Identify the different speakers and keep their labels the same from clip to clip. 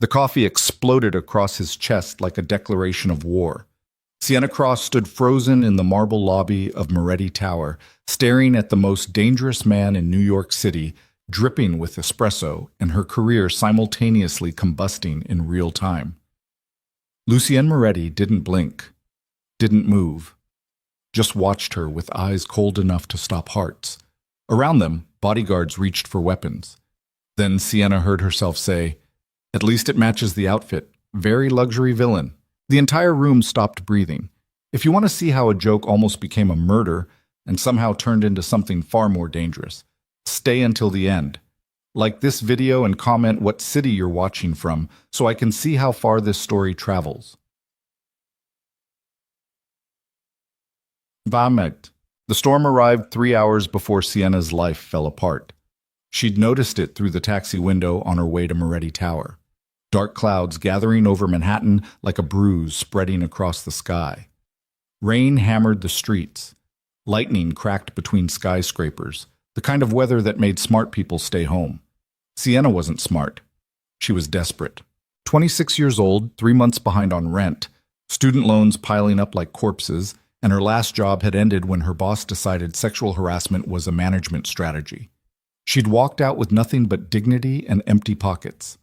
Speaker 1: The coffee exploded across his chest like a declaration of war. Sienna Cross stood frozen in the marble lobby of Moretti Tower, staring at the most dangerous man in New York City, dripping with espresso and her career simultaneously combusting in real time. Lucienne Moretti didn't blink, didn't move, just watched her with eyes cold enough to stop hearts. Around them, bodyguards reached for weapons. Then Sienna heard herself say, "At least it matches the outfit. Very luxury villain." The entire room stopped breathing. If you want to see how a joke almost became a murder and somehow turned into something far more dangerous, stay until the end. Like this video and comment what city you're watching from so I can see how far this story travels. Vahmet. The storm arrived 3 hours before Sienna's life fell apart. She'd noticed it through the taxi window on her way to Moretti Tower. Dark clouds gathering over Manhattan like a bruise spreading across the sky. Rain hammered the streets. Lightning cracked between skyscrapers, the kind of weather that made smart people stay home. Sienna wasn't smart. She was desperate. 26 years old, 3 months behind on rent, student loans piling up like corpses, and her last job had ended when her boss decided sexual harassment was a management strategy. She'd walked out with nothing but dignity and empty pockets.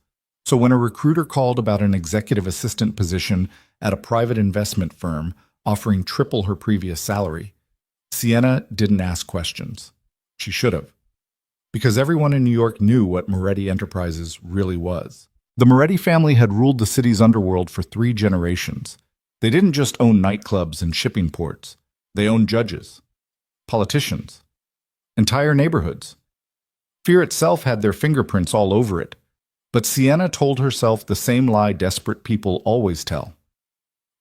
Speaker 1: So when a recruiter called about an executive assistant position at a private investment firm offering triple her previous salary, Sienna didn't ask questions. She should have. Because everyone in New York knew what Moretti Enterprises really was. The Moretti family had ruled the city's underworld for 3 generations. They didn't just own nightclubs and shipping ports. They owned judges, politicians, entire neighborhoods. Fear itself had their fingerprints all over it. But Sienna told herself the same lie desperate people always tell.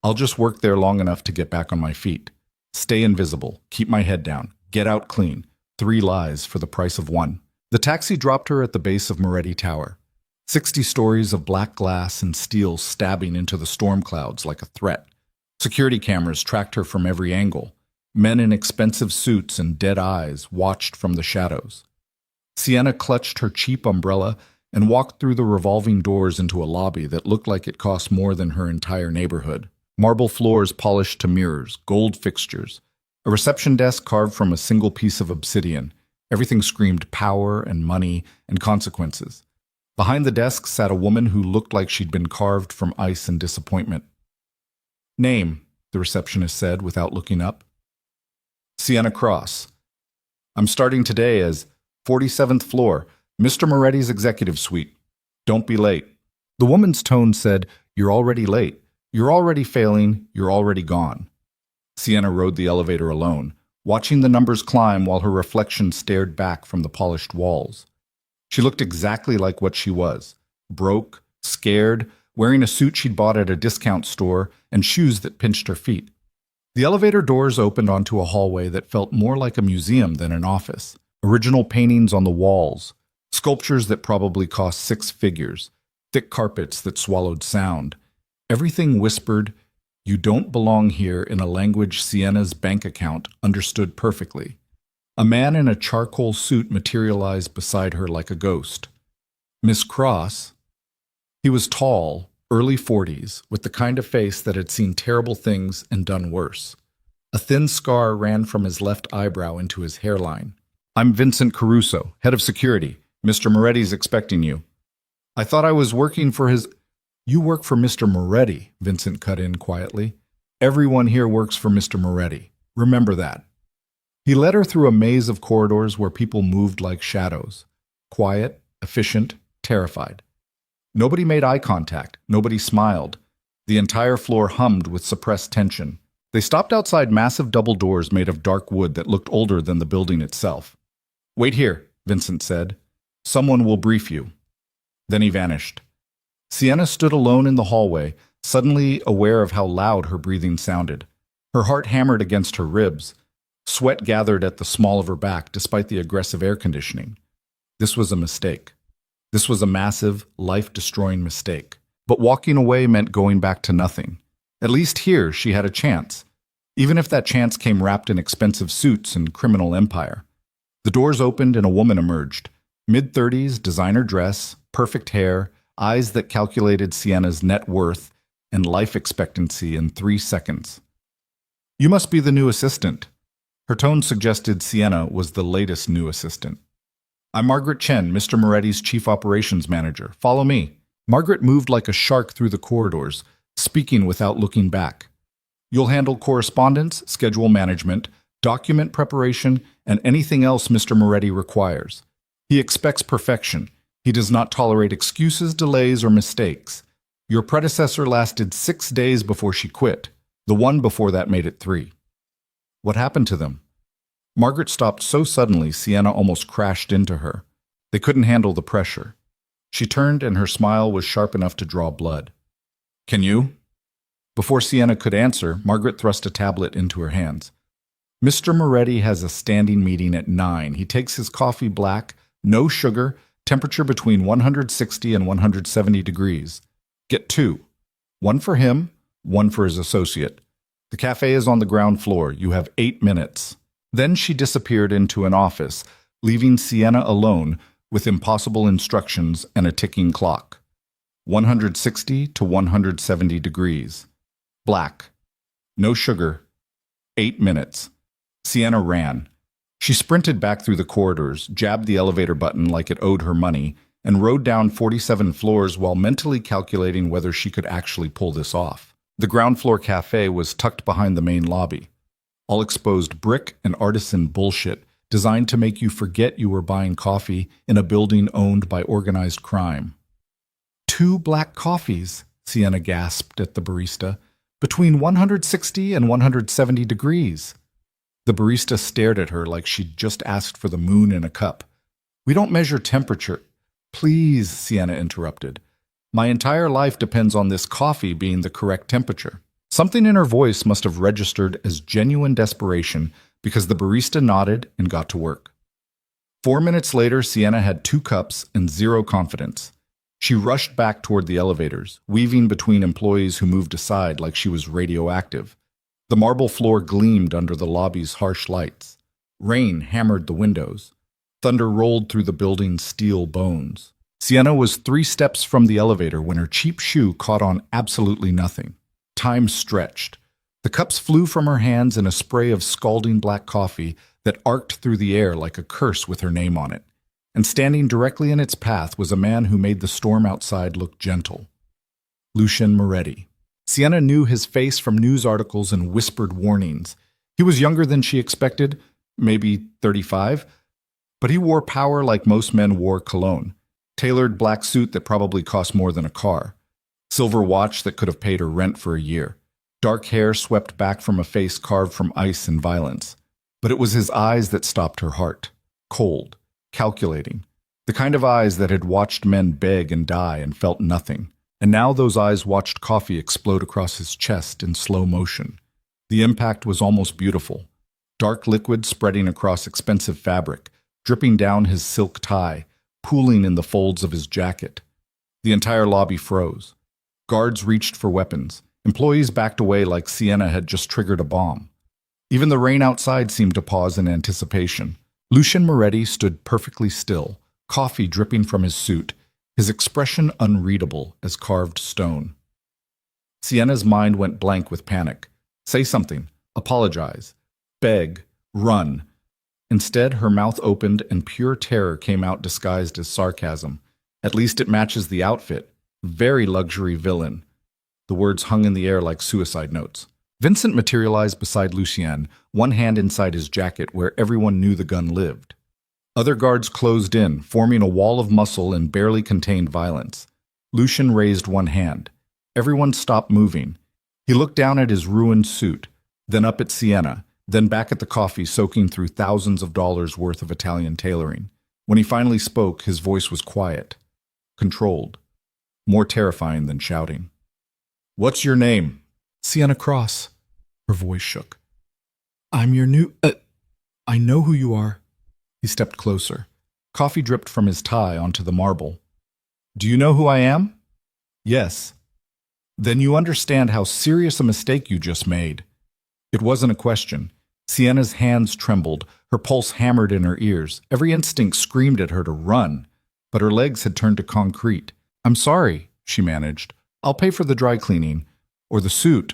Speaker 1: I'll just work there long enough to get back on my feet. Stay invisible, keep my head down, get out clean. 3 lies for the price of 1. The taxi dropped her at the base of Moretti Tower. 60 stories of black glass and steel stabbing into the storm clouds like a threat. Security cameras tracked her from every angle. Men in expensive suits and dead eyes watched from the shadows. Sienna clutched her cheap umbrella and walked through the revolving doors into a lobby that looked like it cost more than her entire neighborhood. Marble floors polished to mirrors, gold fixtures, a reception desk carved from a single piece of obsidian. Everything screamed power and money and consequences. Behind the desk sat a woman who looked like she'd been carved from ice and disappointment. "Name," the receptionist said without looking up. "Sienna Cross. I'm starting today as 47th floor, Mr. Moretti's executive suite. Don't be late." The woman's tone said, "You're already late. You're already failing. You're already gone." Sienna rode the elevator alone, watching the numbers climb while her reflection stared back from the polished walls. She looked exactly like what she was, broke, scared, wearing a suit she'd bought at a discount store and shoes that pinched her feet. The elevator doors opened onto a hallway that felt more like a museum than an office. Original paintings on the walls, sculptures that probably cost 6 figures, thick carpets that swallowed sound. Everything whispered, "You don't belong here," in a language Sienna's bank account understood perfectly. A man in a charcoal suit materialized beside her like a ghost. Miss Cross. He was tall, early 40s, with the kind of face that had seen terrible things and done worse. A thin scar ran from his left eyebrow into his hairline. "I'm Vincent Caruso, head of security. Mr. Moretti's expecting you." "I thought I was working for his—" "You work for Mr. Moretti," Vincent cut in quietly. "Everyone here works for Mr. Moretti. Remember that." He led her through a maze of corridors where people moved like shadows. Quiet, efficient, terrified. Nobody made eye contact. Nobody smiled. The entire floor hummed with suppressed tension. They stopped outside massive double doors made of dark wood that looked older than the building itself. "Wait here," Vincent said. "Someone will brief you." Then he vanished. Sienna stood alone in the hallway, suddenly aware of how loud her breathing sounded. Her heart hammered against her ribs. Sweat gathered at the small of her back despite the aggressive air conditioning. This was a mistake. This was a massive, life-destroying mistake. But walking away meant going back to nothing. At least here she had a chance, even if that chance came wrapped in expensive suits and criminal empire. The doors opened and a woman emerged. Mid-30s, designer dress, perfect hair, eyes that calculated Sienna's net worth and life expectancy in 3 seconds. You must be the new assistant. Her tone suggested Sienna was the latest new assistant. I'm Margaret Chen, Mr. Moretti's chief operations manager. Follow me. Margaret moved like a shark through the corridors, speaking without looking back. You'll handle correspondence, schedule management, document preparation, and anything else Mr. Moretti requires. He expects perfection. He does not tolerate excuses, delays, or mistakes. Your predecessor lasted 6 days before she quit. The one before that made it 3. What happened to them? Margaret stopped so suddenly Sienna almost crashed into her. They couldn't handle the pressure. She turned and her smile was sharp enough to draw blood. Can you? Before Sienna could answer, Margaret thrust a tablet into her hands. Mr. Moretti has a standing meeting at 9. He takes his coffee black, no sugar, temperature between 160 and 170 degrees. Get 2. 1 for him, 1 for his associate. The cafe is on the ground floor. You have 8 minutes. Then she disappeared into an office, leaving Sienna alone with impossible instructions and a ticking clock. 160 to 170 degrees. Black. No sugar. 8 minutes. Sienna ran. She sprinted back through the corridors, jabbed the elevator button like it owed her money, and rode down 47 floors while mentally calculating whether she could actually pull this off. The ground floor cafe was tucked behind the main lobby. All exposed brick and artisan bullshit designed to make you forget you were buying coffee in a building owned by organized crime. 2 black coffees, Sienna gasped at the barista, between 160 and 170 degrees. The barista stared at her like she'd just asked for the moon in a cup. We don't measure temperature. Please, Sienna interrupted. My entire life depends on this coffee being the correct temperature. Something in her voice must have registered as genuine desperation because the barista nodded and got to work. 4 minutes later, Sienna had 2 cups and 0 confidence. She rushed back toward the elevators, weaving between employees who moved aside like she was radioactive. The marble floor gleamed under the lobby's harsh lights. Rain hammered the windows. Thunder rolled through the building's steel bones. Sienna was 3 steps from the elevator when her cheap shoe caught on absolutely nothing. Time stretched. The cups flew from her hands in a spray of scalding black coffee that arced through the air like a curse with her name on it. And standing directly in its path was a man who made the storm outside look gentle. Lucien Moretti. Sienna knew his face from news articles and whispered warnings. He was younger than she expected, maybe 35, but he wore power like most men wore cologne. Tailored black suit that probably cost more than a car. Silver watch that could have paid her rent for a year. Dark hair swept back from a face carved from ice and violence. But it was his eyes that stopped her heart. Cold, calculating. The kind of eyes that had watched men beg and die and felt nothing. And now those eyes watched coffee explode across his chest in slow motion. The impact was almost beautiful. Dark liquid spreading across expensive fabric, dripping down his silk tie, pooling in the folds of his jacket. The entire lobby froze. Guards reached for weapons. Employees backed away like Sienna had just triggered a bomb. Even the rain outside seemed to pause in anticipation. Lucien Moretti stood perfectly still, coffee dripping from his suit, his expression unreadable as carved stone. Sienna's mind went blank with panic. Say something. Apologize. Beg. Run. Instead, her mouth opened and pure terror came out disguised as sarcasm. At least it matches the outfit. Very luxury villain. The words hung in the air like suicide notes. Vincent materialized beside Lucien, one hand inside his jacket where everyone knew the gun lived. Other guards closed in, forming a wall of muscle and barely contained violence. Lucien raised one hand. Everyone stopped moving. He looked down at his ruined suit, then up at Sienna, then back at the coffee soaking through thousands of dollars worth of Italian tailoring. When he finally spoke, his voice was quiet, controlled, more terrifying than shouting. What's your name? Sienna Cross. Her voice shook. I'm your new... I know who you are. He stepped closer. Coffee dripped from his tie onto the marble. Do you know who I am? Yes. Then you understand how serious a mistake you just made. It wasn't a question. Sienna's hands trembled, her pulse hammered in her ears. Every instinct screamed at her to run, but her legs had turned to concrete. I'm sorry, she managed. I'll pay for the dry cleaning, or the suit,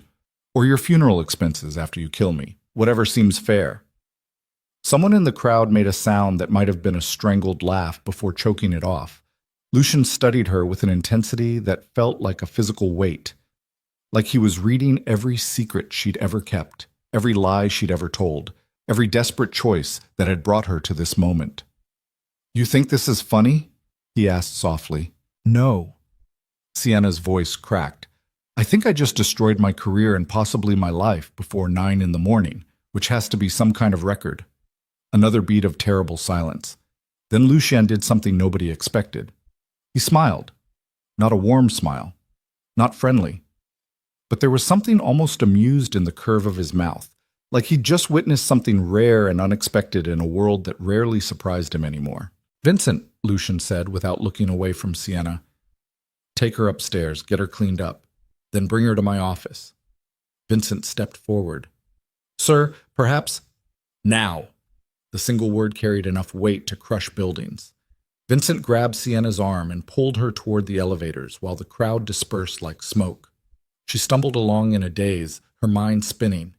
Speaker 1: or your funeral expenses after you kill me. Whatever seems fair. Someone in the crowd made a sound that might have been a strangled laugh before choking it off. Lucian studied her with an intensity that felt like a physical weight, like he was reading every secret she'd ever kept, every lie she'd ever told, every desperate choice that had brought her to this moment. You think this is funny? He asked softly. No. Sienna's voice cracked. I think I just destroyed my career and possibly my life before 9 in the morning, which has to be some kind of record. Another beat of terrible silence. Then Lucien did something nobody expected. He smiled. Not a warm smile. Not friendly. But there was something almost amused in the curve of his mouth, like he'd just witnessed something rare and unexpected in a world that rarely surprised him anymore. Vincent, Lucien said without looking away from Sienna. Take her upstairs, get her cleaned up, then bring her to my office. Vincent stepped forward. Sir, perhaps now. The single word carried enough weight to crush buildings. Vincent grabbed Sienna's arm and pulled her toward the elevators while the crowd dispersed like smoke. She stumbled along in a daze, her mind spinning.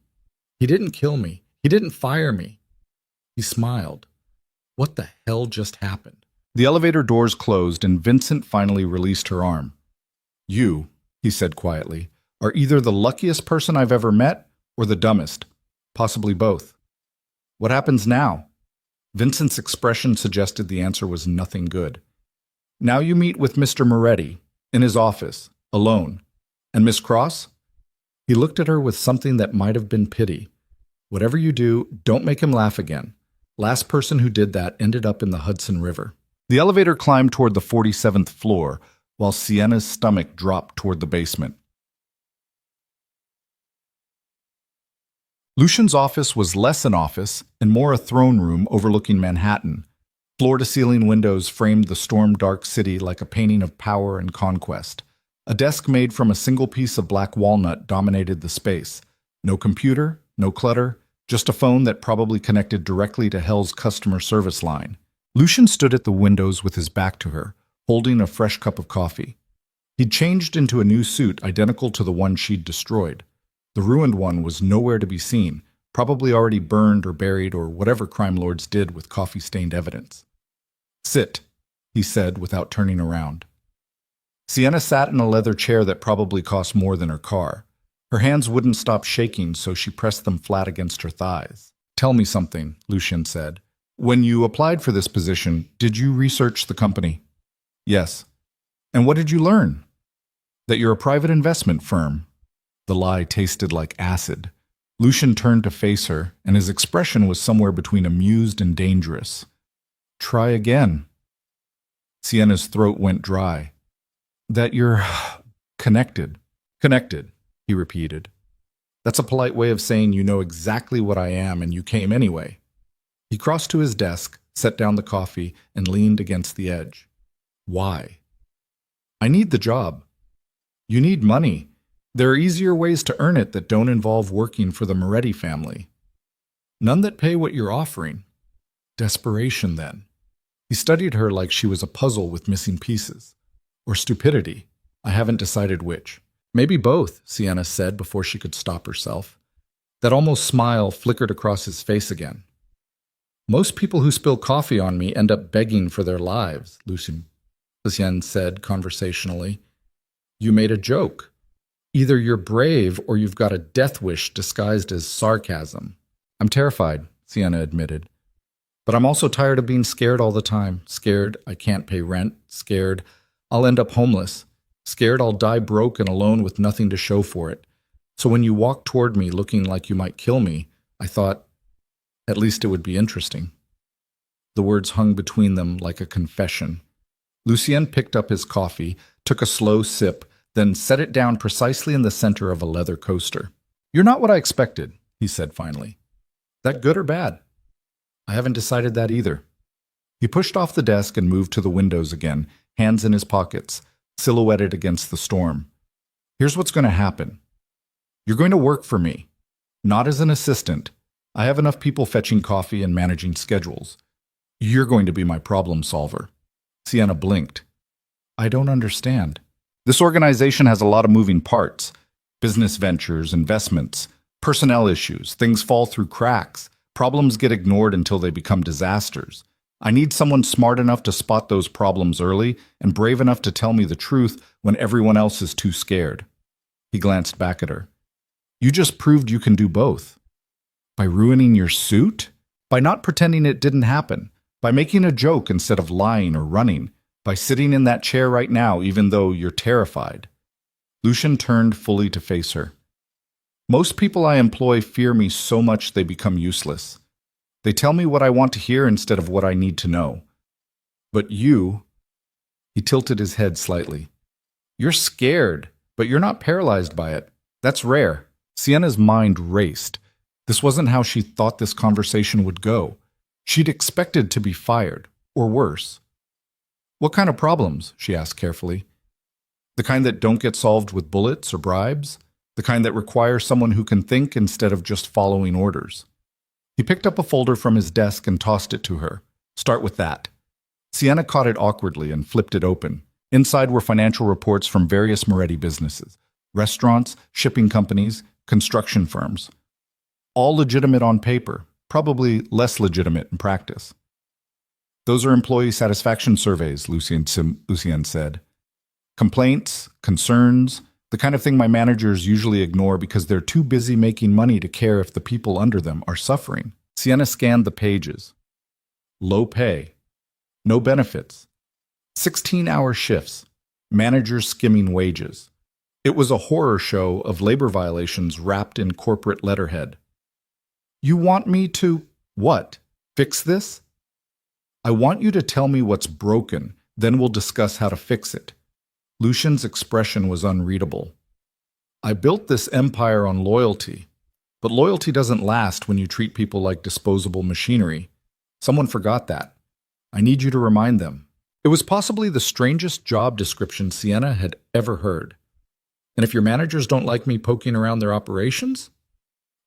Speaker 1: He didn't kill me. He didn't fire me. He smiled. What the hell just happened? The elevator doors closed and Vincent finally released her arm. You, he said quietly, are either the luckiest person I've ever met or the dumbest. Possibly both. What happens now? Vincent's expression suggested the answer was nothing good. Now you meet with Mr. Moretti, in his office, alone. And Miss Cross? He looked at her with something that might have been pity. Whatever you do, don't make him laugh again. Last person who did that ended up in the Hudson River. The elevator climbed toward the 47th floor, while Sienna's stomach dropped toward the basement. Lucian's office was less an office and more a throne room overlooking Manhattan. Floor-to-ceiling windows framed the storm-dark city like a painting of power and conquest. A desk made from a single piece of black walnut dominated the space. No computer, no clutter, just a phone that probably connected directly to Hell's customer service line. Lucian stood at the windows with his back to her, holding a fresh cup of coffee. He'd changed into a new suit identical to the one she'd destroyed. The ruined one was nowhere to be seen, probably already burned or buried or whatever crime lords did with coffee-stained evidence. Sit, he said without turning around. Sienna sat in a leather chair that probably cost more than her car. Her hands wouldn't stop shaking, so she pressed them flat against her thighs. Tell me something, Lucien said. When you applied for this position, did you research the company? Yes. And what did you learn? That you're a private investment firm. The lie tasted like acid. Lucien turned to face her, and his expression was somewhere between amused and dangerous. Try again. Sienna's throat went dry. That you're connected. Connected, he repeated. That's a polite way of saying you know exactly what I am and you came anyway. He crossed to his desk, set down the coffee, and leaned against the edge. Why? I need the job. You need money. There are easier ways to earn it that don't involve working for the Moretti family. None that pay what you're offering. Desperation, then. He studied her like she was a puzzle with missing pieces. Or stupidity. I haven't decided which. Maybe both, Sienna said before she could stop herself. That almost smile flickered across his face again. Most people who spill coffee on me end up begging for their lives, Lucien said conversationally. You made a joke. Either you're brave or you've got a death wish disguised as sarcasm. I'm terrified, Sienna admitted. But I'm also tired of being scared all the time. Scared I can't pay rent. Scared I'll end up homeless. Scared I'll die broke and alone with nothing to show for it. So when you walked toward me looking like you might kill me, I thought, at least it would be interesting. The words hung between them like a confession. Lucien picked up his coffee, took a slow sip, then set it down precisely in the center of a leather coaster. You're not what I expected, he said finally. That good or bad? I haven't decided that either. He pushed off the desk and moved to the windows again, hands in his pockets, silhouetted against the storm. Here's what's going to happen. You're going to work for me. Not as an assistant. I have enough people fetching coffee and managing schedules. You're going to be my problem solver. Sienna blinked. I don't understand. This organization has a lot of moving parts. Business ventures, investments, personnel issues, things fall through cracks. Problems get ignored until they become disasters. I need someone smart enough to spot those problems early and brave enough to tell me the truth when everyone else is too scared. He glanced back at her. You just proved you can do both. By ruining your suit? By not pretending it didn't happen? By making a joke instead of lying or running? By sitting in that chair right now even though you're terrified? Lucian turned fully to face her. Most people I employ fear me so much they become useless. They tell me what I want to hear instead of what I need to know. But you, he tilted his head slightly. You're scared, but you're not paralyzed by it. That's rare. Sienna's mind raced. This wasn't how she thought this conversation would go. She'd expected to be fired, or worse. What kind of problems? She asked carefully. The kind that don't get solved with bullets or bribes? The kind that require someone who can think instead of just following orders? He picked up a folder from his desk and tossed it to her. Start with that. Sienna caught it awkwardly and flipped it open. Inside were financial reports from various Moretti businesses, restaurants, shipping companies, construction firms. All legitimate on paper, probably less legitimate in practice. Those are employee satisfaction surveys, Lucien said. Complaints, concerns, the kind of thing my managers usually ignore because they're too busy making money to care if the people under them are suffering. Sienna scanned the pages. Low pay. No benefits. 16-hour shifts. Managers skimming wages. It was a horror show of labor violations wrapped in corporate letterhead. You want me to, what? Fix this? I want you to tell me what's broken, then we'll discuss how to fix it. Lucian's expression was unreadable. I built this empire on loyalty, but loyalty doesn't last when you treat people like disposable machinery. Someone forgot that. I need you to remind them. It was possibly the strangest job description Sienna had ever heard. And if your managers don't like me poking around their operations,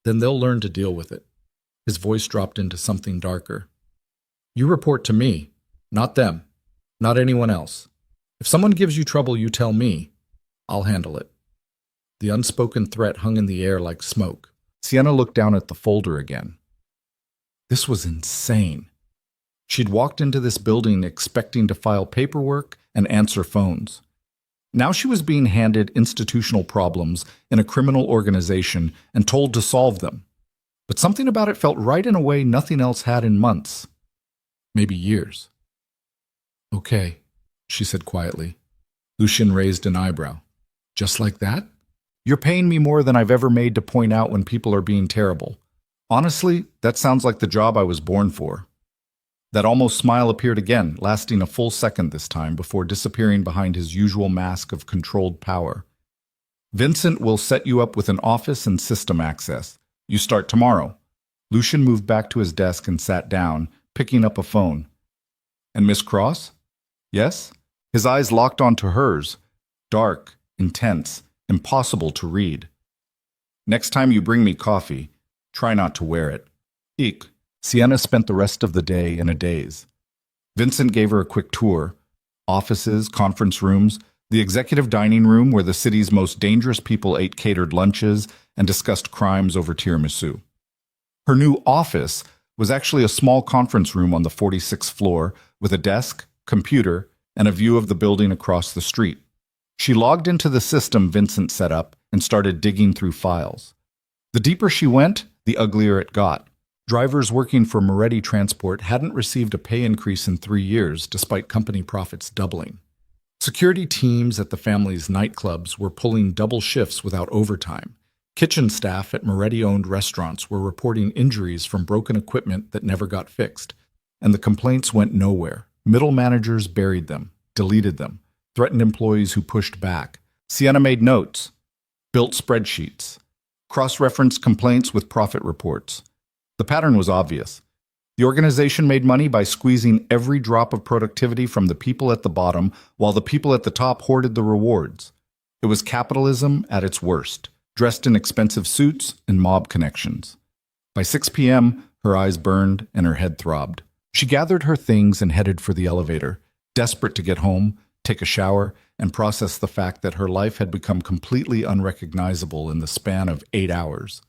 Speaker 1: then they'll learn to deal with it. His voice dropped into something darker. You report to me, not them, not anyone else. If someone gives you trouble, you tell me. I'll handle it. The unspoken threat hung in the air like smoke. Sienna looked down at the folder again. This was insane. She'd walked into this building expecting to file paperwork and answer phones. Now she was being handed institutional problems in a criminal organization and told to solve them. But something about it felt right in a way nothing else had in months. Maybe years. Okay, she said quietly. Lucien raised an eyebrow. Just like that? You're paying me more than I've ever made to point out when people are being terrible. Honestly, that sounds like the job I was born for. That almost smile appeared again, lasting a full second this time before disappearing behind his usual mask of controlled power. Vincent will set you up with an office and system access. You start tomorrow. Lucien moved back to his desk and sat down, picking up a phone. And Miss Cross? Yes? His eyes locked onto hers. Dark, intense, impossible to read. Next time you bring me coffee, try not to wear it. Eek. Sienna spent the rest of the day in a daze. Vincent gave her a quick tour. Offices, conference rooms, the executive dining room where the city's most dangerous people ate catered lunches and discussed crimes over tiramisu. Her new office was actually a small conference room on the 46th floor with a desk, computer, and a view of the building across the street. She logged into the system Vincent set up and started digging through files. The deeper she went, the uglier it got. Drivers working for Moretti Transport hadn't received a pay increase in 3 years, despite company profits doubling. Security teams at the family's nightclubs were pulling double shifts without overtime. Kitchen staff at Moretti-owned restaurants were reporting injuries from broken equipment that never got fixed, and the complaints went nowhere. Middle managers buried them, deleted them, threatened employees who pushed back. Sienna made notes, built spreadsheets, cross-referenced complaints with profit reports. The pattern was obvious. The organization made money by squeezing every drop of productivity from the people at the bottom, while the people at the top hoarded the rewards. It was capitalism at its worst, dressed in expensive suits and mob connections. By 6 p.m., her eyes burned and her head throbbed. She gathered her things and headed for the elevator, desperate to get home, take a shower, and process the fact that her life had become completely unrecognizable in the span of 8 hours.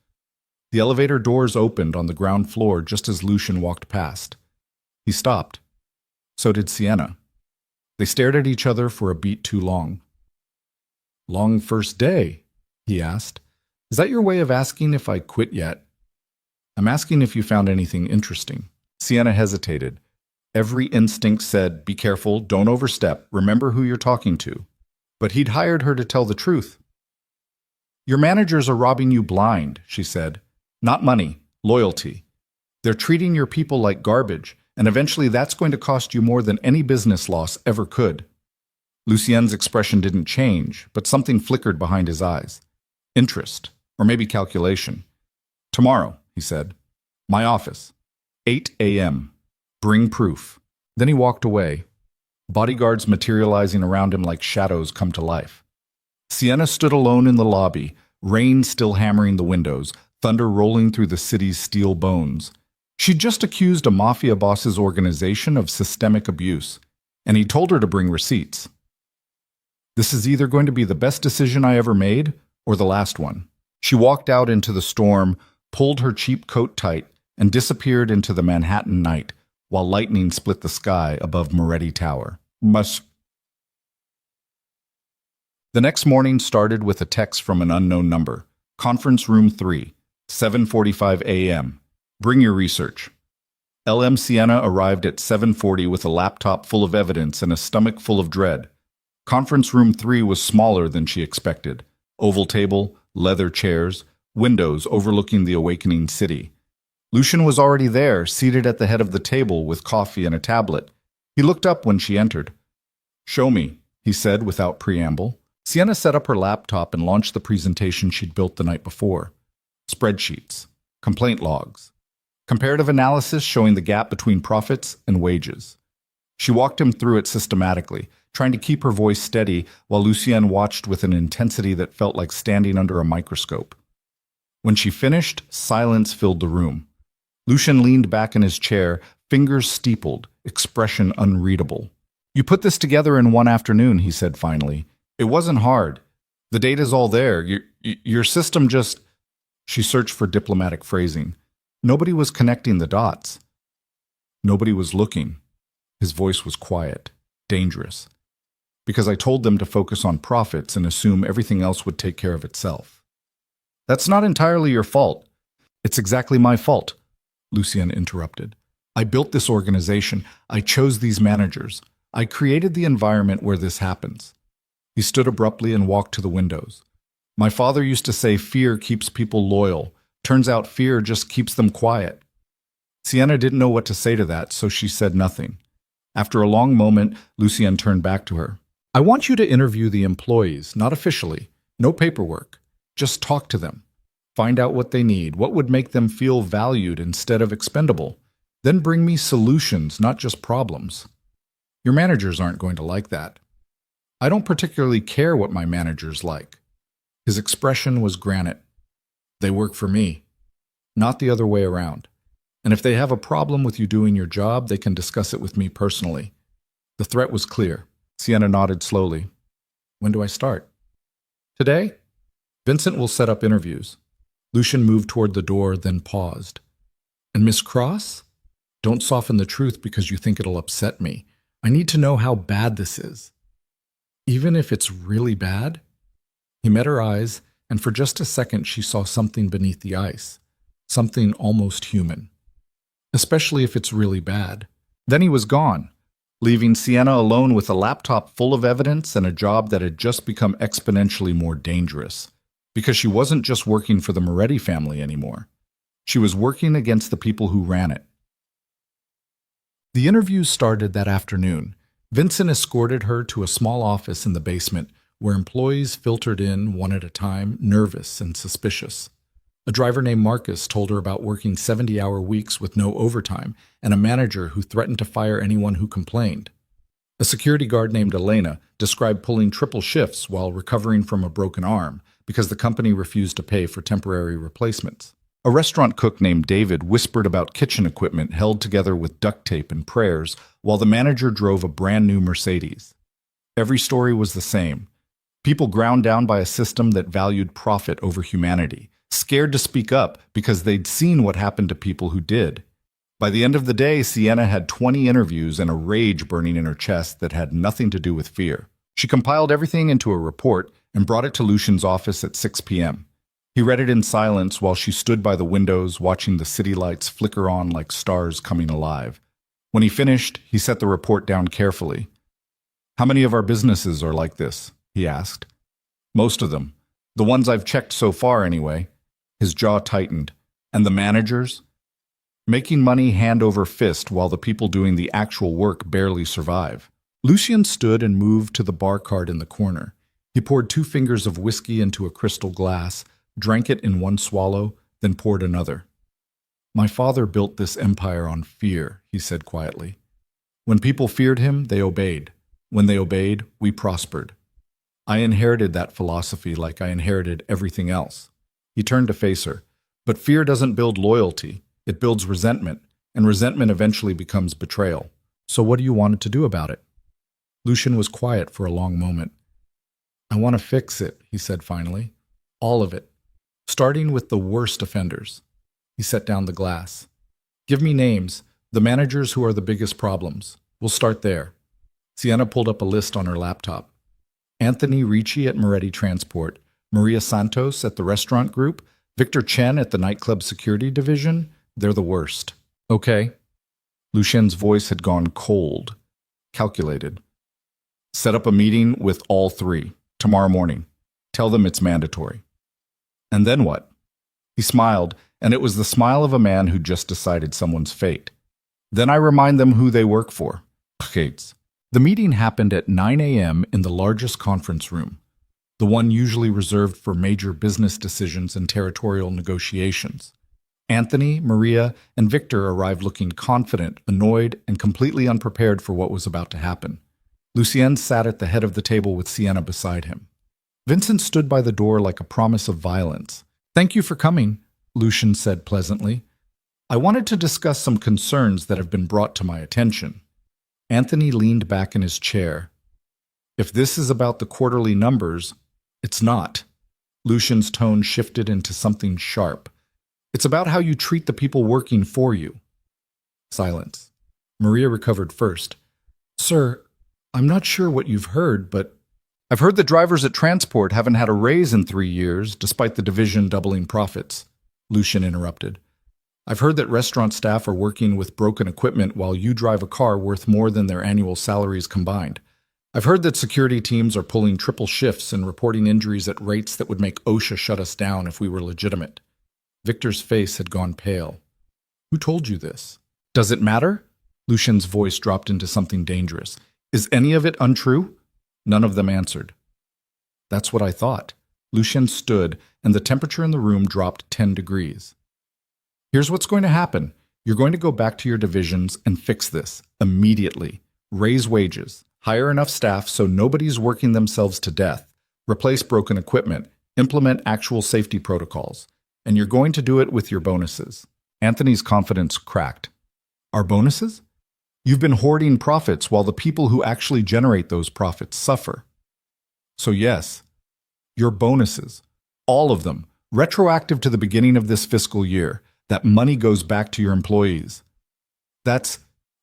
Speaker 1: The elevator doors opened on the ground floor just as Lucian walked past. He stopped. So did Sienna. They stared at each other for a beat too long. "Long first day?" he asked. "Is that your way of asking if I quit yet?" "I'm asking if you found anything interesting." Sienna hesitated. Every instinct said, "Be careful, don't overstep, remember who you're talking to." But he'd hired her to tell the truth. "Your managers are robbing you blind," she said. "Not money, loyalty. They're treating your people like garbage, and eventually that's going to cost you more than any business loss ever could." Lucien's expression didn't change, but something flickered behind his eyes. Interest, or maybe calculation. "Tomorrow," he said. "My office. 8 a.m. Bring proof." Then he walked away, bodyguards materializing around him like shadows come to life. Sienna stood alone in the lobby, rain still hammering the windows, thunder rolling through the city's steel bones. She'd just accused a mafia boss's organization of systemic abuse, and he told her to bring receipts. This is either going to be the best decision I ever made, or the last one. She walked out into the storm, pulled her cheap coat tight, and disappeared into the Manhattan night, while lightning split the sky above Moretti Tower. The next morning started with a text from an unknown number. "Conference room 3, 7:45 a.m. Bring your research." LM Sienna arrived at 7:40 with a laptop full of evidence and a stomach full of dread. Conference room 3 was smaller than she expected. Oval table, leather chairs, windows overlooking the awakening city. Lucian was already there, seated at the head of the table with coffee and a tablet. He looked up when she entered. "Show me," he said without preamble. Sienna set up her laptop and launched the presentation she'd built the night before. Spreadsheets, complaint logs, comparative analysis showing the gap between profits and wages. She walked him through it systematically, trying to keep her voice steady while Lucien watched with an intensity that felt like standing under a microscope. When she finished, silence filled the room. Lucian leaned back in his chair, fingers steepled, expression unreadable. "You put this together in one afternoon," he said finally. "It wasn't hard. The data's all there. Your system just—" She searched for diplomatic phrasing. Nobody was connecting the dots. Nobody was looking. His voice was quiet, dangerous. "Because I told them to focus on profits and assume everything else would take care of itself." "That's not entirely your fault." "It's exactly my fault," Lucien interrupted. "I built this organization. I chose these managers. I created the environment where this happens." He stood abruptly and walked to the windows. "My father used to say fear keeps people loyal. Turns out fear just keeps them quiet." Sienna didn't know what to say to that, so she said nothing. After a long moment, Lucien turned back to her. "I want you to interview the employees, not officially. No paperwork. Just talk to them. Find out what they need, what would make them feel valued instead of expendable. Then bring me solutions, not just problems. Your managers aren't going to like that." "I don't particularly care what my managers like." His expression was granite. "They work for me, not the other way around. And if they have a problem with you doing your job, they can discuss it with me personally." The threat was clear. Sienna nodded slowly. "When do I start?" "Today. Vincent will set up interviews." Lucian moved toward the door, then paused. "And Miss Cross? Don't soften the truth because you think it'll upset me. I need to know how bad this is." "Even if it's really bad?" He met her eyes, and for just a second she saw something beneath the ice, something almost human. "Especially if it's really bad." Then he was gone, leaving Sienna alone with a laptop full of evidence and a job that had just become exponentially more dangerous. Because she wasn't just working for the Moretti family anymore. She was working against the people who ran it. The interviews started that afternoon. Vincent escorted her to a small office in the basement where employees filtered in one at a time, nervous and suspicious. A driver named Marcus told her about working 70-hour weeks with no overtime and a manager who threatened to fire anyone who complained. A security guard named Elena described pulling triple shifts while recovering from a broken arm because the company refused to pay for temporary replacements. A restaurant cook named David whispered about kitchen equipment held together with duct tape and prayers while the manager drove a brand new Mercedes. Every story was the same. People ground down by a system that valued profit over humanity, scared to speak up because they'd seen what happened to people who did. By the end of the day, Sienna had 20 interviews and a rage burning in her chest that had nothing to do with fear. She compiled everything into a report and brought it to Lucian's office at 6 p.m. He read it in silence while she stood by the windows watching the city lights flicker on like stars coming alive. When he finished, he set the report down carefully. "How many of our businesses are like this?" he asked. "Most of them. The ones I've checked so far, anyway." His jaw tightened. "And the managers?" "Making money hand over fist while the people doing the actual work barely survive." Lucian stood and moved to the bar cart in the corner. He poured 2 fingers of whiskey into a crystal glass, drank it in one swallow, then poured another. "My father built this empire on fear," he said quietly. "When people feared him, they obeyed. When they obeyed, we prospered. I inherited that philosophy like I inherited everything else." He turned to face her. "But fear doesn't build loyalty. It builds resentment, and resentment eventually becomes betrayal. So what do you want to do about it?" Lucian was quiet for a long moment. "I want to fix it," he said finally. "All of it. Starting with the worst offenders." He set down the glass. "Give me names, the managers who are the biggest problems. We'll start there." Sienna pulled up a list on her laptop. Anthony Ricci at Moretti Transport, Maria Santos at the restaurant group, Victor Chen at the nightclub security division. They're the worst. "Okay." Lucien's voice had gone cold, calculated. "Set up a meeting with all 3, tomorrow morning. Tell them it's mandatory." "And then what?" He smiled, and it was the smile of a man who just decided someone's fate. "Then I remind them who they work for." Gates. The meeting happened at 9 a.m. in the largest conference room, the one usually reserved for major business decisions and territorial negotiations. Anthony, Maria, and Victor arrived looking confident, annoyed, and completely unprepared for what was about to happen. Lucien sat at the head of the table with Sienna beside him. Vincent stood by the door like a promise of violence. "Thank you for coming," Lucien said pleasantly. "I wanted to discuss some concerns that have been brought to my attention." Anthony leaned back in his chair. "If this is about the quarterly numbers, it's not." Lucian's tone shifted into something sharp. "It's about how you treat the people working for you." Silence. Maria recovered first. "Sir, I'm not sure what you've heard, but I've heard that drivers at Transport haven't had a raise in 3 years, despite the division doubling profits." Lucian interrupted. "I've heard that restaurant staff are working with broken equipment while you drive a car worth more than their annual salaries combined. I've heard that security teams are pulling triple shifts and reporting injuries at rates that would make OSHA shut us down if we were legitimate." Victor's face had gone pale. "Who told you this?" "Does it matter?" Lucian's voice dropped into something dangerous. "Is any of it untrue?" None of them answered. "That's what I thought." Lucien stood, and the temperature in the room dropped 10 degrees. "Here's what's going to happen. You're going to go back to your divisions and fix this, immediately. Raise wages, hire enough staff so nobody's working themselves to death, replace broken equipment, implement actual safety protocols. And you're going to do it with your bonuses." Anthony's confidence cracked. "Our bonuses? You've been hoarding profits while the people who actually generate those profits suffer. So yes, your bonuses, all of them, retroactive to the beginning of this fiscal year, that money goes back to your employees." "That's,"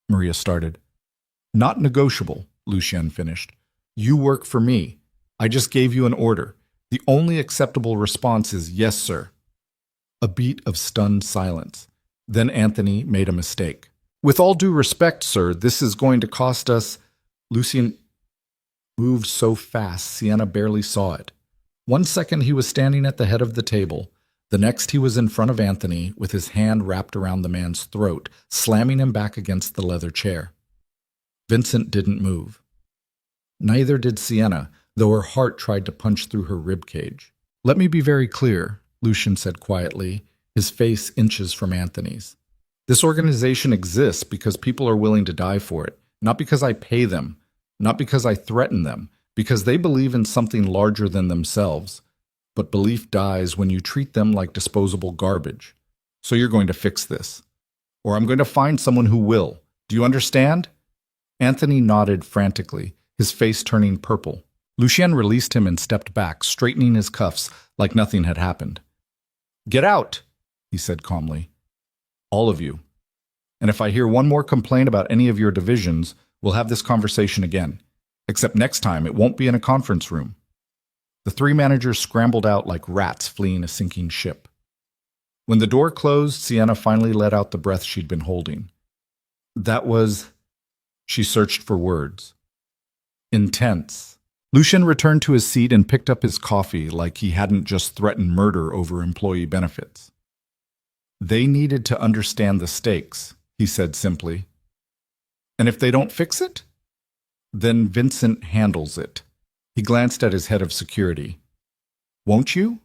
Speaker 1: Maria started. "Not negotiable," Lucien finished. "You work for me. I just gave you an order. The only acceptable response is yes, sir." A beat of stunned silence. Then Anthony made a mistake. "With all due respect, sir, this is going to cost us—" Lucien moved so fast Sienna barely saw it. 1 second he was standing at the head of the table. The next he was in front of Anthony with his hand wrapped around the man's throat, slamming him back against the leather chair. Vincent didn't move. Neither did Sienna, though her heart tried to punch through her rib cage. "Let me be very clear," Lucien said quietly, his face inches from Anthony's. "This organization exists because people are willing to die for it, not because I pay them, not because I threaten them, because they believe in something larger than themselves. But belief dies when you treat them like disposable garbage. So you're going to fix this. Or I'm going to find someone who will. Do you understand?" Anthony nodded frantically, his face turning purple. Lucien released him and stepped back, straightening his cuffs like nothing had happened. "Get out," he said calmly. "All of you. And if I hear one more complaint about any of your divisions, we'll have this conversation again. Except next time, it won't be in a conference room." The three managers scrambled out like rats fleeing a sinking ship. When the door closed, Sienna finally let out the breath she'd been holding. That was... She searched for words. Intense. Lucien returned to his seat and picked up his coffee like he hadn't just threatened murder over employee benefits. "They needed to understand the stakes," he said simply. "And if they don't fix it? Then Vincent handles it." He glanced at his head of security. "Won't you?"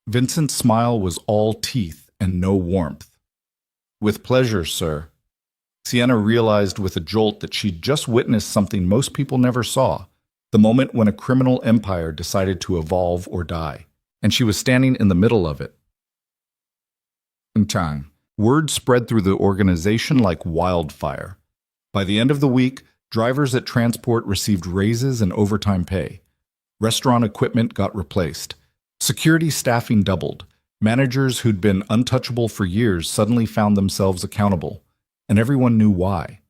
Speaker 1: Vincent's smile was all teeth and no warmth. "With pleasure, sir." Sienna realized with a jolt that she'd just witnessed something most people never saw, the moment when a criminal empire decided to evolve or die, and she was standing in the middle of it. In time, word spread through the organization like wildfire. By the end of the week, drivers at Transport received raises and overtime pay. Restaurant equipment got replaced. Security staffing doubled. Managers who'd been untouchable for years suddenly found themselves accountable, and everyone knew why.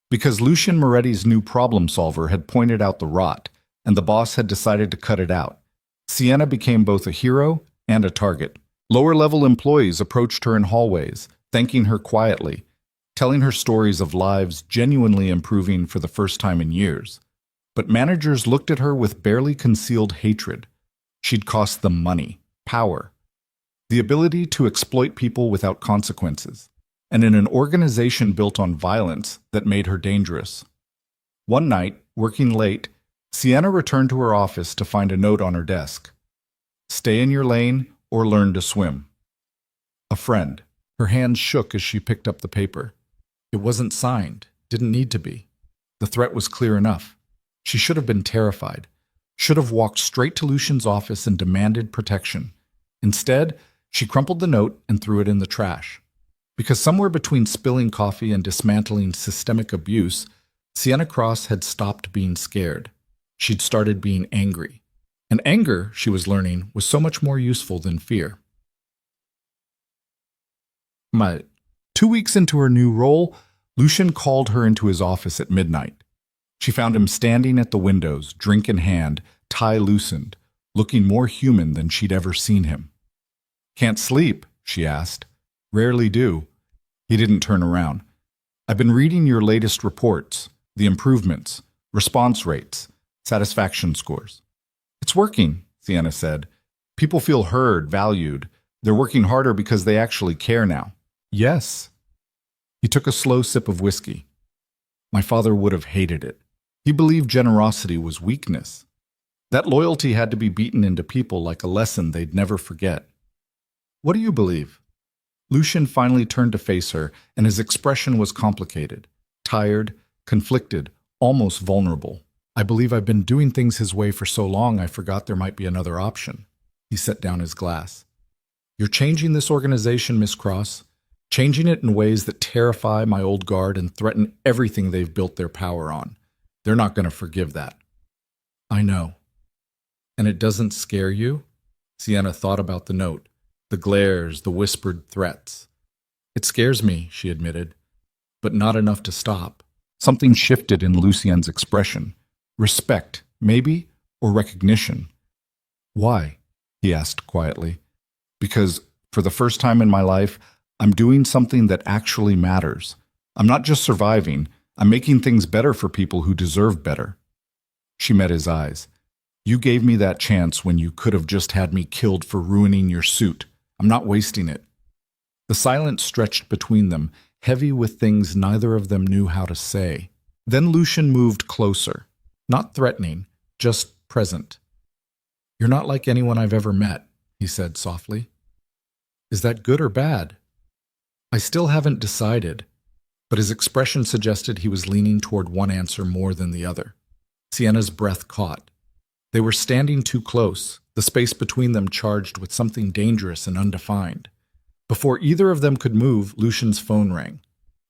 Speaker 1: Because Lucien Moretti's new problem solver had pointed out the rot, and the boss had decided to cut it out. Sienna became both a hero and a target. Lower-level employees approached her in hallways, thanking her quietly, telling her stories of lives genuinely improving for the first time in years. But managers looked at her with barely concealed hatred. She'd cost them money, power, the ability to exploit people without consequences, and in an organization built on violence that made her dangerous. One night, working late, Sienna returned to her office to find a note on her desk. "Stay in your lane or learn to swim." A friend. Her hands shook as she picked up the paper. It wasn't signed, didn't need to be. The threat was clear enough. She should have been terrified, should have walked straight to Lucien's office and demanded protection. Instead, she crumpled the note and threw it in the trash. Because somewhere between spilling coffee and dismantling systemic abuse, Sienna Cross had stopped being scared. She'd started being angry. And anger, she was learning, was so much more useful than fear. 2 weeks into her new role, Lucien called her into his office at midnight. She found him standing at the windows, drink in hand, tie loosened, looking more human than she'd ever seen him. "Can't sleep?" she asked. "Rarely do." He didn't turn around. "I've been reading your latest reports, the improvements, response rates, satisfaction scores." "It's working," Sienna said. "People feel heard, valued. They're working harder because they actually care now." "Yes." He took a slow sip of whiskey. "My father would have hated it. He believed generosity was weakness. That loyalty had to be beaten into people like a lesson they'd never forget." "What do you believe?" Lucien finally turned to face her, and his expression was complicated, tired, conflicted, almost vulnerable. "I believe I've been doing things his way for so long I forgot there might be another option." He set down his glass. "You're changing this organization, Miss Cross. Changing it in ways that terrify my old guard and threaten everything they've built their power on. They're not going to forgive that." "I know." "And it doesn't scare you?" Sienna thought about the note, the glares, the whispered threats. "It scares me," she admitted, "but not enough to stop." Something shifted in Lucien's expression. Respect, maybe, or recognition. "Why?" he asked quietly. "Because, for the first time in my life, I'm doing something that actually matters. I'm not just surviving, I'm making things better for people who deserve better." She met his eyes. "You gave me that chance when you could have just had me killed for ruining your suit. I'm not wasting it." The silence stretched between them, heavy with things neither of them knew how to say. Then Lucien moved closer, not threatening, just present. "You're not like anyone I've ever met," he said softly. "Is that good or bad?" "I still haven't decided," but his expression suggested he was leaning toward one answer more than the other. Sienna's breath caught. They were standing too close, the space between them charged with something dangerous and undefined. Before either of them could move, Lucien's phone rang.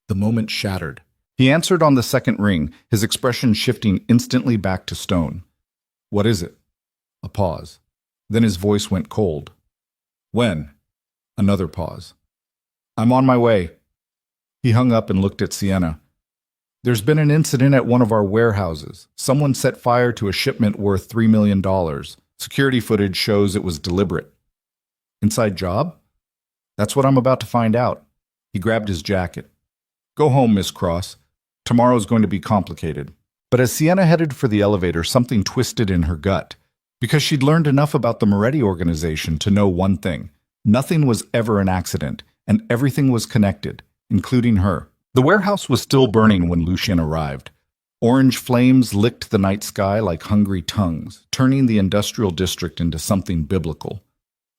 Speaker 1: The moment shattered. He answered on the second ring, his expression shifting instantly back to stone. What is it? A pause. Then his voice went cold. When? Another pause. I'm on my way. He hung up and looked at Sienna. There's been an incident at one of our warehouses. Someone set fire to a shipment worth $3 million. Security footage shows it was deliberate. Inside job? That's what I'm about to find out. He grabbed his jacket. Go home, Miss Cross. Tomorrow's going to be complicated. But as Sienna headed for the elevator, something twisted in her gut. Because she'd learned enough about the Moretti organization to know one thing. Nothing was ever an accident, and everything was connected, including her. The warehouse was still burning when Lucien arrived. Orange flames licked the night sky like hungry tongues, turning the industrial district into something biblical.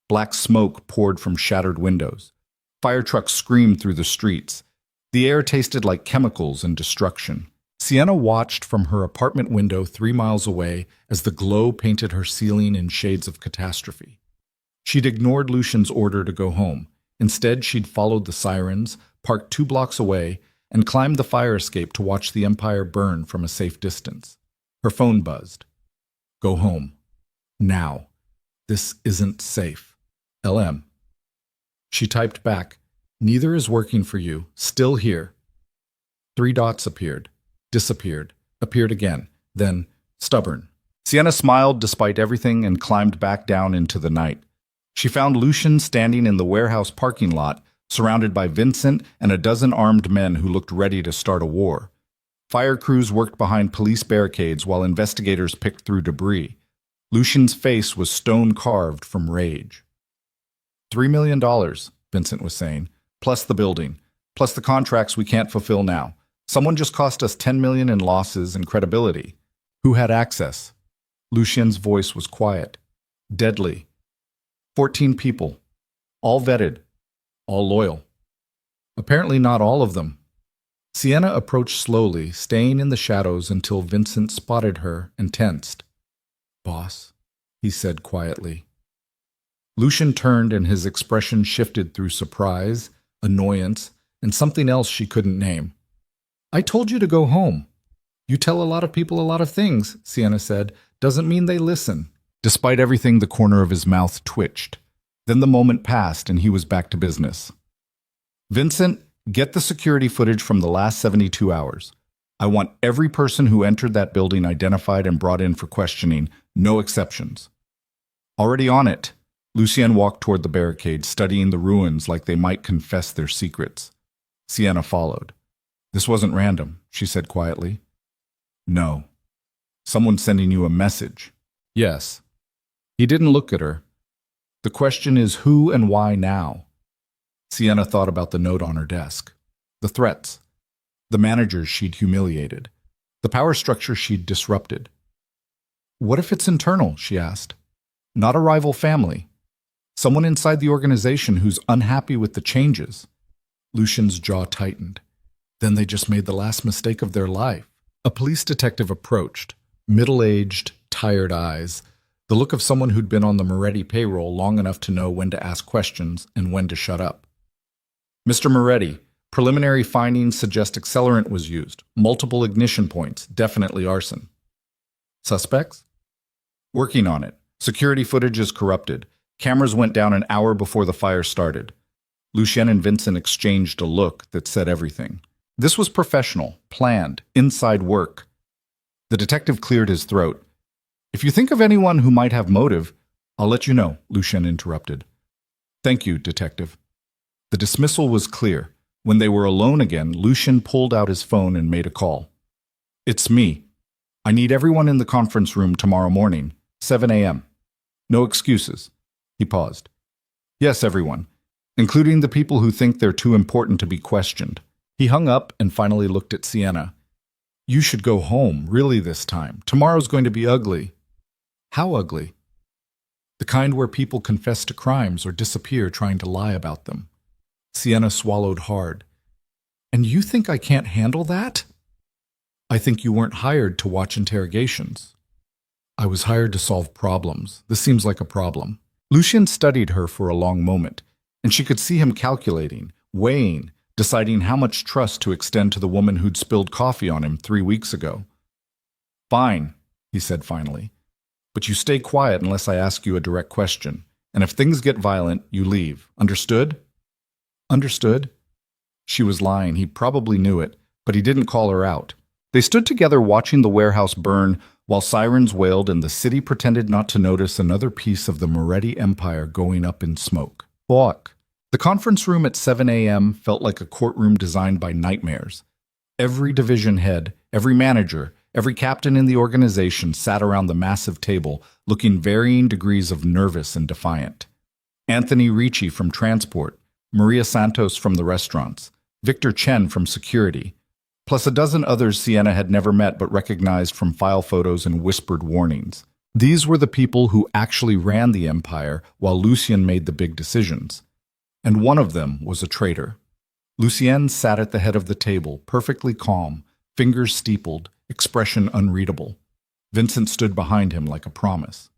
Speaker 1: Black smoke poured from shattered windows. Fire trucks screamed through the streets. The air tasted like chemicals and destruction. Sienna watched from her apartment window 3 miles away as the glow painted her ceiling in shades of catastrophe. She'd ignored Lucien's order to go home. Instead, she'd followed the sirens, parked 2 blocks away, and climbed the fire escape to watch the empire burn from a safe distance. Her phone buzzed. Go home. Now. This isn't safe. LM. She typed back, neither is working for you. Still here. 3 dots appeared, disappeared, appeared again, then stubborn. Sienna smiled despite everything and climbed back down into the night. She found Lucien standing in the warehouse parking lot, surrounded by Vincent and a dozen armed men who looked ready to start a war. Fire crews worked behind police barricades while investigators picked through debris. Lucien's face was stone-carved from rage. $3 million, Vincent was saying, plus the building, plus the contracts we can't fulfill now. Someone just cost us $10 million in losses and credibility. Who had access? Lucien's voice was quiet, deadly. 14 people, all vetted, all loyal. Apparently not all of them. Sienna approached slowly, staying in the shadows until Vincent spotted her and tensed. Boss, he said quietly. Lucien turned and his expression shifted through surprise, annoyance, and something else she couldn't name. I told you to go home. You tell a lot of people a lot of things, Sienna said. Doesn't mean they listen. Despite everything, the corner of his mouth twitched. Then the moment passed and he was back to business. Vincent, get the security footage from the last 72 hours. I want every person who entered that building identified and brought in for questioning, no exceptions. Already on it. Lucien walked toward the barricade, studying the ruins like they might confess their secrets. Sienna followed. This wasn't random, she said quietly. No. Someone's sending you a message. Yes. He didn't look at her. The question is who and why now? Sienna thought about the note on her desk. The threats. The managers she'd humiliated. The power structure she'd disrupted. What if it's internal, she asked. Not a rival family. Someone inside the organization who's unhappy with the changes. Lucien's jaw tightened. Then they just made the last mistake of their life. A police detective approached, middle-aged, tired eyes, the look of someone who'd been on the Moretti payroll long enough to know when to ask questions and when to shut up. Mr. Moretti, preliminary findings suggest accelerant was used. Multiple ignition points, definitely arson. Suspects? Working on it. Security footage is corrupted. Cameras went down an hour before the fire started. Lucien and Vincent exchanged a look that said everything. This was professional, planned, inside work. The detective cleared his throat. If you think of anyone who might have motive, I'll let you know, Lucien interrupted. Thank you, detective. The dismissal was clear. When they were alone again, Lucien pulled out his phone and made a call. It's me. I need everyone in the conference room tomorrow morning, 7 a.m. No excuses. He paused. Yes, everyone, including the people who think they're too important to be questioned. He hung up and finally looked at Sienna. You should go home, really this time. Tomorrow's going to be ugly. How ugly? The kind where people confess to crimes or disappear trying to lie about them. Sienna swallowed hard. And you think I can't handle that? I think you weren't hired to watch interrogations. I was hired to solve problems. This seems like a problem. Lucien studied her for a long moment, and she could see him calculating, weighing, deciding how much trust to extend to the woman who'd spilled coffee on him 3 weeks ago. "Fine," he said finally. "But you stay quiet unless I ask you a direct question. And if things get violent, you leave. Understood?" "Understood." She was lying. He probably knew it, but he didn't call her out. They stood together watching the warehouse burn while sirens wailed and the city pretended not to notice another piece of the Moretti empire going up in smoke. Fuck. The conference room at 7 a.m. felt like a courtroom designed by nightmares. Every division head, every manager, every captain in the organization sat around the massive table, looking varying degrees of nervous and defiant. Anthony Ricci from transport, Maria Santos from the restaurants, Victor Chen from security, plus a dozen others Sienna had never met but recognized from file photos and whispered warnings. These were the people who actually ran the empire while Lucien made the big decisions. And one of them was a traitor. Lucien sat at the head of the table, perfectly calm, fingers steepled, expression unreadable. Vincent stood behind him like a promise.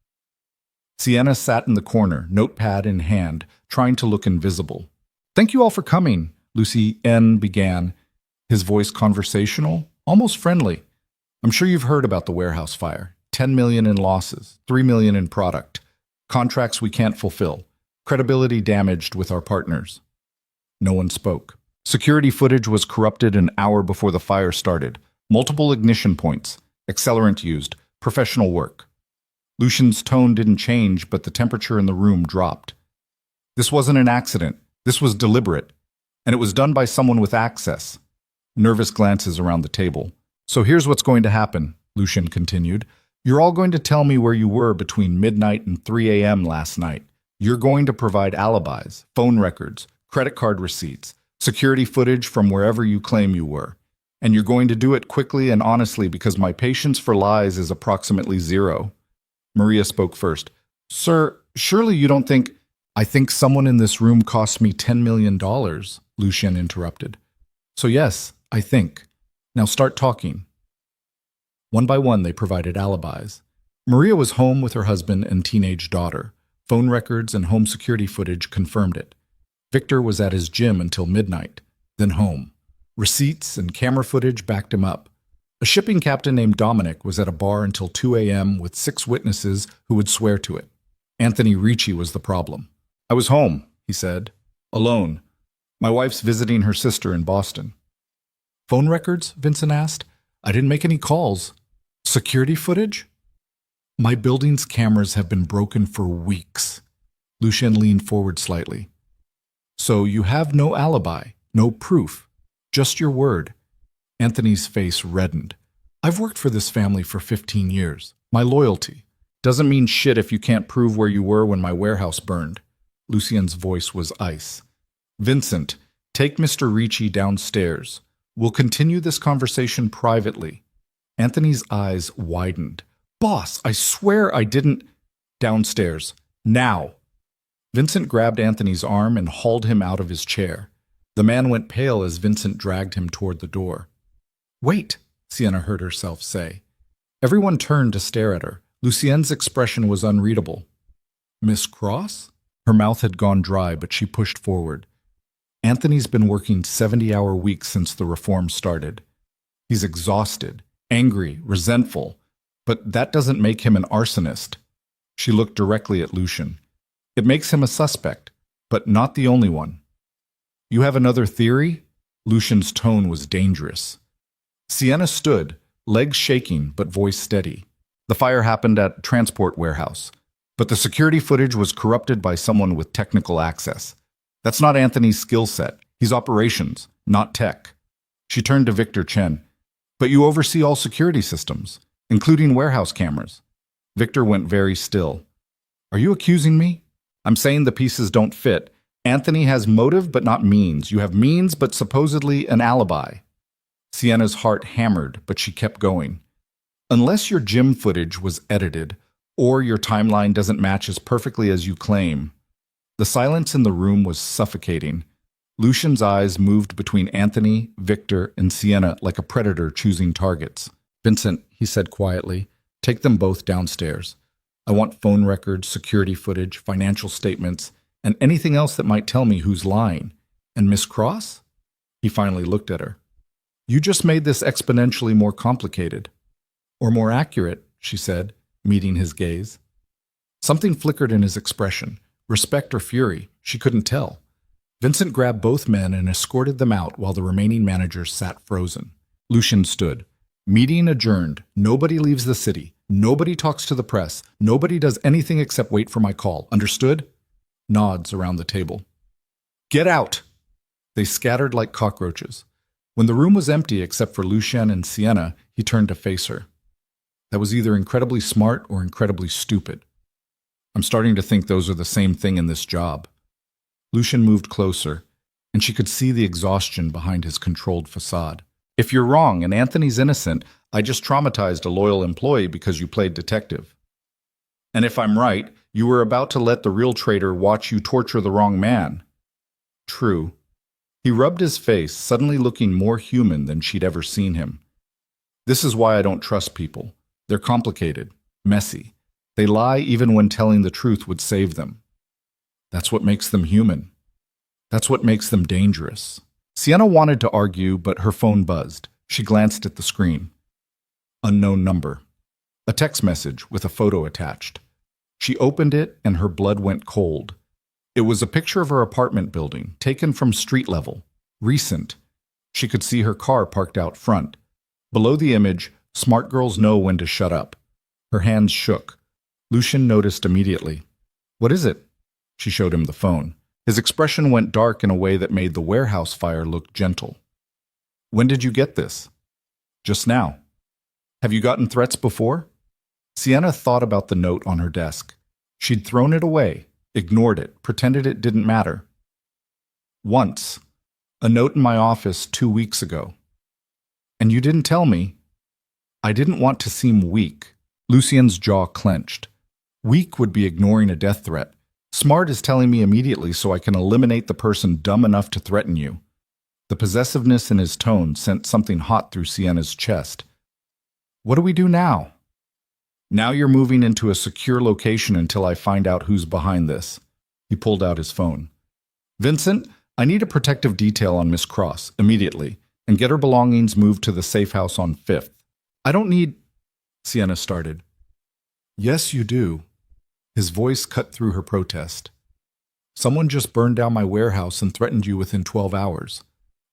Speaker 1: Sienna sat in the corner, notepad in hand, trying to look invisible. "Thank you all for coming," Lucien began, his voice conversational, almost friendly. "I'm sure you've heard about the warehouse fire. 10 million in losses, 3 million in product, contracts we can't fulfill, credibility damaged with our partners." No one spoke. Security footage was corrupted an hour before the fire started. Multiple ignition points, accelerant used, professional work. Lucian's tone didn't change, but the temperature in the room dropped. This wasn't an accident. This was deliberate. And it was done by someone with access. Nervous glances around the table. "So here's what's going to happen," Lucian continued. "You're all going to tell me where you were between midnight and 3 a.m. last night. You're going to provide alibis, phone records, credit card receipts, security footage from wherever you claim you were. And you're going to do it quickly and honestly because my patience for lies is approximately 0. Maria spoke first. "Sir, surely you don't think—" "I think someone in this room cost me $10 million, Lucien interrupted. "So yes, I think. Now start talking." One by one, they provided alibis. Maria was home with her husband and teenage daughter. Phone records and home security footage confirmed it. Victor was at his gym until midnight, then home. Receipts and camera footage backed him up. A shipping captain named Dominic was at a bar until 2 a.m. with 6 witnesses who would swear to it. Anthony Ricci was the problem. "I was home," he said. "Alone. My wife's visiting her sister in Boston." "Phone records?" Vincent asked. "I didn't make any calls." "Security footage?" "My building's cameras have been broken for weeks." Lucien leaned forward slightly. "So you have no alibi, no proof, just your word." Anthony's face reddened. "I've worked for this family for 15 years. My loyalty doesn't mean shit if you can't prove where you were when my warehouse burned." Lucien's voice was ice. "Vincent, take Mr. Ricci downstairs. We'll continue this conversation privately." Anthony's eyes widened. "Boss, I swear I didn't—" "Downstairs. Now." Vincent grabbed Anthony's arm and hauled him out of his chair. The man went pale as Vincent dragged him toward the door. "Wait," Sienna heard herself say. Everyone turned to stare at her. Lucien's expression was unreadable. "Miss Cross?" Her mouth had gone dry, but she pushed forward. "Anthony's been working 70-hour weeks since the reform started. He's exhausted, angry, resentful, but that doesn't make him an arsonist." She looked directly at Lucien. "It makes him a suspect, but not the only one." "You have another theory?" Lucien's tone was dangerous. Sienna stood, legs shaking but voice steady. "The fire happened at a transport warehouse, but the security footage was corrupted by someone with technical access. That's not Anthony's skill set. He's operations, not tech." She turned to Victor Chen. "But you oversee all security systems, including warehouse cameras." Victor went very still. "Are you accusing me?" "I'm saying the pieces don't fit. Anthony has motive but not means. You have means but supposedly an alibi." Sienna's heart hammered, but she kept going. "Unless your gym footage was edited, or your timeline doesn't match as perfectly as you claim." The silence in the room was suffocating. Lucien's eyes moved between Anthony, Victor, and Sienna like a predator choosing targets. "Vincent," he said quietly, "take them both downstairs. I want phone records, security footage, financial statements, and anything else that might tell me who's lying. And Miss Cross?" He finally looked at her. You just made this exponentially more complicated. Or more accurate, she said, meeting his gaze. Something flickered in his expression. Respect or fury, she couldn't tell. Vincent grabbed both men and escorted them out while the remaining managers sat frozen. Lucian stood. Meeting adjourned. Nobody leaves the city. Nobody talks to the press. Nobody does anything except wait for my call. Understood? Nods around the table. Get out! They scattered like cockroaches. When the room was empty except for Lucien and Sienna, he turned to face her. That was either incredibly smart or incredibly stupid. I'm starting to think those are the same thing in this job. Lucien moved closer, and she could see the exhaustion behind his controlled facade. If you're wrong and Anthony's innocent, I just traumatized a loyal employee because you played detective. And if I'm right, you were about to let the real traitor watch you torture the wrong man. True. He rubbed his face, suddenly looking more human than she'd ever seen him. This is why I don't trust people. They're complicated, messy. They lie even when telling the truth would save them. That's what makes them human. That's what makes them dangerous. Sienna wanted to argue, but her phone buzzed. She glanced at the screen. Unknown number. A text message with a photo attached. She opened it and her blood went cold. It was a picture of her apartment building, taken from street level. Recent. She could see her car parked out front. Below the image, smart girls know when to shut up. Her hands shook. Lucien noticed immediately. What is it? She showed him the phone. His expression went dark in a way that made the warehouse fire look gentle. When did you get this? Just now. Have you gotten threats before? Sienna thought about the note on her desk. She'd thrown it away, ignored it, pretended it didn't matter. Once. A note in my office 2 weeks ago. And you didn't tell me. I didn't want to seem weak. Lucien's jaw clenched. Weak would be ignoring a death threat. Smart is telling me immediately so I can eliminate the person dumb enough to threaten you. The possessiveness in his tone sent something hot through Sienna's chest. What do we do now? Now you're moving into a secure location until I find out who's behind this. He pulled out his phone. Vincent, I need a protective detail on Miss Cross, immediately, and get her belongings moved to the safe house on 5th. I don't need... Sienna started. Yes, you do. His voice cut through her protest. Someone just burned down my warehouse and threatened you within 12 hours.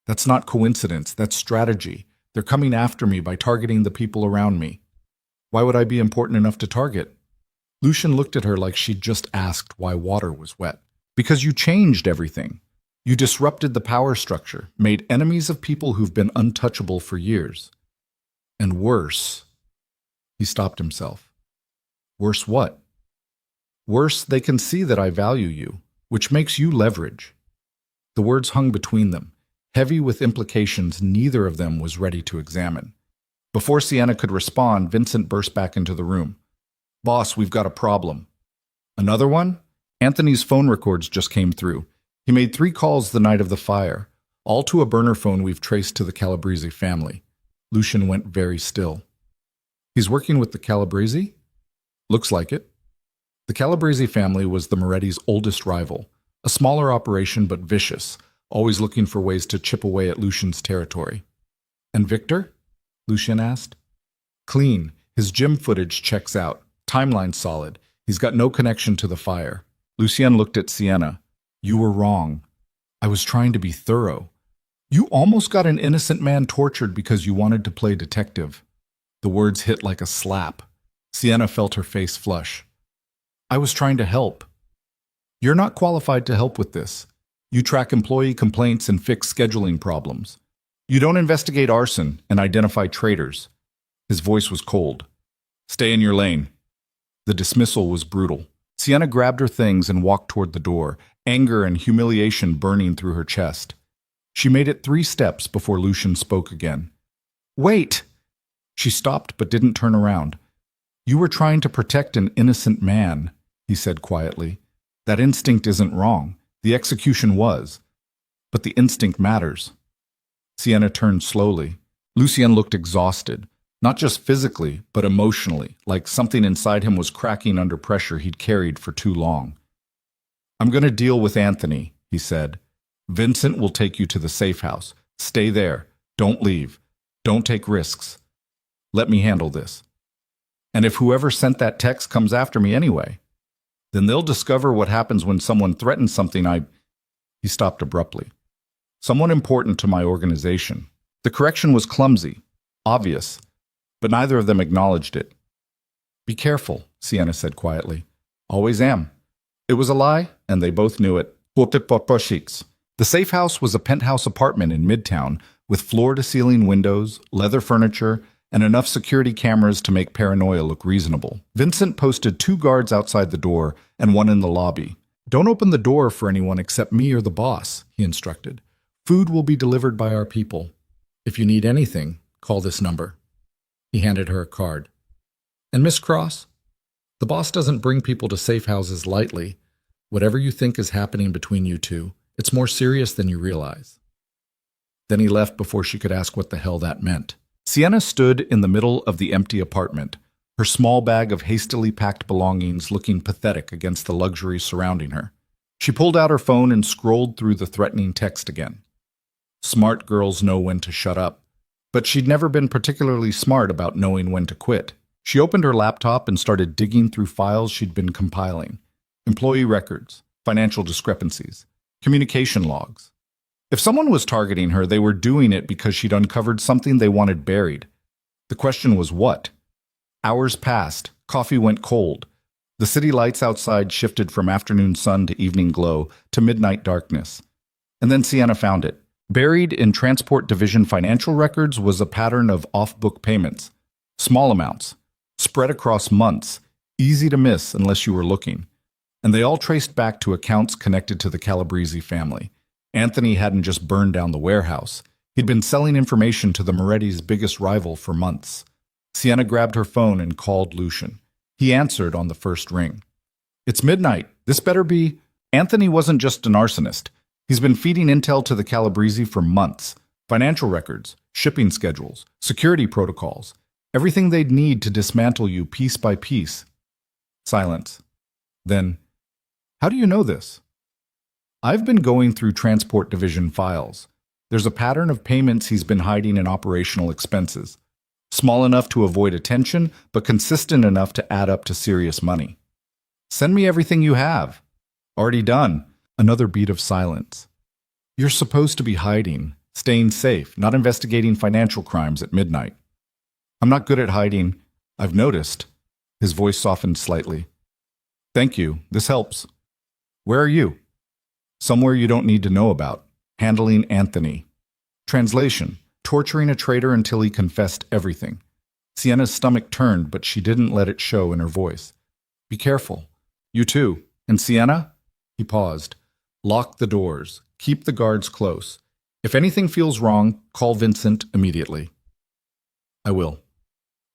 Speaker 1: That's not coincidence, that's strategy. They're coming after me by targeting the people around me. Why would I be important enough to target? Lucien looked at her like she'd just asked why water was wet. Because you changed everything. You disrupted the power structure, made enemies of people who've been untouchable for years. And worse. He stopped himself. Worse what? Worse, they can see that I value you, which makes you leverage. The words hung between them, heavy with implications neither of them was ready to examine. Before Sienna could respond, Vincent burst back into the room. Boss, we've got a problem. Another one? Anthony's phone records just came through. He made 3 calls the night of the fire, all to a burner phone we've traced to the Calabrese family. Lucien went very still. He's working with the Calabrese? Looks like it. The Calabrese family was the Moretti's oldest rival, a smaller operation but vicious, always looking for ways to chip away at Lucien's territory. And Victor? Lucien asked. Clean. His gym footage checks out. Timeline solid. He's got no connection to the fire. Lucien looked at Sienna. You were wrong. I was trying to be thorough. You almost got an innocent man tortured because you wanted to play detective. The words hit like a slap. Sienna felt her face flush. I was trying to help. You're not qualified to help with this. You track employee complaints and fix scheduling problems. You don't investigate arson and identify traitors. His voice was cold. Stay in your lane. The dismissal was brutal. Sienna grabbed her things and walked toward the door, anger and humiliation burning through her chest. She made it 3 steps before Lucien spoke again. Wait! She stopped but didn't turn around. You were trying to protect an innocent man, he said quietly. That instinct isn't wrong. The execution was. But the instinct matters. Sienna turned slowly. Lucien looked exhausted, not just physically, but emotionally, like something inside him was cracking under pressure he'd carried for too long. I'm going to deal with Anthony, he said. Vincent will take you to the safe house. Stay there. Don't leave. Don't take risks. Let me handle this. And if whoever sent that text comes after me anyway, then they'll discover what happens when someone threatens something He stopped abruptly. Someone important to my organization. The correction was clumsy, obvious, but neither of them acknowledged it. Be careful, Sienna said quietly. Always am. It was a lie, and they both knew it. The safe house was a penthouse apartment in Midtown with floor-to-ceiling windows, leather furniture, and enough security cameras to make paranoia look reasonable. Vincent posted 2 guards outside the door and 1 in the lobby. Don't open the door for anyone except me or the boss, he instructed. Food will be delivered by our people. If you need anything, call this number. He handed her a card. And Miss Cross, the boss doesn't bring people to safe houses lightly. Whatever you think is happening between you two, it's more serious than you realize. Then he left before she could ask what the hell that meant. Sienna stood in the middle of the empty apartment, her small bag of hastily packed belongings looking pathetic against the luxury surrounding her. She pulled out her phone and scrolled through the threatening text again. Smart girls know when to shut up, but she'd never been particularly smart about knowing when to quit. She opened her laptop and started digging through files she'd been compiling. Employee records, financial discrepancies, communication logs. If someone was targeting her, they were doing it because she'd uncovered something they wanted buried. The question was what? Hours passed, coffee went cold. The city lights outside shifted from afternoon sun to evening glow to midnight darkness. And then Sienna found it. Buried in Transport Division financial records was a pattern of off-book payments. Small amounts, spread across months, easy to miss unless you were looking. And they all traced back to accounts connected to the Calabrese family. Anthony hadn't just burned down the warehouse. He'd been selling information to the Moretti's biggest rival for months. Sienna grabbed her phone and called Lucian. He answered on the first ring. It's midnight. This better be... Anthony wasn't just an arsonist. He's been feeding intel to the Calabrese for months. Financial records, shipping schedules, security protocols. Everything they'd need to dismantle you piece by piece. Silence. Then, how do you know this? I've been going through Transport Division files. There's a pattern of payments he's been hiding in operational expenses. Small enough to avoid attention, but consistent enough to add up to serious money. Send me everything you have. Already done. Another beat of silence. You're supposed to be hiding, staying safe, not investigating financial crimes at midnight. I'm not good at hiding. I've noticed. His voice softened slightly. Thank you. This helps. Where are you? Somewhere you don't need to know about. Handling Anthony. Translation. Torturing a traitor until he confessed everything. Sienna's stomach turned, but she didn't let it show in her voice. Be careful. You too. And Sienna? He paused. Lock the doors. Keep the guards close. If anything feels wrong, call Vincent immediately. I will.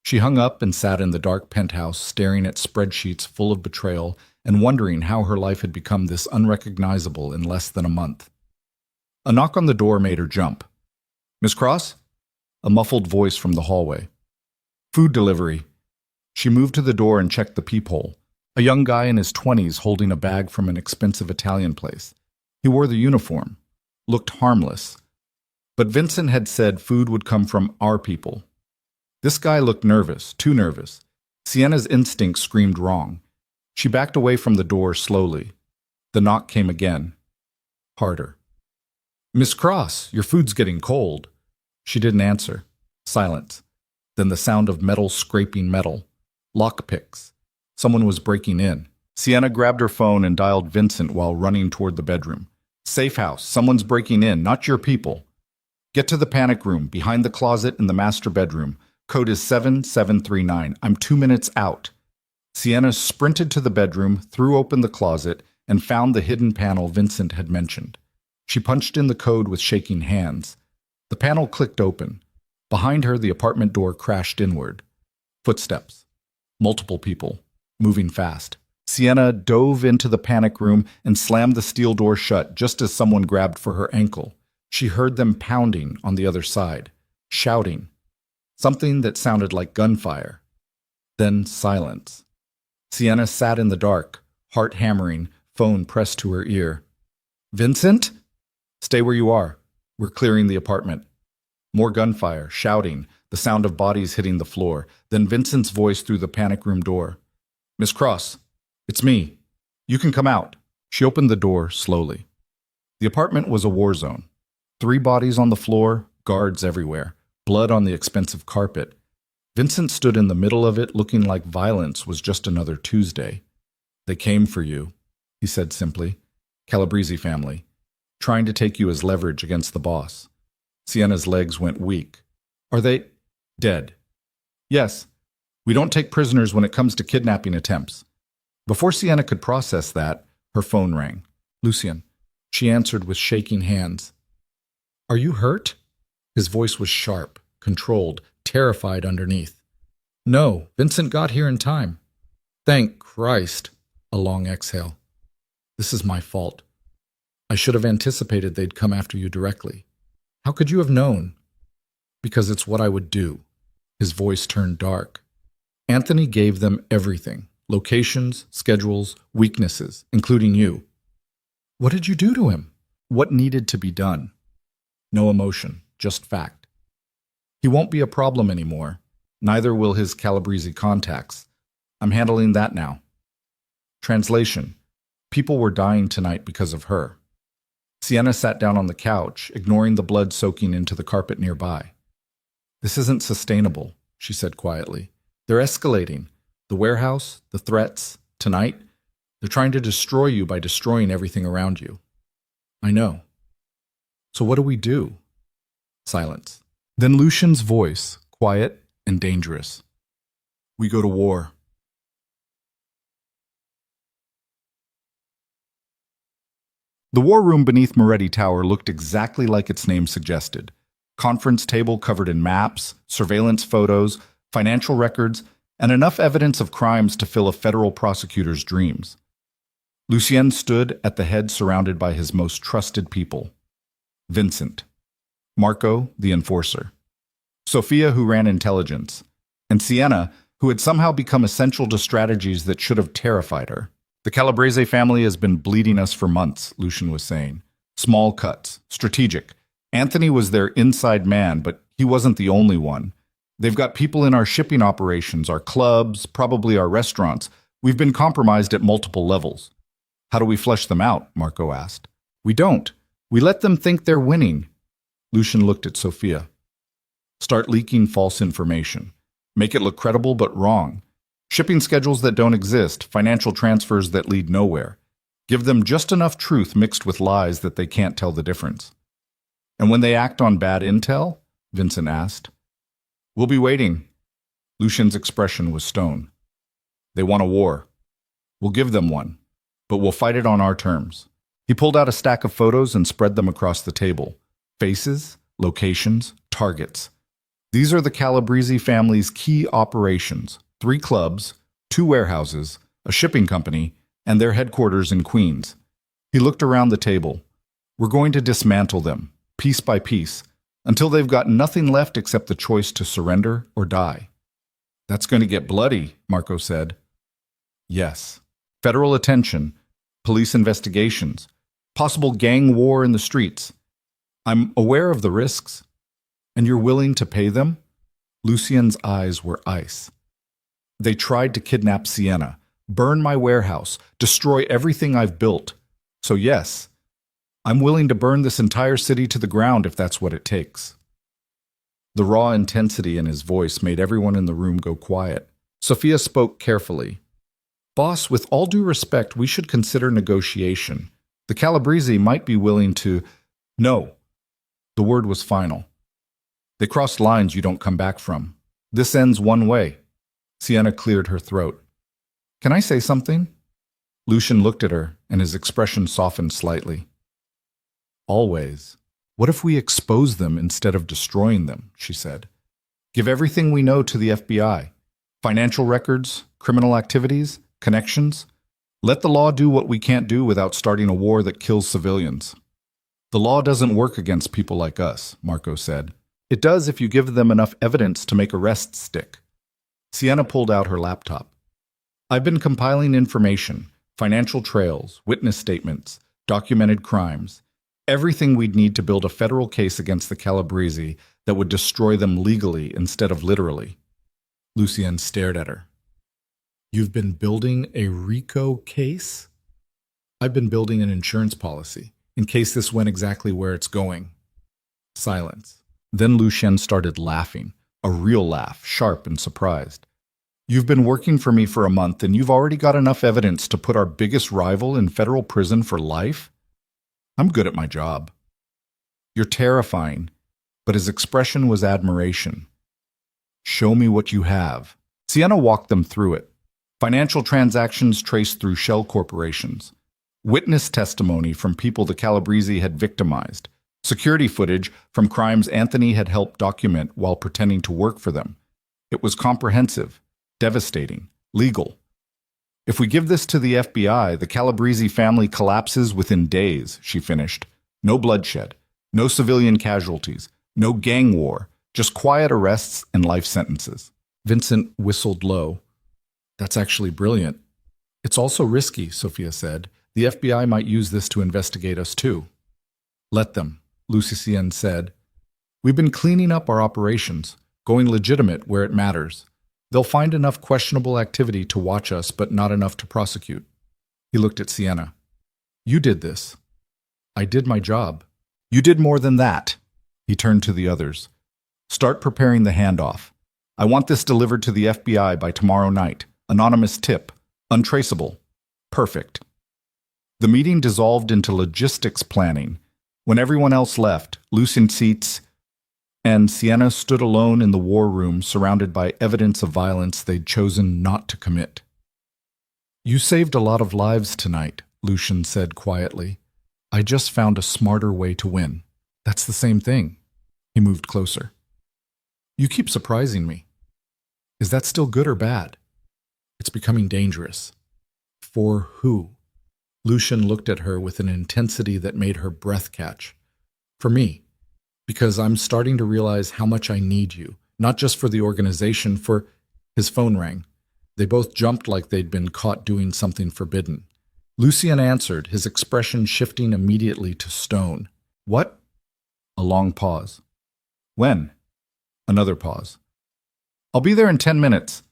Speaker 1: She hung up and sat in the dark penthouse, staring at spreadsheets full of betrayal and wondering how her life had become this unrecognizable in less than a month. A knock on the door made her jump. Miss Cross? A muffled voice from the hallway. Food delivery. She moved to the door and checked the peephole. A young guy in his 20s holding a bag from an expensive Italian place. He wore the uniform. Looked harmless. But Vincent had said food would come from our people. This guy looked nervous, too nervous. Sienna's instinct screamed wrong. She backed away from the door slowly. The knock came again. Harder. Miss Cross, your food's getting cold. She didn't answer. Silence. Then the sound of metal scraping metal. Lockpicks. Someone was breaking in. Sienna grabbed her phone and dialed Vincent while running toward the bedroom. Safe house. Someone's breaking in, not your people. Get to the panic room, behind the closet in the master bedroom. Code is 7739. I'm 2 minutes out. Sienna sprinted to the bedroom, threw open the closet, and found the hidden panel Vincent had mentioned. She punched in the code with shaking hands. The panel clicked open. Behind her, the apartment door crashed inward. Footsteps. Multiple people. Moving fast. Sienna dove into the panic room and slammed the steel door shut just as someone grabbed for her ankle. She heard them pounding on the other side. Shouting. Something that sounded like gunfire. Then silence. Sienna sat in the dark, heart hammering, phone pressed to her ear. Vincent? Stay where you are. We're clearing the apartment. More gunfire, shouting, the sound of bodies hitting the floor, then Vincent's voice through the panic room door. Miss Cross, it's me. You can come out. She opened the door slowly. The apartment was a war zone. 3 bodies on the floor, guards everywhere, blood on the expensive carpet. Vincent stood in the middle of it looking like violence was just another Tuesday. They came for you, he said simply. Calabrese family, trying to take you as leverage against the boss. Sienna's legs went weak. Are they dead? Yes. We don't take prisoners when it comes to kidnapping attempts. Before Sienna could process that, her phone rang. Lucien. She answered with shaking hands. Are you hurt? His voice was sharp, controlled, terrified underneath. No, Vincent got here in time. Thank Christ. A long exhale. This is my fault. I should have anticipated they'd come after you directly. How could you have known? Because it's what I would do. His voice turned dark. Anthony gave them everything. Locations, schedules, weaknesses, including you. What did you do to him? What needed to be done? No emotion, just fact. He won't be a problem anymore. Neither will his Calabrese contacts. I'm handling that now. Translation. People were dying tonight because of her. Sienna sat down on the couch, ignoring the blood soaking into the carpet nearby. This isn't sustainable, she said quietly. They're escalating. The warehouse, the threats, tonight. They're trying to destroy you by destroying everything around you. I know. So what do we do? Silence. Then Lucien's voice, quiet and dangerous. We go to war. The war room beneath Moretti Tower looked exactly like its name suggested. Conference table covered in maps, surveillance photos, financial records, and enough evidence of crimes to fill a federal prosecutor's dreams. Lucien stood at the head surrounded by his most trusted people. Vincent. Marco, the enforcer. Sophia, who ran intelligence. And Sienna, who had somehow become essential to strategies that should have terrified her. The Calabrese family has been bleeding us for months, Lucien was saying. Small cuts, strategic. Anthony was their inside man, but he wasn't the only one. They've got people in our shipping operations, our clubs, probably our restaurants. We've been compromised at multiple levels. How do we flush them out? Marco asked. We don't. We let them think they're winning. Lucien looked at Sophia. Start leaking false information. Make it look credible but wrong. Shipping schedules that don't exist, financial transfers that lead nowhere. Give them just enough truth mixed with lies that they can't tell the difference. And when they act on bad intel? Vincent asked. We'll be waiting. Lucien's expression was stone. They want a war. We'll give them one, but we'll fight it on our terms. He pulled out a stack of photos and spread them across the table. Faces, locations, targets. These are the Calabrese family's key operations. 3 clubs, 2 warehouses, a shipping company, and their headquarters in Queens. He looked around the table. We're going to dismantle them, piece by piece, until they've got nothing left except the choice to surrender or die. That's going to get bloody, Marco said. Yes. Federal attention, police investigations, possible gang war in the streets. I'm aware of the risks. And you're willing to pay them? Lucien's eyes were ice. They tried to kidnap Sienna, burn my warehouse, destroy everything I've built. So yes, I'm willing to burn this entire city to the ground if that's what it takes. The raw intensity in his voice made everyone in the room go quiet. Sophia spoke carefully. Boss, with all due respect, we should consider negotiation. The Calabrese might be willing to... No. The word was final. They crossed lines you don't come back from. This ends one way. Sienna cleared her throat. Can I say something? Lucien looked at her, and his expression softened slightly. Always. What if we expose them instead of destroying them, she said. Give everything we know to the FBI. Financial records, criminal activities, connections. Let the law do what we can't do without starting a war that kills civilians. The law doesn't work against people like us, Marco said. It does if you give them enough evidence to make arrests stick. Sienna pulled out her laptop. I've been compiling information, financial trails, witness statements, documented crimes. Everything we'd need to build a federal case against the Calabrese that would destroy them legally instead of literally. Lucien stared at her. You've been building a RICO case? I've been building an insurance policy, in case this went exactly where it's going. Silence. Then Lucien started laughing, a real laugh, sharp and surprised. You've been working for me for a month and you've already got enough evidence to put our biggest rival in federal prison for life? I'm good at my job. You're terrifying, but his expression was admiration. Show me what you have. Sienna walked them through it. Financial transactions traced through shell corporations. Witness testimony from people the Calabrese had victimized. Security footage from crimes Anthony had helped document while pretending to work for them. It was comprehensive, devastating, legal. If we give this to the FBI, the Calabrese family collapses within days, she finished. No bloodshed, no civilian casualties, no gang war, just quiet arrests and life sentences. Vincent whistled low. That's actually brilliant. It's also risky, Sophia said. The FBI might use this to investigate us too. Let them, Lucien said. We've been cleaning up our operations, going legitimate where it matters. They'll find enough questionable activity to watch us, but not enough to prosecute. He looked at Sienna. You did this. I did my job. You did more than that. He turned to the others. Start preparing the handoff. I want this delivered to the FBI by tomorrow night. Anonymous tip. Untraceable. Perfect. The meeting dissolved into logistics planning. When everyone else left, Lucien seats and Sienna stood alone in the war room, surrounded by evidence of violence they'd chosen not to commit. You saved a lot of lives tonight, Lucien said quietly. I just found a smarter way to win. That's the same thing. He moved closer. You keep surprising me. Is that still good or bad? It's becoming dangerous. For who? Lucien looked at her with an intensity that made her breath catch. For me. Because I'm starting to realize how much I need you, not just for the organization, for... His phone rang. They both jumped like they'd been caught doing something forbidden. Lucien answered, his expression shifting immediately to stone. What? A long pause. When? Another pause. I'll be there in 10 minutes.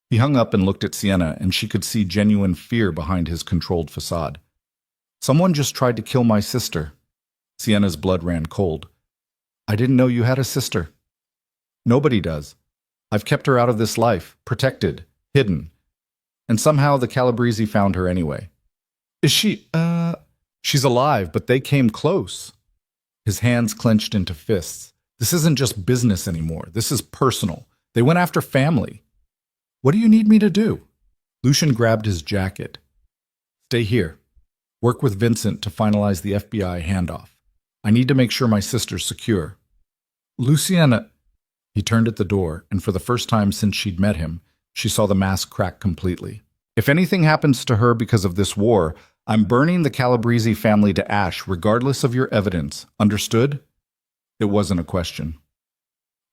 Speaker 1: He hung up and looked at Sienna, and she could see genuine fear behind his controlled facade. Someone just tried to kill my sister. Sienna's blood ran cold. I didn't know you had a sister. Nobody does. I've kept her out of this life, protected, hidden. And somehow the Calabrese found her anyway. Is she, She's alive, but they came close. His hands clenched into fists. This isn't just business anymore. This is personal. They went after family. What do you need me to do? Lucien grabbed his jacket. Stay here. Work with Vincent to finalize the FBI handoff. I need to make sure my sister's secure. Luciana... He turned at the door, and for the first time since she'd met him, she saw the mask crack completely. If anything happens to her because of this war, I'm burning the Calabrese family to ash regardless of your evidence. Understood? It wasn't a question.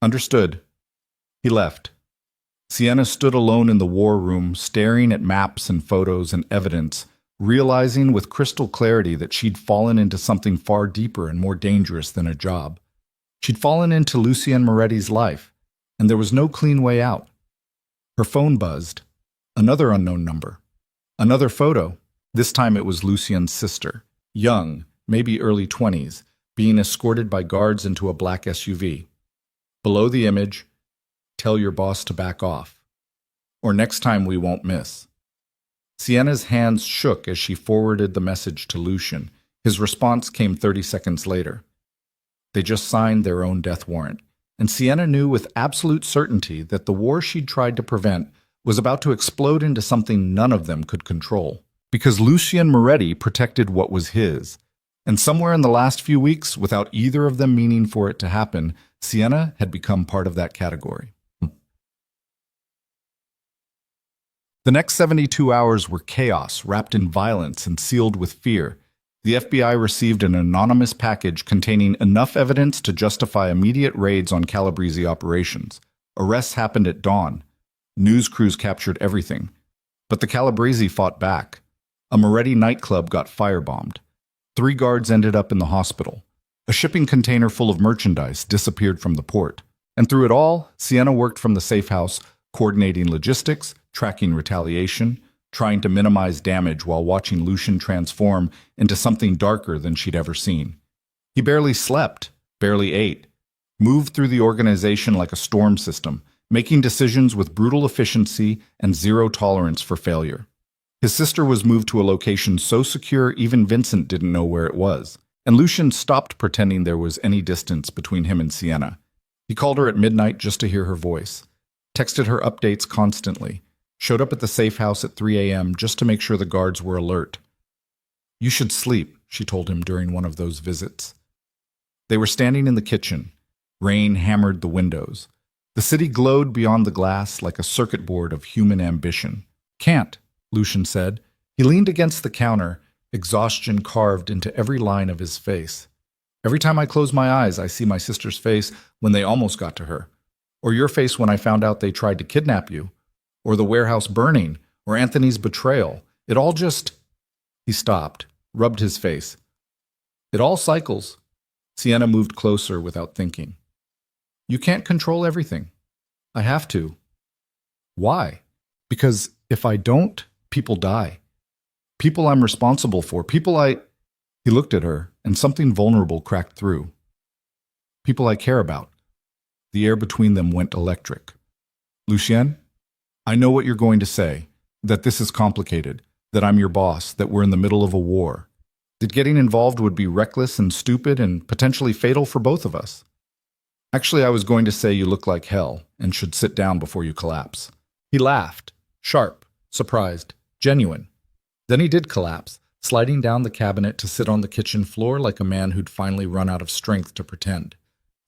Speaker 1: Understood. He left. Sienna stood alone in the war room, staring at maps and photos and evidence, realizing with crystal clarity that she'd fallen into something far deeper and more dangerous than a job. She'd fallen into Lucien Moretti's life, and there was no clean way out. Her phone buzzed. Another unknown number. Another photo. This time it was Lucien's sister, young, maybe early 20s, being escorted by guards into a black SUV. Below the image, tell your boss to back off. Or next time we won't miss. Sienna's hands shook as she forwarded the message to Lucien. His response came 30 seconds later. They just signed their own death warrant, and Sienna knew with absolute certainty that the war she'd tried to prevent was about to explode into something none of them could control. Because Lucien Moretti protected what was his. And somewhere in the last few weeks, without either of them meaning for it to happen, Sienna had become part of that category. The next 72 hours were chaos, wrapped in violence and sealed with fear. The FBI received an anonymous package containing enough evidence to justify immediate raids on Calabrese operations. Arrests happened at dawn. News crews captured everything. But the Calabrese fought back. A Moretti nightclub got firebombed. 3 guards ended up in the hospital. A shipping container full of merchandise disappeared from the port. And through it all, Sienna worked from the safe house, coordinating logistics, tracking retaliation, trying to minimize damage while watching Lucian transform into something darker than she'd ever seen. He barely slept, barely ate, moved through the organization like a storm system, making decisions with brutal efficiency and zero tolerance for failure. His sister was moved to a location so secure even Vincent didn't know where it was, and Lucian stopped pretending there was any distance between him and Sienna. He called her at midnight just to hear her voice, texted her updates constantly, showed up at the safe house at 3 a.m. just to make sure the guards were alert. "You should sleep," she told him during one of those visits. They were standing in the kitchen. Rain hammered the windows. The city glowed beyond the glass like a circuit board of human ambition. "Can't," Lucian said. He leaned against the counter, exhaustion carved into every line of his face. "Every time I close my eyes, I see my sister's face when they almost got to her. Or your face when I found out they tried to kidnap you. Or the warehouse burning. Or Anthony's betrayal. It all just—" He stopped, rubbed his face. "It all cycles." Sienna moved closer without thinking. "You can't control everything." "I have to." "Why?" "Because if I don't, people die. People I'm responsible for. People I—" He looked at her, and something vulnerable cracked through. "People I care about." The air between them went electric. "Lucien, I know what you're going to say, that this is complicated, that I'm your boss, that we're in the middle of a war, that getting involved would be reckless and stupid and potentially fatal for both of us. Actually, I was going to say you look like hell and should sit down before you collapse." He laughed, sharp, surprised, genuine. Then he did collapse, sliding down the cabinet to sit on the kitchen floor like a man who'd finally run out of strength to pretend.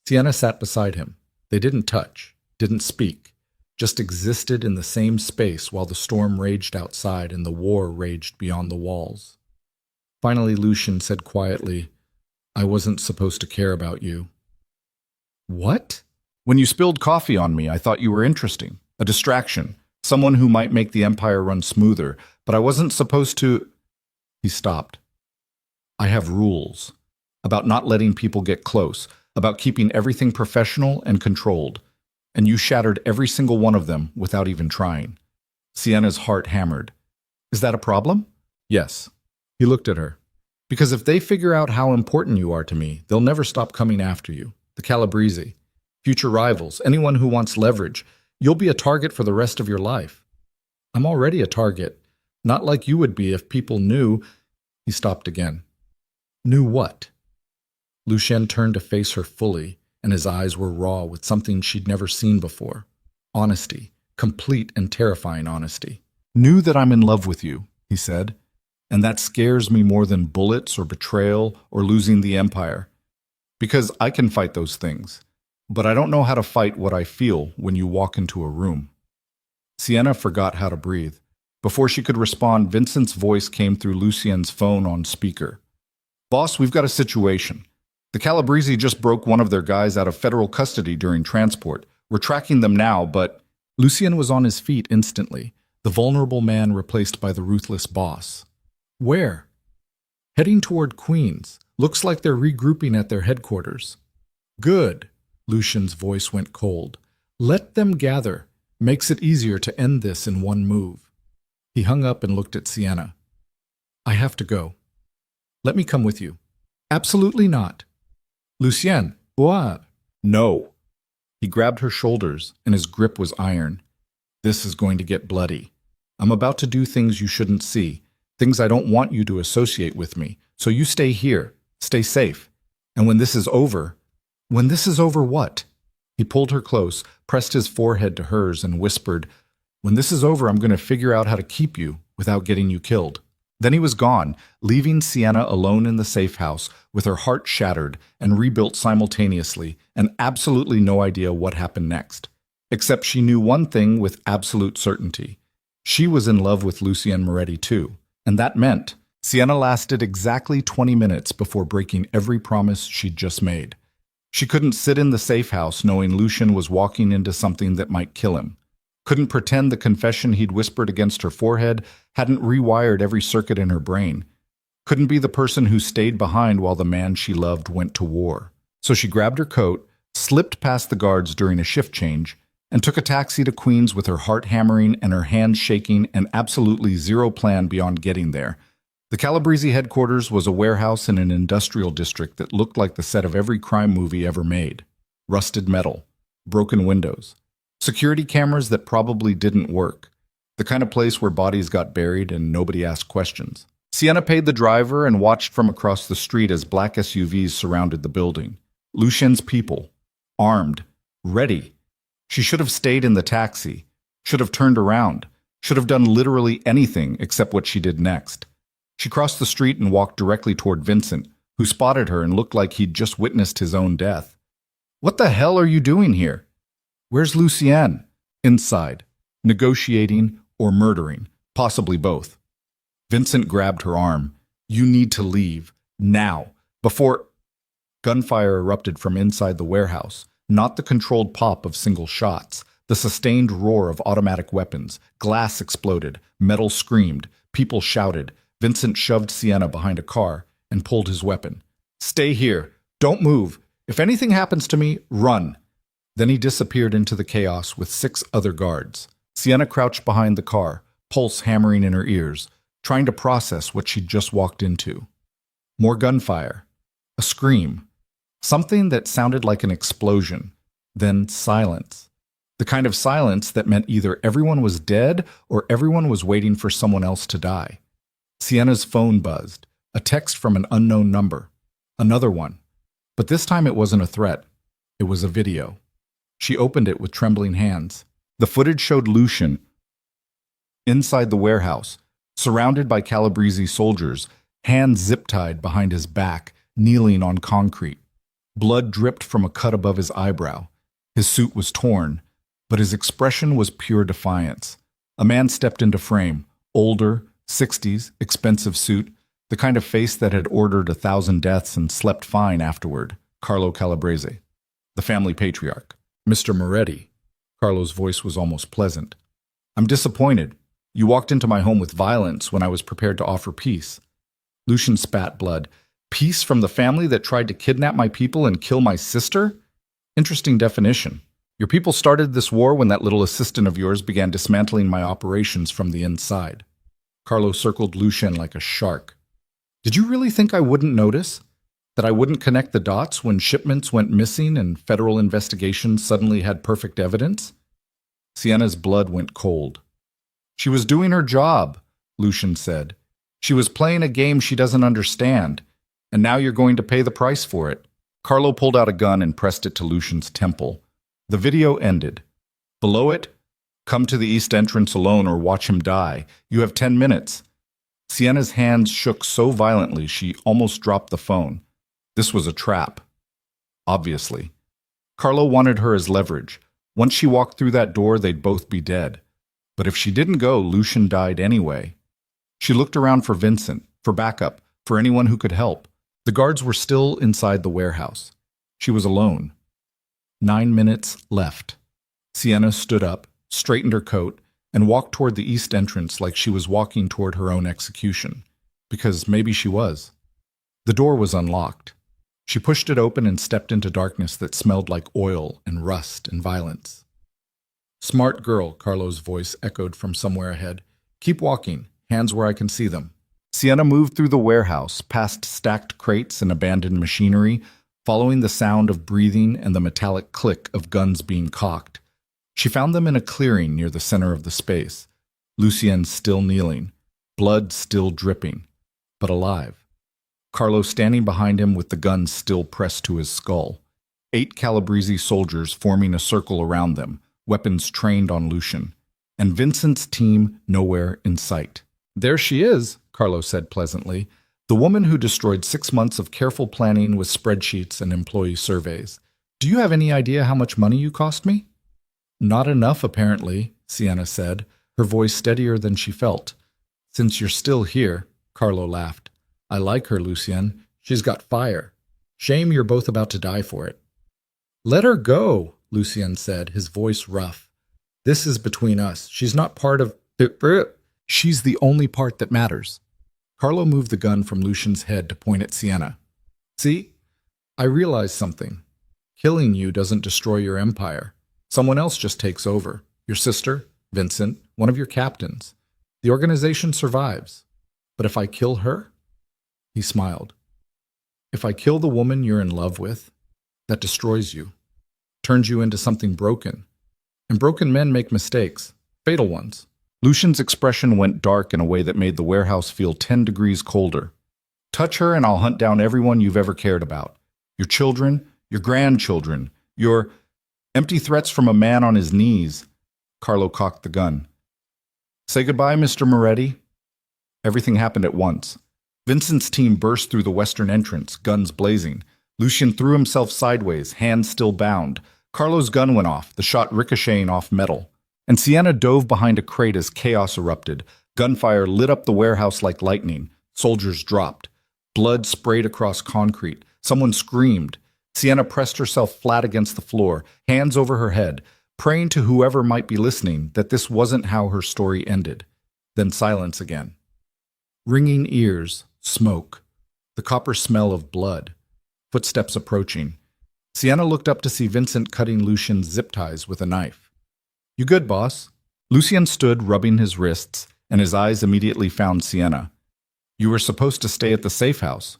Speaker 1: Sienna sat beside him. They didn't touch, didn't speak, just existed in the same space while the storm raged outside and the war raged beyond the walls. Finally, Lucian said quietly, "I wasn't supposed to care about you." "What?" "When you spilled coffee on me, I thought you were interesting, a distraction, someone who might make the Empire run smoother, but I wasn't supposed to—" He stopped. "I have rules about not letting people get close, about keeping everything professional and controlled, and you shattered every single one of them without even trying." Sienna's heart hammered. "Is that a problem?" "Yes." He looked at her. "Because if they figure out how important you are to me, they'll never stop coming after you. The Calabrese, future rivals, anyone who wants leverage. You'll be a target for the rest of your life." "I'm already a target. Not like you would be if people knew—" He stopped again. "Knew what?" Lucien turned to face her fully, and his eyes were raw with something she'd never seen before. Honesty, complete and terrifying honesty. "Knew that I'm in love with you," he said, "and that scares me more than bullets or betrayal or losing the Empire. Because I can fight those things, but I don't know how to fight what I feel when you walk into a room." Sienna forgot how to breathe. Before she could respond, Vincent's voice came through Lucien's phone on speaker. "Boss, we've got a situation. The Calabrese just broke one of their guys out of federal custody during transport. We're tracking them now, but—" Lucien was on his feet instantly, the vulnerable man replaced by the ruthless boss. "Where?" "Heading toward Queens. Looks like they're regrouping at their headquarters." "Good." Lucian's voice went cold. "Let them gather. Makes it easier to end this in one move." He hung up and looked at Sienna. "I have to go." "Let me come with you." "Absolutely not." "Lucien, what?" "No." He grabbed her shoulders, and his grip was iron. "This is going to get bloody. I'm about to do things you shouldn't see, things I don't want you to associate with me, so you stay here, stay safe. And when this is over—" "When this is over what?" He pulled her close, pressed his forehead to hers, and whispered, "When this is over, I'm going to figure out how to keep you without getting you killed." Then he was gone, leaving Sienna alone in the safe house, with her heart shattered and rebuilt simultaneously, and absolutely no idea what happened next. Except she knew one thing with absolute certainty. She was in love with Lucien Moretti too, and that meant Sienna lasted exactly 20 minutes before breaking every promise she'd just made. She couldn't sit in the safe house knowing Lucien was walking into something that might kill him. Couldn't pretend the confession he'd whispered against her forehead hadn't rewired every circuit in her brain. Couldn't be the person who stayed behind while the man she loved went to war. So she grabbed her coat, slipped past the guards during a shift change, and took a taxi to Queens with her heart hammering and her hands shaking and absolutely zero plan beyond getting there. The Calabrese headquarters was a warehouse in an industrial district that looked like the set of every crime movie ever made. Rusted metal, broken windows, security cameras that probably didn't work. The kind of place where bodies got buried and nobody asked questions. Sienna paid the driver and watched from across the street as black SUVs surrounded the building. Lucien's people, armed, ready. She should have stayed in the taxi, should have turned around, should have done literally anything except what she did next. She crossed the street and walked directly toward Vincent, who spotted her and looked like he'd just witnessed his own death. "What the hell are you doing here?" "Where's Lucienne?" "Inside. Negotiating or murdering. Possibly both." Vincent grabbed her arm. "You need to leave. Now. Before—" Gunfire erupted from inside the warehouse, not the controlled pop of single shots, the sustained roar of automatic weapons. Glass exploded. Metal screamed. People shouted. Vincent shoved Sienna behind a car and pulled his weapon. "Stay here. Don't move. If anything happens to me, run." Then he disappeared into the chaos with 6 other guards. Sienna crouched behind the car, pulse hammering in her ears, trying to process what she'd just walked into. More gunfire. A scream. Something that sounded like an explosion. Then silence. The kind of silence that meant either everyone was dead or everyone was waiting for someone else to die. Sienna's phone buzzed. A text from an unknown number. Another one. But this time it wasn't a threat. It was a video. She opened it with trembling hands. The footage showed Lucien inside the warehouse, surrounded by Calabrese soldiers, hands zip-tied behind his back, kneeling on concrete. Blood dripped from a cut above his eyebrow. His suit was torn, but his expression was pure defiance. A man stepped into frame, older, 60s, expensive suit, the kind of face that had ordered 1,000 deaths and slept fine afterward. Carlo Calabrese, the family patriarch. "Mr. Moretti." Carlo's voice was almost pleasant. "I'm disappointed. You walked into my home with violence when I was prepared to offer peace." Lucien spat blood. "Peace from the family that tried to kidnap my people and kill my sister? Interesting definition. Your people started this war when that little assistant of yours began dismantling my operations from the inside." Carlo circled Lucien like a shark. "Did you really think I wouldn't notice? That I wouldn't connect the dots when shipments went missing and federal investigations suddenly had perfect evidence?" Sienna's blood went cold. "She was doing her job," Lucien said. "She was playing a game she doesn't understand, and now you're going to pay the price for it." Carlo pulled out a gun and pressed it to Lucien's temple. The video ended. Below it, "Come to the east entrance alone or watch him die. You have 10 minutes. Sienna's hands shook so violently she almost dropped the phone. This was a trap. Obviously. Carlo wanted her as leverage. Once she walked through that door, they'd both be dead. But if she didn't go, Lucien died anyway. She looked around for Vincent, for backup, for anyone who could help. The guards were still inside the warehouse. She was alone. 9 minutes left. Sienna stood up, straightened her coat, and walked toward the east entrance like she was walking toward her own execution. Because maybe she was. The door was unlocked. She pushed it open and stepped into darkness that smelled like oil and rust and violence. "Smart girl," Carlo's voice echoed from somewhere ahead. "Keep walking, hands where I can see them." Sienna moved through the warehouse, past stacked crates and abandoned machinery, following the sound of breathing and the metallic click of guns being cocked. She found them in a clearing near the center of the space. Lucien still kneeling, blood still dripping, but alive. Carlo standing behind him with the gun still pressed to his skull. 8 Calabrese soldiers forming a circle around them, weapons trained on Lucien. And Vincent's team nowhere in sight. "There she is," Carlo said pleasantly, "the woman who destroyed 6 months of careful planning with spreadsheets and employee surveys. Do you have any idea how much money you cost me?" "Not enough, apparently," Sienna said, her voice steadier than she felt. "Since you're still here," Carlo laughed. "I like her, Lucien. She's got fire. Shame you're both about to die for it." "Let her go," Lucien said, his voice rough. "This is between us. She's not part of... She's the only part that matters." Carlo moved the gun from Lucian's head to point at Sienna. See? I realized something. Killing you doesn't destroy your empire. Someone else just takes over. Your sister, Vincent, one of your captains. The organization survives. But if I kill her? He smiled. If I kill the woman you're in love with, that destroys you, turns you into something broken. And broken men make mistakes, fatal ones. Lucian's expression went dark in a way that made the warehouse feel 10 degrees colder. Touch her and I'll hunt down everyone you've ever cared about. Your children, your grandchildren, your empty threats from a man on his knees. Carlo cocked the gun. Say goodbye, Mr. Moretti. Everything happened at once. Vincent's team burst through the western entrance, guns blazing. Lucian threw himself sideways, hands still bound. Carlo's gun went off, the shot ricocheting off metal. And Sienna dove behind a crate as chaos erupted. Gunfire lit up the warehouse like lightning. Soldiers dropped. Blood sprayed across concrete. Someone screamed. Sienna pressed herself flat against the floor, hands over her head, praying to whoever might be listening that this wasn't how her story ended. Then silence again. Ringing ears, smoke, the copper smell of blood, footsteps approaching. Sienna looked up to see Vincent cutting Lucian's zip ties with a knife. You good, boss? Lucian stood, rubbing his wrists, and his eyes immediately found Sienna. You were supposed to stay at the safe house.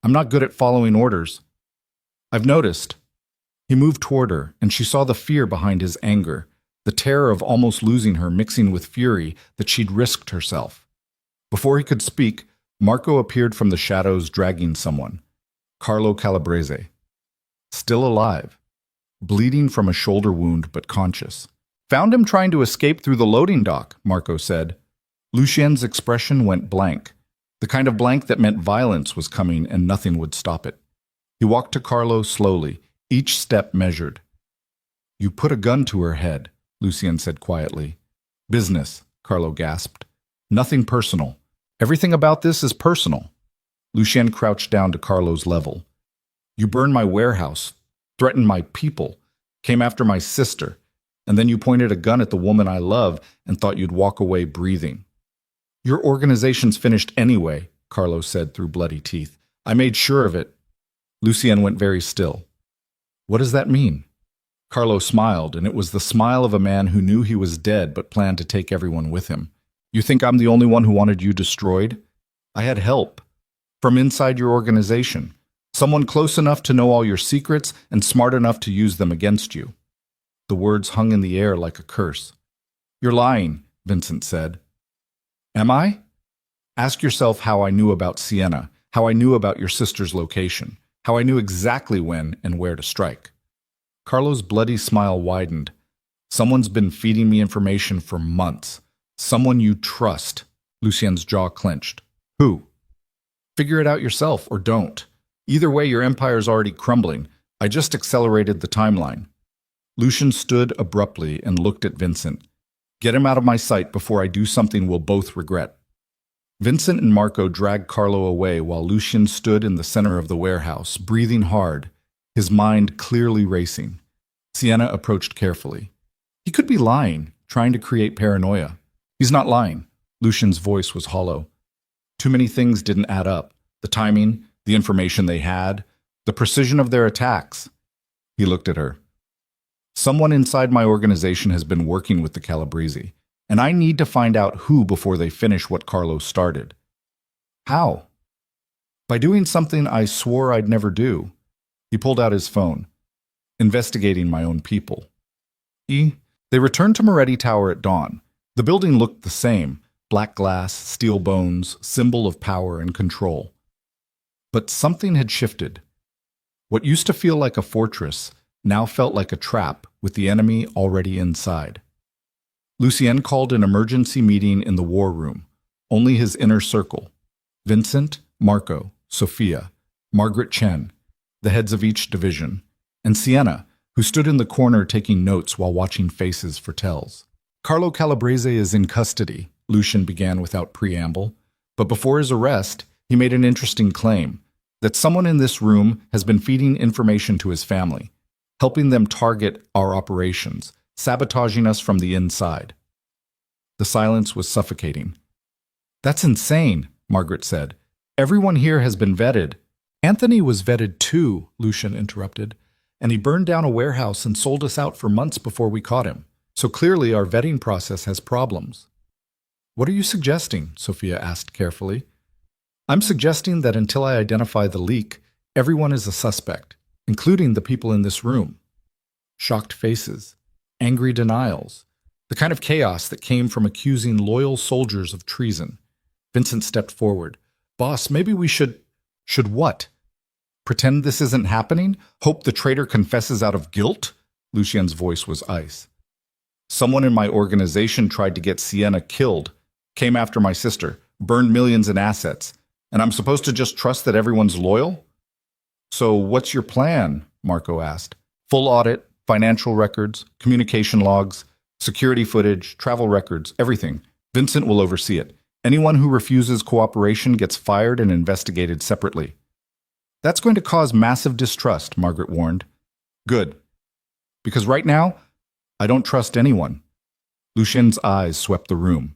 Speaker 1: I'm not good at following orders. I've noticed. He moved toward her, and she saw the fear behind his anger, the terror of almost losing her mixing with fury that she'd risked herself. Before he could speak, Marco appeared from the shadows dragging someone. Carlo Calabrese. Still alive. Bleeding from a shoulder wound but conscious. Found him trying to escape through the loading dock, Marco said. Lucien's expression went blank. The kind of blank that meant violence was coming and nothing would stop it. He walked to Carlo slowly, each step measured. You put a gun to her head, Lucien said quietly. Business, Carlo gasped. Nothing personal. Everything about this is personal. Lucien crouched down to Carlo's level. You burned my warehouse, threatened my people, came after my sister, and then you pointed a gun at the woman I love and thought you'd walk away breathing. Your organization's finished anyway, Carlo said through bloody teeth. I made sure of it. Lucien went very still. What does that mean? Carlo smiled, and it was the smile of a man who knew he was dead but planned to take everyone with him. You think I'm the only one who wanted you destroyed? I had help. From inside your organization. Someone close enough to know all your secrets and smart enough to use them against you. The words hung in the air like a curse. You're lying, Vincent said. Am I? Ask yourself how I knew about Sienna, how I knew about your sister's location, how I knew exactly when and where to strike. Carlo's bloody smile widened. Someone's been feeding me information for months. Someone you trust. Lucien's jaw clenched. Who? Figure it out yourself or don't. Either way, your empire's already crumbling. I just accelerated the timeline. Lucien stood abruptly and looked at Vincent. Get him out of my sight before I do something we'll both regret. Vincent and Marco dragged Carlo away while Lucien stood in the center of the warehouse, breathing hard, his mind clearly racing. Sienna approached carefully. He could be lying, trying to create paranoia. He's not lying. Lucien's voice was hollow. Too many things didn't add up. The timing, the information they had, the precision of their attacks. He looked at her. Someone inside my organization has been working with the Calabrese, and I need to find out who before they finish what Carlo started. How? By doing something I swore I'd never do. He pulled out his phone. Investigating my own people. They returned to Moretti Tower at dawn. The building looked the same, black glass, steel bones, symbol of power and control. But something had shifted. What used to feel like a fortress now felt like a trap with the enemy already inside. Lucien called an emergency meeting in the war room, only his inner circle. Vincent, Marco, Sophia, Margaret Chen, the heads of each division, and Sienna, who stood in the corner taking notes while watching faces for tells. Carlo Calabrese is in custody, Lucien began without preamble, but before his arrest, he made an interesting claim, that someone in this room has been feeding information to his family, helping them target our operations, sabotaging us from the inside. The silence was suffocating. That's insane, Margaret said. Everyone here has been vetted. Anthony was vetted too, Lucian interrupted, and he burned down a warehouse and sold us out for months before we caught him. So clearly our vetting process has problems. What are you suggesting? Sophia asked carefully. I'm suggesting that until I identify the leak, everyone is a suspect, including the people in this room. Shocked faces, angry denials, the kind of chaos that came from accusing loyal soldiers of treason. Vincent stepped forward. Boss, maybe we should... Should what? Pretend this isn't happening? Hope the traitor confesses out of guilt? Lucien's voice was ice. Someone in my organization tried to get Sienna killed, came after my sister, burned millions in assets, and I'm supposed to just trust that everyone's loyal? So what's your plan? Marco asked. Full audit, financial records, communication logs, security footage, travel records, everything. Vincent will oversee it. Anyone who refuses cooperation gets fired and investigated separately. That's going to cause massive distrust, Margaret warned. Good. Because right now, I don't trust anyone. Lucien's eyes swept the room.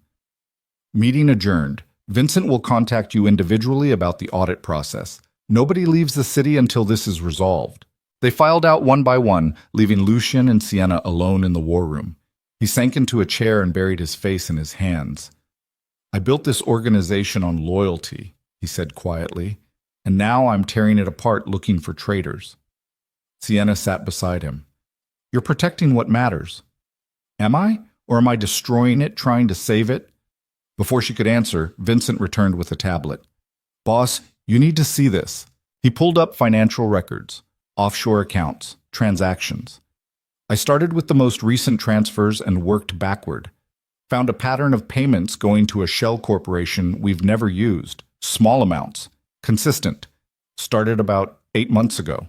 Speaker 1: Meeting adjourned. Vincent will contact you individually about the audit process. Nobody leaves the city until this is resolved. They filed out one by one, leaving Lucien and Sienna alone in the war room. He sank into a chair and buried his face in his hands. I built this organization on loyalty, he said quietly, and now I'm tearing it apart looking for traitors. Sienna sat beside him. You're protecting what matters. Am I? Or am I destroying it, trying to save it? Before she could answer, Vincent returned with a tablet. Boss, you need to see this. He pulled up financial records, offshore accounts, transactions. I started with the most recent transfers and worked backward. Found a pattern of payments going to a shell corporation we've never used. Small amounts. Consistent. Started about 8 months ago.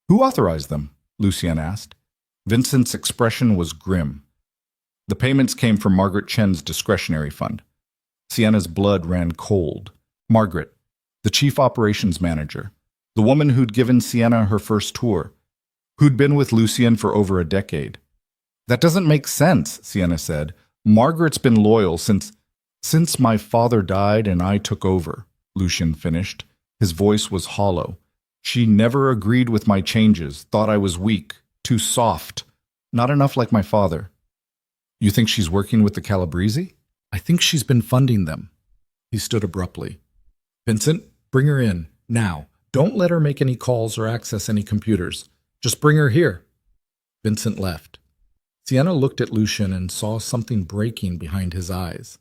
Speaker 1: Who authorized them? Lucien asked. Vincent's expression was grim. The payments came from Margaret Chen's discretionary fund. Sienna's blood ran cold. Margaret, the chief operations manager, the woman who'd given Sienna her first tour, who'd been with Lucien for over a decade. That doesn't make sense, Sienna said. Margaret's been loyal since my father died and I took over, Lucien finished. His voice was hollow. She never agreed with my changes, thought I was weak, too soft, not enough like my father. You think she's working with the Calabrese? I think she's been funding them. He stood abruptly. Vincent, bring her in, now. Don't let her make any calls or access any computers. Just bring her here. Vincent left. Sienna looked at Lucien and saw something breaking behind his eyes.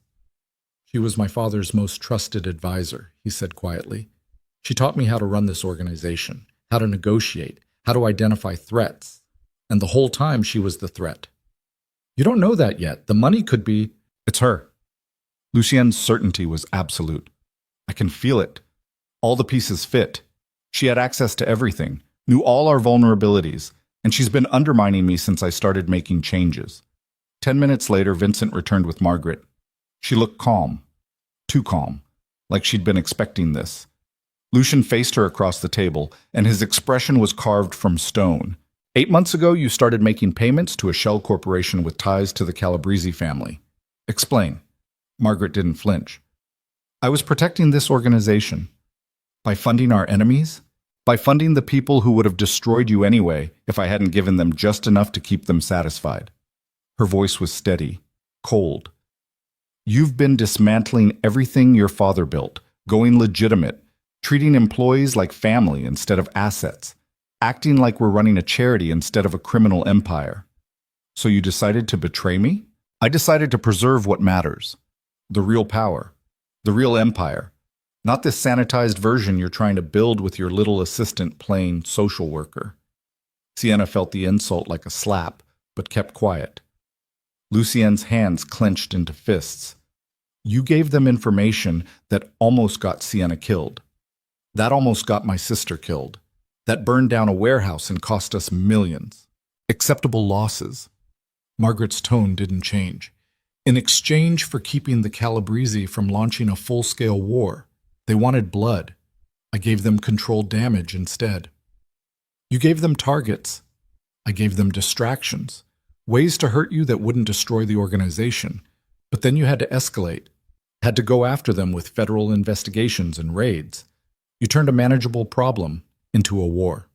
Speaker 1: She was my father's most trusted advisor, he said quietly. She taught me how to run this organization, how to negotiate, how to identify threats. And the whole time she was the threat. You don't know that yet. The money could be... It's her. Lucien's certainty was absolute. I can feel it. All the pieces fit. She had access to everything, knew all our vulnerabilities, and she's been undermining me since I started making changes. 10 minutes later, Vincent returned with Margaret. She looked calm. Too calm. Like she'd been expecting this. Lucien faced her across the table, and his expression was carved from stone. 8 months ago, you started making payments to a shell corporation with ties to the Calabrese family. Explain. Margaret didn't flinch. I was protecting this organization. By funding our enemies? By funding the people who would have destroyed you anyway if I hadn't given them just enough to keep them satisfied. Her voice was steady, cold. You've been dismantling everything your father built, going legitimate, treating employees like family instead of assets, acting like we're running a charity instead of a criminal empire. So you decided to betray me? I decided to preserve what matters. The real power. The real empire. Not this sanitized version you're trying to build with your little assistant playing social worker. Sienna felt the insult like a slap, but kept quiet. Lucien's hands clenched into fists. You gave them information that almost got Sienna killed. That almost got my sister killed. That burned down a warehouse and cost us millions. Acceptable losses. Margaret's tone didn't change. In exchange for keeping the Calabrese from launching a full-scale war, they wanted blood. I gave them controlled damage instead. You gave them targets. I gave them distractions. Ways to hurt you that wouldn't destroy the organization. But then you had to escalate. Had to go after them with federal investigations and raids. You turned a manageable problem into a war.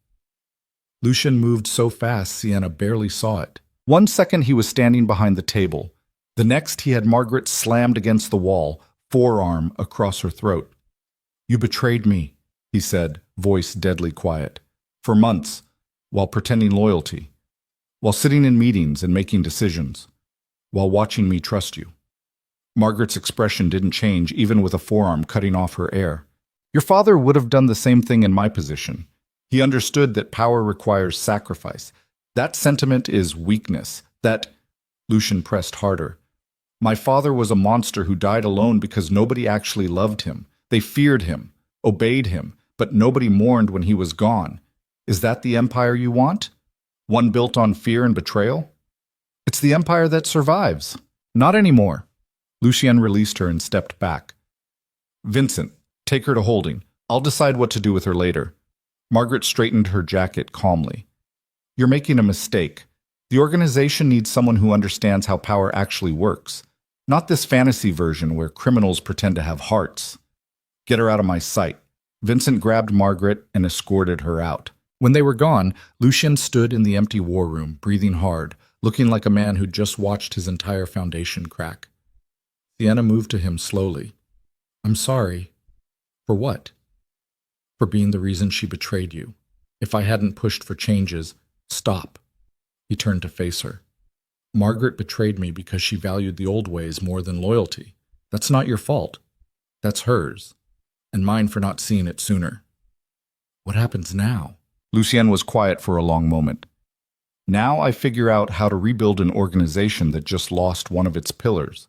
Speaker 1: Lucian moved so fast Sienna barely saw it. 1 second he was standing behind the table. The next he had Margaret slammed against the wall, forearm across her throat. "You betrayed me," he said, voice deadly quiet. "For months, while pretending loyalty, while sitting in meetings and making decisions, while watching me trust you." Margaret's expression didn't change even with a forearm cutting off her air. "Your father would have done the same thing in my position. He understood that power requires sacrifice. That sentiment is weakness. Lucian pressed harder. "My father was a monster who died alone because nobody actually loved him. They feared him, obeyed him, but nobody mourned when he was gone. Is that the empire you want? One built on fear and betrayal? It's the empire that survives. Not anymore." Lucien released her and stepped back. "Vincent, take her to holding. I'll decide what to do with her later." Margaret straightened her jacket calmly. "You're making a mistake. The organization needs someone who understands how power actually works, not this fantasy version where criminals pretend to have hearts. Get her out of my sight." Vincent grabbed Margaret and escorted her out. When they were gone, Lucien stood in the empty war room, breathing hard, looking like a man who'd just watched his entire foundation crack. Sienna moved to him slowly. "I'm sorry." "For what?" "For being the reason she betrayed you. If I hadn't pushed for changes, stop." He turned to face her. "Margaret betrayed me because she valued the old ways more than loyalty. That's not your fault. That's hers. And mine for not seeing it sooner." "What happens now?" Lucien was quiet for a long moment. "Now I figure out how to rebuild an organization that just lost one of its pillars.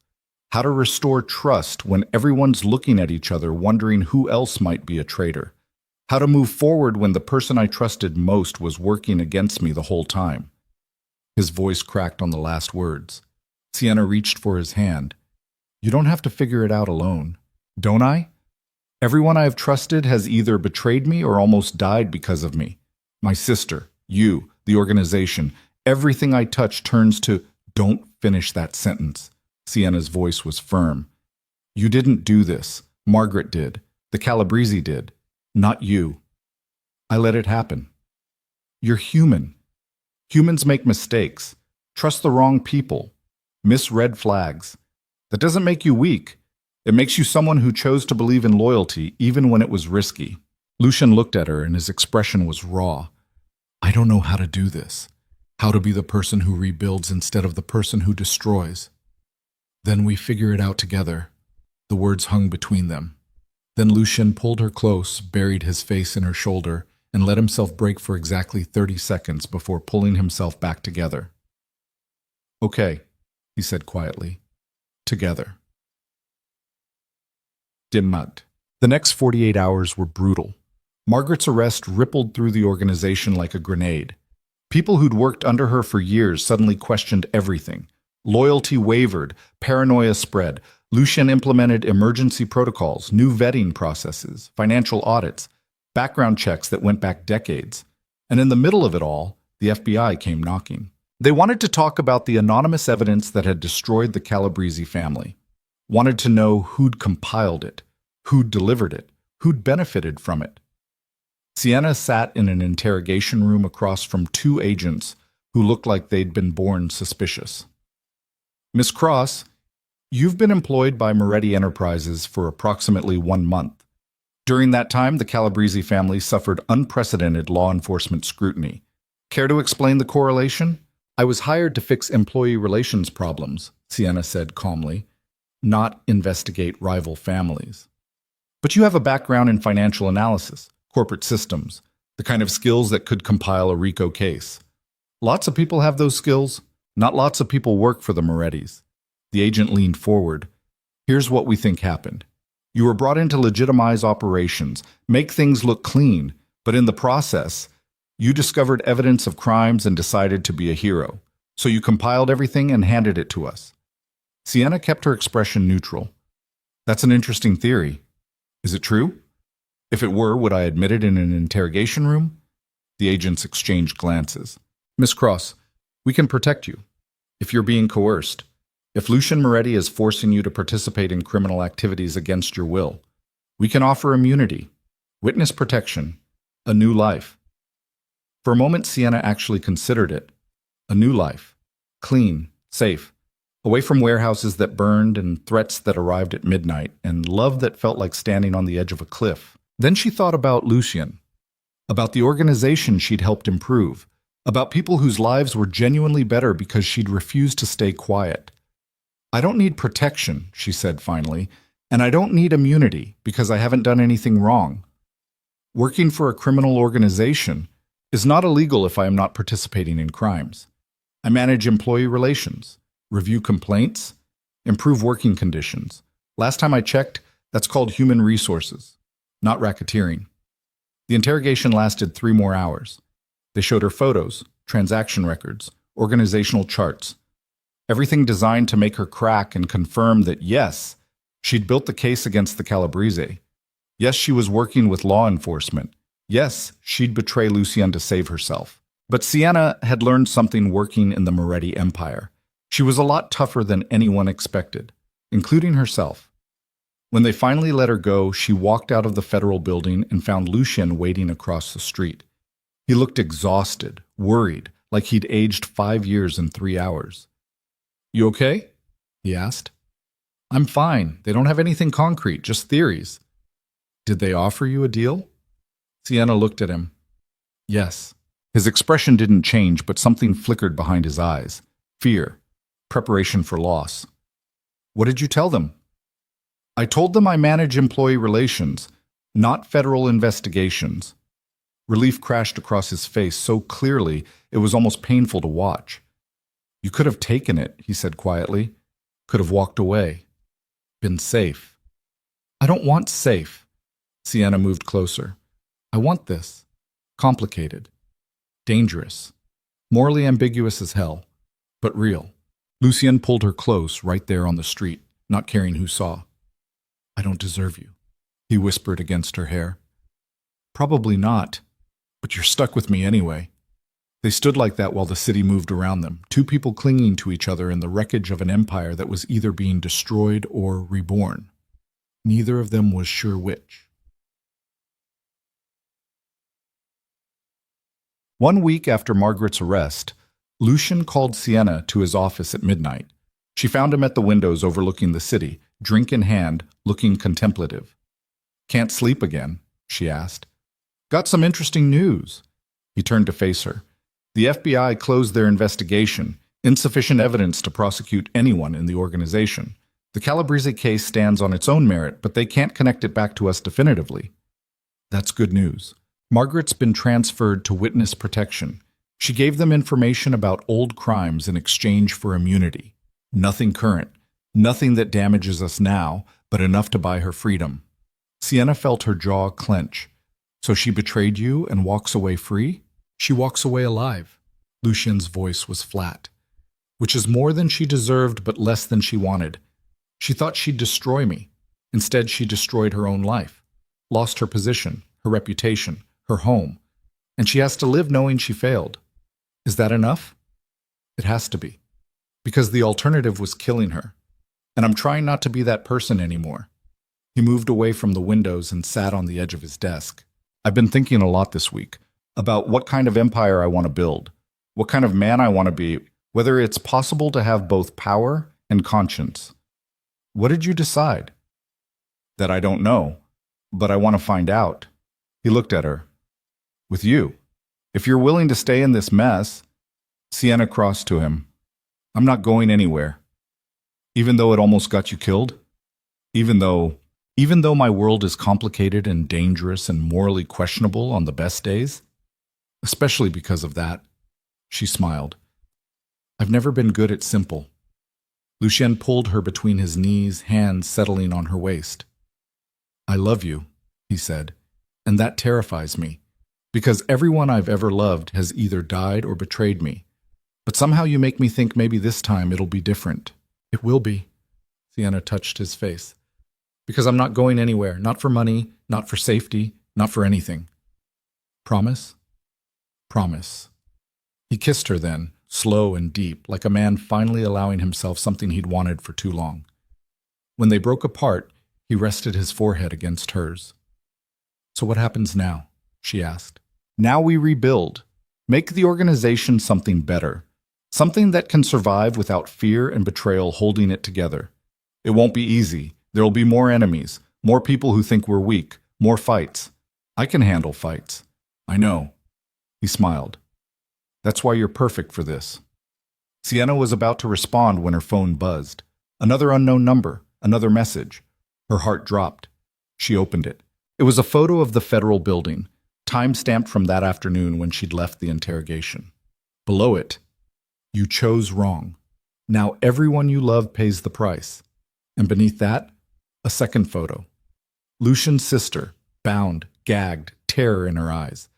Speaker 1: How to restore trust when everyone's looking at each other wondering who else might be a traitor. How to move forward when the person I trusted most was working against me the whole time." His voice cracked on the last words. Sienna reached for his hand. "You don't have to figure it out alone. Don't I? Everyone I have trusted has either betrayed me or almost died because of me. My sister, you, the organization, everything I touch turns to—" "Don't finish that sentence." Sienna's voice was firm. "You didn't do this. Margaret did. The Calabrese did. Not you. I let it happen. You're human. Humans make mistakes, trust the wrong people, miss red flags. That doesn't make you weak. It makes you someone who chose to believe in loyalty even when it was risky." Lucien looked at her and his expression was raw. "I don't know how to do this. How to be the person who rebuilds instead of the person who destroys." "Then we figure it out together." The words hung between them. Then Lucien pulled her close, buried his face in her shoulder, and let himself break for exactly 30 seconds before pulling himself back together. "Okay," he said quietly. "Together." Dimmat. The next 48 hours were brutal. Margaret's arrest rippled through the organization like a grenade. People who'd worked under her for years suddenly questioned everything. Loyalty wavered, paranoia spread. Lucien implemented emergency protocols, new vetting processes, financial audits, background checks that went back decades. And in the middle of it all, the FBI came knocking. They wanted to talk about the anonymous evidence that had destroyed the Calabrese family. Wanted to know who'd compiled it, who'd delivered it, who'd benefited from it. Sienna sat in an interrogation room across from 2 agents who looked like they'd been born suspicious. "Miss Cross, you've been employed by Moretti Enterprises for approximately 1 month. During that time, the Calabrese family suffered unprecedented law enforcement scrutiny. Care to explain the correlation?" "I was hired to fix employee relations problems," Sienna said calmly, "not investigate rival families." "But you have a background in financial analysis, corporate systems, the kind of skills that could compile a RICO case." "Lots of people have those skills. Not lots of people work for the Morettis." The agent leaned forward. "Here's what we think happened. You were brought in to legitimize operations, make things look clean, but in the process, you discovered evidence of crimes and decided to be a hero. So you compiled everything and handed it to us." Sienna kept her expression neutral. "That's an interesting theory. Is it true? If it were, would I admit it in an interrogation room?" The agents exchanged glances. "Miss Cross, we can protect you. If you're being coerced, If Lucian Moretti is forcing you to participate in criminal activities against your will, we can offer immunity, witness protection, a new life. For a moment, Sienna actually considered it. A new life. Clean, safe, away from warehouses that burned and threats that arrived at midnight and love that felt like standing on the edge of a cliff. Then she thought about Lucian, about the organization she'd helped improve, about people whose lives were genuinely better because she'd refused to stay quiet. I don't need protection, she said finally, and I don't need immunity because I haven't done anything wrong. Working for a criminal organization is not illegal if I am not participating in crimes. I manage employee relations, review complaints, improve working conditions. Last time I checked, that's called human resources, not racketeering. The interrogation lasted 3 more hours. They showed her photos, transaction records, organizational charts, everything designed to make her crack and confirm that yes, she'd built the case against the Calabrese. Yes, she was working with law enforcement. Yes, she'd betray Lucian to save herself. But Sienna had learned something working in the Moretti Empire. She was a lot tougher than anyone expected, including herself. When they finally let her go, she walked out of the federal building and found Lucian waiting across the street. He looked exhausted, worried, like he'd aged 5 years in 3 hours. "You okay?" he asked. "I'm fine. They don't have anything concrete, just theories." "Did they offer you a deal?" Sienna looked at him. Yes. His expression didn't change, but something flickered behind his eyes. Fear. Preparation for loss. "What did you tell them?" "I told them I manage employee relations, not federal investigations." Relief crashed across his face so clearly it was almost painful to watch. "You could have taken it," he said quietly. "Could have walked away. Been safe." "I don't want safe." Sienna moved closer. "I want this. Complicated. Dangerous. Morally ambiguous as hell. But real." Lucian pulled her close right there on the street, not caring who saw. "I don't deserve you," he whispered against her hair. "Probably not, but you're stuck with me anyway." They stood like that while the city moved around them, 2 people clinging to each other in the wreckage of an empire that was either being destroyed or reborn. Neither of them was sure which. 1 week after Margaret's arrest, Lucian called Sienna to his office at midnight. She found him at the windows overlooking the city, drink in hand, looking contemplative. "Can't sleep again?" she asked. "Got some interesting news." He turned to face her. "The FBI closed their investigation. Insufficient evidence to prosecute anyone in the organization. The Calabrese case stands on its own merit, but they can't connect it back to us definitively." "That's good news." Margaret's been transferred to witness protection. She gave them information about old crimes in exchange for immunity. Nothing current, nothing that damages us now, but enough to buy her freedom. Sienna felt her jaw clench. "So she betrayed you and walks away free?" "She walks away alive." Lucian's voice was flat. "Which is more than she deserved, but less than she wanted. She thought she'd destroy me. Instead, she destroyed her own life. Lost her position, her reputation, her home. And she has to live knowing she failed. Is that enough?" "It has to be. Because the alternative was killing her. And I'm trying not to be that person anymore." He moved away from the windows and sat on the edge of his desk. "I've been thinking a lot this week about what kind of empire I want to build, what kind of man I want to be, whether it's possible to have both power and conscience." "What did you decide?" "That I don't know, but I want to find out." He looked at her. "With you. If you're willing to stay in this mess." Sienna crossed to him. "I'm not going anywhere." "Even though it almost got you killed?" Even though my world is complicated and dangerous and morally questionable on the best days?" "Especially because of that." She smiled. "I've never been good at simple." Lucien pulled her between his knees, hands settling on her waist. "I love you," he said, "and that terrifies me, because everyone I've ever loved has either died or betrayed me. But somehow you make me think maybe this time it'll be different." "It will be." Sienna touched his face. "Because I'm not going anywhere, not for money, not for safety, not for anything." "Promise?" "Promise." He kissed her then, slow and deep, like a man finally allowing himself something he'd wanted for too long. When they broke apart, he rested his forehead against hers. "So what happens now?" she asked. "Now we rebuild. Make the organization something better. Something that can survive without fear and betrayal holding it together. It won't be easy. There will be more enemies, more people who think we're weak, more fights. I can handle fights." "I know." He smiled. "That's why you're perfect for this." Sienna was about to respond when her phone buzzed. Another unknown number, another message. Her heart dropped. She opened it. It was a photo of the federal building, time-stamped from that afternoon when she'd left the interrogation. Below it, "You chose wrong. Now everyone you love pays the price." And beneath that, a second photo. Lucian's sister, bound, gagged, terror in her eyes.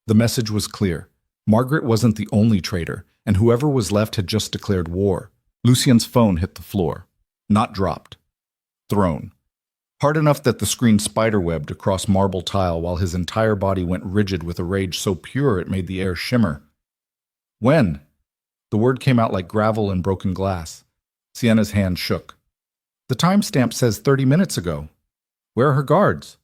Speaker 1: The message was clear. Margaret wasn't the only traitor, and whoever was left had just declared war. Lucian's phone hit the floor. Not dropped. Thrown. Hard enough that the screen spiderwebbed across marble tile while his entire body went rigid with a rage so pure it made the air shimmer. "When?" The word came out like gravel and broken glass. Sienna's hand shook. "The timestamp says 30 minutes ago. Where are her guards?"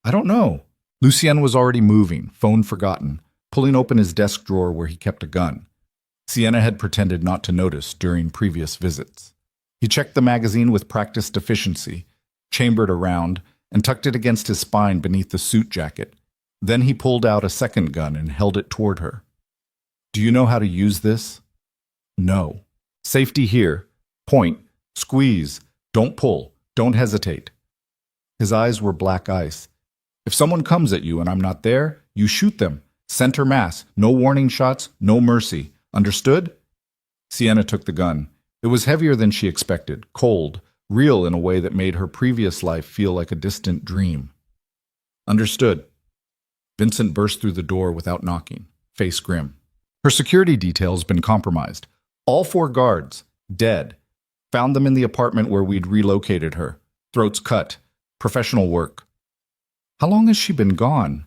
Speaker 1: "I don't know." Lucien was already moving, phone forgotten, pulling open his desk drawer where he kept a gun. Sienna had pretended not to notice during previous visits. He checked the magazine with practiced efficiency, chambered around, and tucked it against his spine beneath the suit jacket. Then he pulled out a second gun and held it toward her. "Do you know how to use this?" "No." "Safety here. Point. Squeeze. Don't pull. Don't hesitate." His eyes were black ice. "If someone comes at you and I'm not there, you shoot them. Center mass. No warning shots, no mercy. Understood?" Sienna took the gun. It was heavier than she expected, cold, real in a way that made her previous life feel like a distant dream. "Understood." Vincent burst through the door without knocking, face grim. Her security detail's been compromised. All 4 guards, dead. Found them in the apartment where we'd relocated her. Throats cut. Professional work. "How long has she been gone?"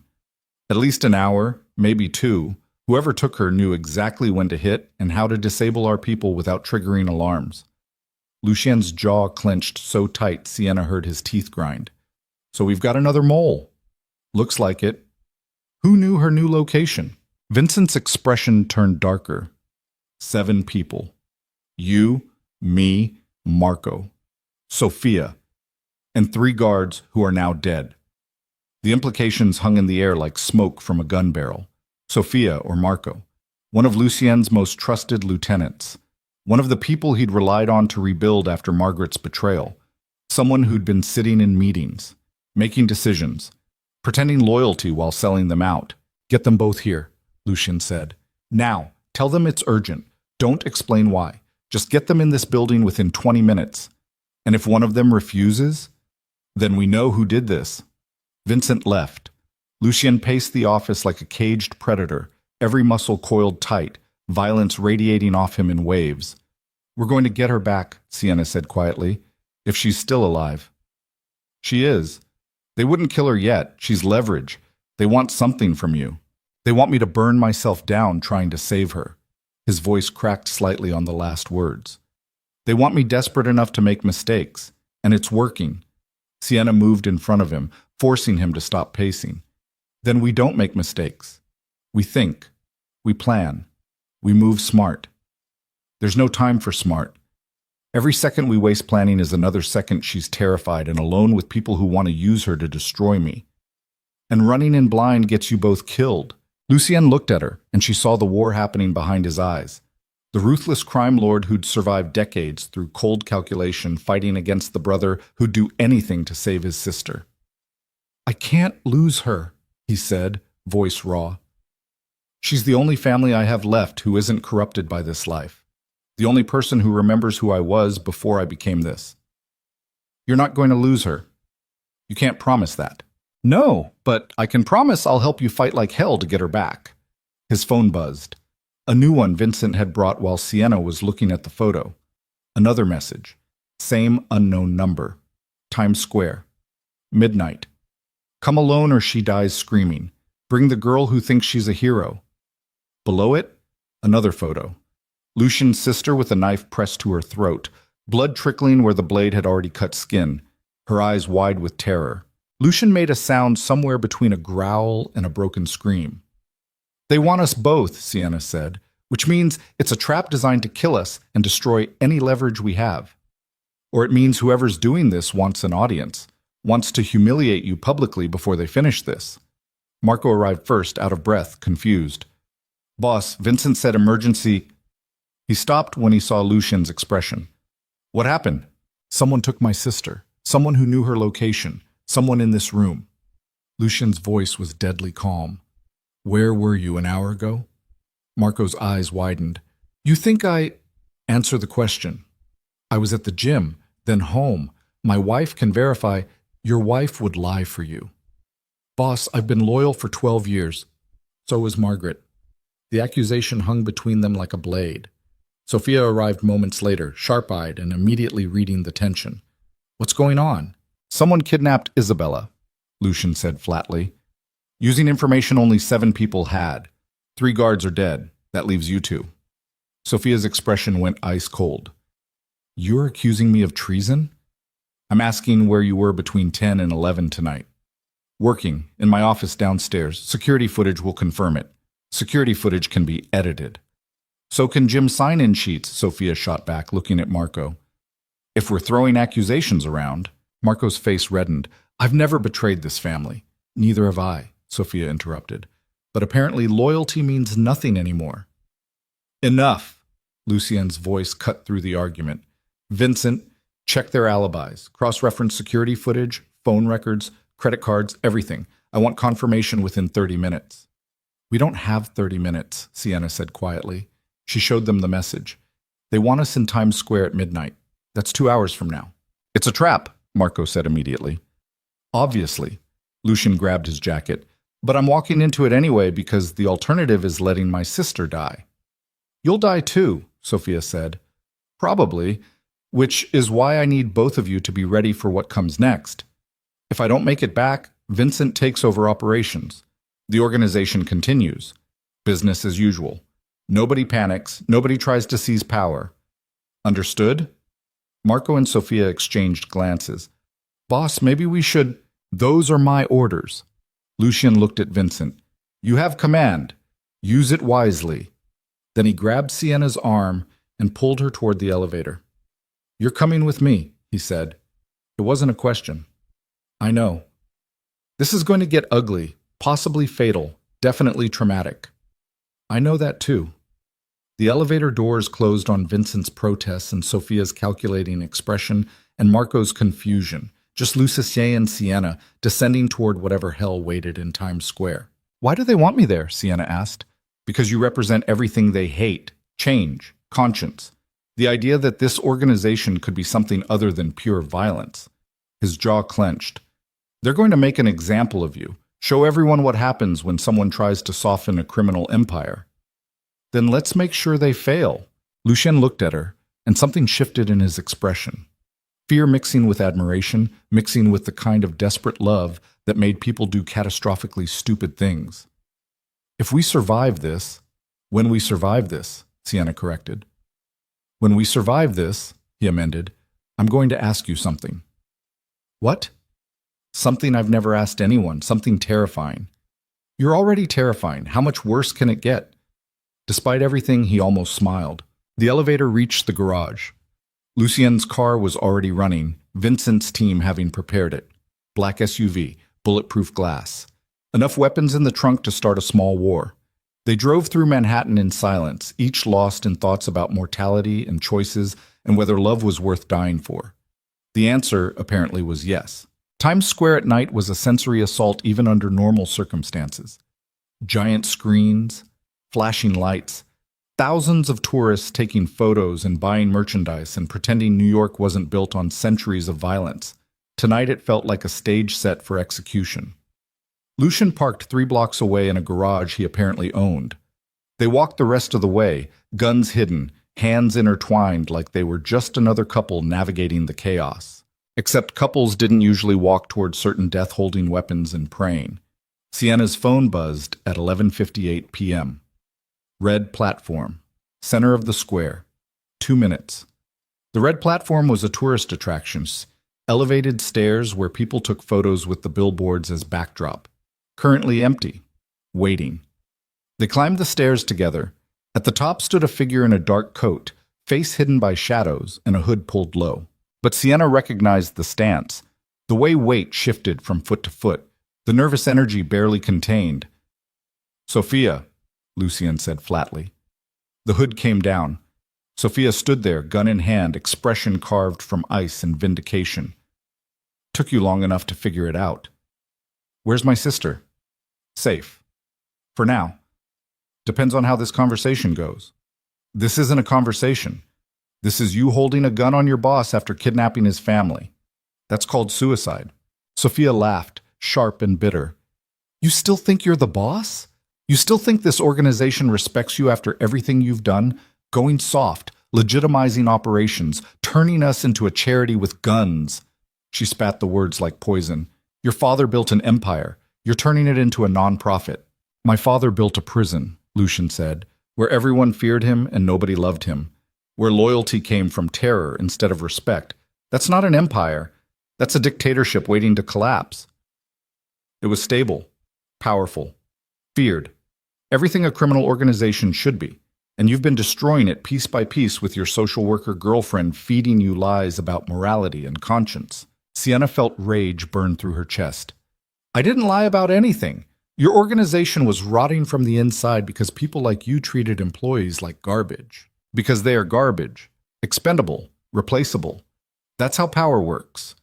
Speaker 1: "At least an hour, maybe 2. Whoever took her knew exactly when to hit and how to disable our people without triggering alarms." Lucien's jaw clenched so tight Sienna heard his teeth grind. "So we've got another mole." "Looks like it." "Who knew her new location?" Vincent's expression turned darker. 7 people. You, me, Marco, Sophia, and 3 guards who are now dead. The implications hung in the air like smoke from a gun barrel. Sophia, or Marco, one of Lucien's most trusted lieutenants, one of the people he'd relied on to rebuild after Margaret's betrayal, someone who'd been sitting in meetings, making decisions, pretending loyalty while selling them out. "Get them both here," Lucien said. "Now, tell them it's urgent. Don't explain why. Just get them in this building within 20 minutes. And if one of them refuses, then we know who did this." Vincent left. Lucien paced the office like a caged predator, every muscle coiled tight, violence radiating off him in waves. "We're going to get her back," Sienna said quietly, "if she's still alive." "She is. They wouldn't kill her yet. She's leverage. They want something from you. They want me to burn myself down trying to save her." His voice cracked slightly on the last words. "They want me desperate enough to make mistakes, and it's working." Sienna moved in front of him, forcing him to stop pacing. "Then we don't make mistakes. We think. We plan. We move smart. There's no time for smart. Every second we waste planning is another second she's terrified and alone with people who want to use her to destroy me. And running in blind gets you both killed." Lucien looked at her, and she saw the war happening behind his eyes. The ruthless crime lord who'd survived decades through cold calculation fighting against the brother who'd do anything to save his sister. "I can't lose her," he said, voice raw. "She's the only family I have left who isn't corrupted by this life. The only person who remembers who I was before I became this." "You're not going to lose her. You can't promise that." "No, but I can promise I'll help you fight like hell to get her back." His phone buzzed. A new one Vincent had brought while Sienna was looking at the photo. Another message. Same unknown number. Times Square. Midnight. "Come alone or she dies screaming. Bring the girl who thinks she's a hero." Below it, another photo. Lucian's sister with a knife pressed to her throat, blood trickling where the blade had already cut skin, her eyes wide with terror. Lucian made a sound somewhere between a growl and a broken scream. They want us both, Sienna said, which means it's a trap designed to kill us and destroy any leverage we have. Or it means whoever's doing this wants an audience, wants to humiliate you publicly before they finish this. Marco arrived first, out of breath, confused. Boss, Vincent said emergency. He stopped when he saw Lucian's expression. What happened? Someone took my sister. Someone who knew her location. Someone in this room. Lucian's voice was deadly calm. Where were you an hour ago? Marco's eyes widened. You think I... Answer the question. I was at the gym, then home. My wife can verify. Your wife would lie for you. Boss, I've been loyal for 12 years. So was Margaret. The accusation hung between them like a blade. Sophia arrived moments later, sharp-eyed and immediately reading the tension. What's going on? Someone kidnapped Isabella, Lucian said flatly. Using information only 7 people had. 3 guards are dead. That leaves you 2. Sophia's expression went ice cold. You're accusing me of treason? I'm asking where you were between 10 and 11 tonight. Working, in my office downstairs. Security footage will confirm it. Security footage can be edited. So can Jim's sign-in sheets, Sophia shot back, looking at Marco. If we're throwing accusations around, Marco's face reddened. I've never betrayed this family. Neither have I, Sophia interrupted. But apparently loyalty means nothing anymore. Enough, Lucien's voice cut through the argument. Vincent, check their alibis, cross-reference security footage, phone records, credit cards, everything. I want confirmation within 30 minutes. We don't have 30 minutes, Sienna said quietly. She showed them the message. They want us in Times Square at midnight. That's 2 hours from now. It's a trap, Marco said immediately. Obviously. Lucian grabbed his jacket. But I'm walking into it anyway because the alternative is letting my sister die. You'll die too, Sophia said. Probably, which is why I need both of you to be ready for what comes next. If I don't make it back, Vincent takes over operations. The organization continues. Business as usual. Nobody panics. Nobody tries to seize power. Understood? Marco and Sophia exchanged glances. Boss, maybe we should... Those are my orders. Lucian looked at Vincent. You have command. Use it wisely. Then he grabbed Sienna's arm and pulled her toward the elevator. You're coming with me, he said. It wasn't a question. I know. This is going to get ugly, possibly fatal, definitely traumatic. I know that too. The elevator doors closed on Vincent's protests and Sophia's calculating expression and Marco's confusion, just Lucien and Sienna descending toward whatever hell waited in Times Square. Why do they want me there? Sienna asked. Because you represent everything they hate, change, conscience. The idea that this organization could be something other than pure violence. His jaw clenched. They're going to make an example of you, show everyone what happens when someone tries to soften a criminal empire. Then let's make sure they fail. Lucien looked at her, and something shifted in his expression. Fear mixing with admiration, mixing with the kind of desperate love that made people do catastrophically stupid things. If we survive this, when we survive this, Sienna corrected. When we survive this, he amended, I'm going to ask you something. What? Something I've never asked anyone, something terrifying. You're already terrifying. How much worse can it get? Despite everything, he almost smiled. The elevator reached the garage. Lucien's car was already running, Vincent's team having prepared it. Black SUV, bulletproof glass. Enough weapons in the trunk to start a small war. They drove through Manhattan in silence, each lost in thoughts about mortality and choices and whether love was worth dying for. The answer, apparently, was yes. Times Square at night was a sensory assault even under normal circumstances. Giant screens, flashing lights, thousands of tourists taking photos and buying merchandise and pretending New York wasn't built on centuries of violence. Tonight it felt like a stage set for execution. Lucian parked 3 blocks away in a garage he apparently owned. They walked the rest of the way, guns hidden, hands intertwined like they were just another couple navigating the chaos. Except couples didn't usually walk toward certain death-holding weapons and praying. Sienna's phone buzzed at 11:58 p.m. Red platform. Center of the square. 2 minutes. The red platform was a tourist attraction. Elevated stairs where people took photos with the billboards as backdrop. Currently empty. Waiting. They climbed the stairs together. At the top stood a figure in a dark coat, face hidden by shadows and a hood pulled low. But Sienna recognized the stance. The way weight shifted from foot to foot, the nervous energy barely contained. "Sophia," Lucien said flatly. The hood came down. Sophia stood there, gun in hand, expression carved from ice and vindication. "Took you long enough to figure it out." "Where's my sister?" "Safe. For now. Depends on how this conversation goes." "This isn't a conversation. This is you holding a gun on your boss after kidnapping his family. That's called suicide." Sophia laughed, sharp and bitter. "You still think you're the boss? You still think this organization respects you after everything you've done? Going soft, legitimizing operations, turning us into a charity with guns." She spat the words like poison. "Your father built an empire. You're turning it into a non-profit." "My father built a prison," Lucien said, "where everyone feared him and nobody loved him, where loyalty came from terror instead of respect. That's not an empire. That's a dictatorship waiting to collapse." It was stable, powerful, feared. Everything a criminal organization should be. And you've been destroying it piece by piece with your social worker girlfriend feeding you lies about morality and conscience. Sienna felt rage burn through her chest. "I didn't lie about anything. Your organization was rotting from the inside because people like you treated employees like garbage. Because they are garbage, expendable, replaceable. That's how power works.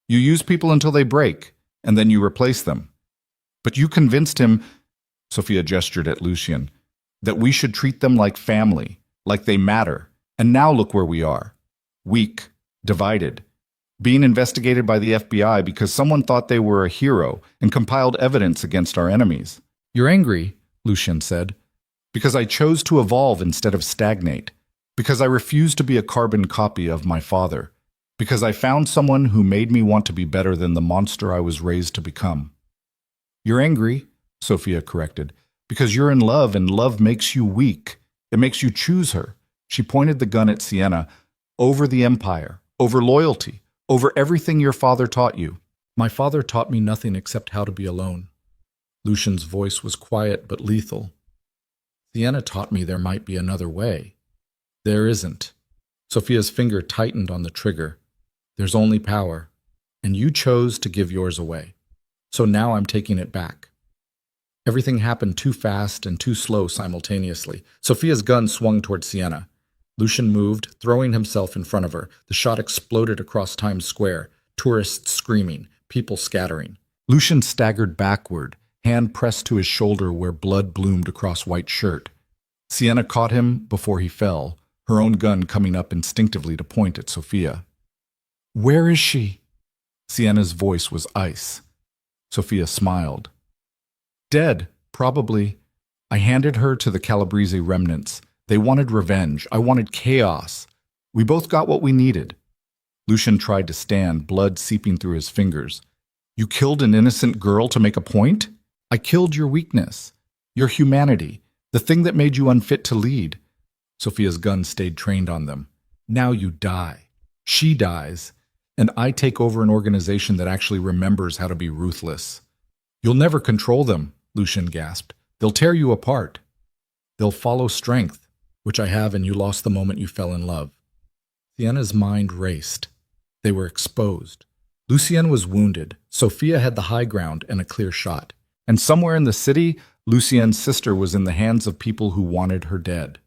Speaker 1: You use people until they break, and then you replace them. But you convinced him," Sophia gestured at Lucien, "that we should treat them like family, like they matter. And now look where we are. Weak, divided, being investigated by the FBI because someone thought they were a hero and compiled evidence against our enemies." "You're angry," Lucien said, "because I chose to evolve instead of stagnate, because I refused to be a carbon copy of my father, because I found someone who made me want to be better than the monster I was raised to become." "You're angry," Sophia corrected, "because you're in love and love makes you weak. It makes you choose her." She pointed the gun at Sienna. "Over the empire, over loyalty, over everything your father taught you." "My father taught me nothing except how to be alone." Lucien's voice was quiet but lethal. "Sienna taught me there might be another way." "There isn't." Sophia's finger tightened on the trigger. "There's only power, and you chose to give yours away. So now I'm taking it back." Everything happened too fast and too slow simultaneously. Sophia's gun swung toward Sienna. Lucien moved, throwing himself in front of her. The shot exploded across Times Square, tourists screaming, people scattering. Lucien staggered backward, hand pressed to his shoulder where blood bloomed across white shirt. Sienna caught him before he fell, her own gun coming up instinctively to point at Sophia. "Where is she?" Sienna's voice was ice. Sophia smiled. "Dead, probably. I handed her to the Calabrese remnants. They wanted revenge. I wanted chaos. We both got what we needed." Lucien tried to stand, blood seeping through his fingers. "You killed an innocent girl to make a point? I killed your weakness, your humanity, the thing that made you unfit to lead." Sophia's gun stayed trained on them. "Now you die. She dies. And I take over an organization that actually remembers how to be ruthless." "You'll never control them," Lucien gasped. "They'll tear you apart. They'll follow strength, which I have, and you lost the moment you fell in love." Sienna's mind raced. They were exposed. Lucien was wounded. Sophia had the high ground and a clear shot. And somewhere in the city, Lucien's sister was in the hands of people who wanted her dead.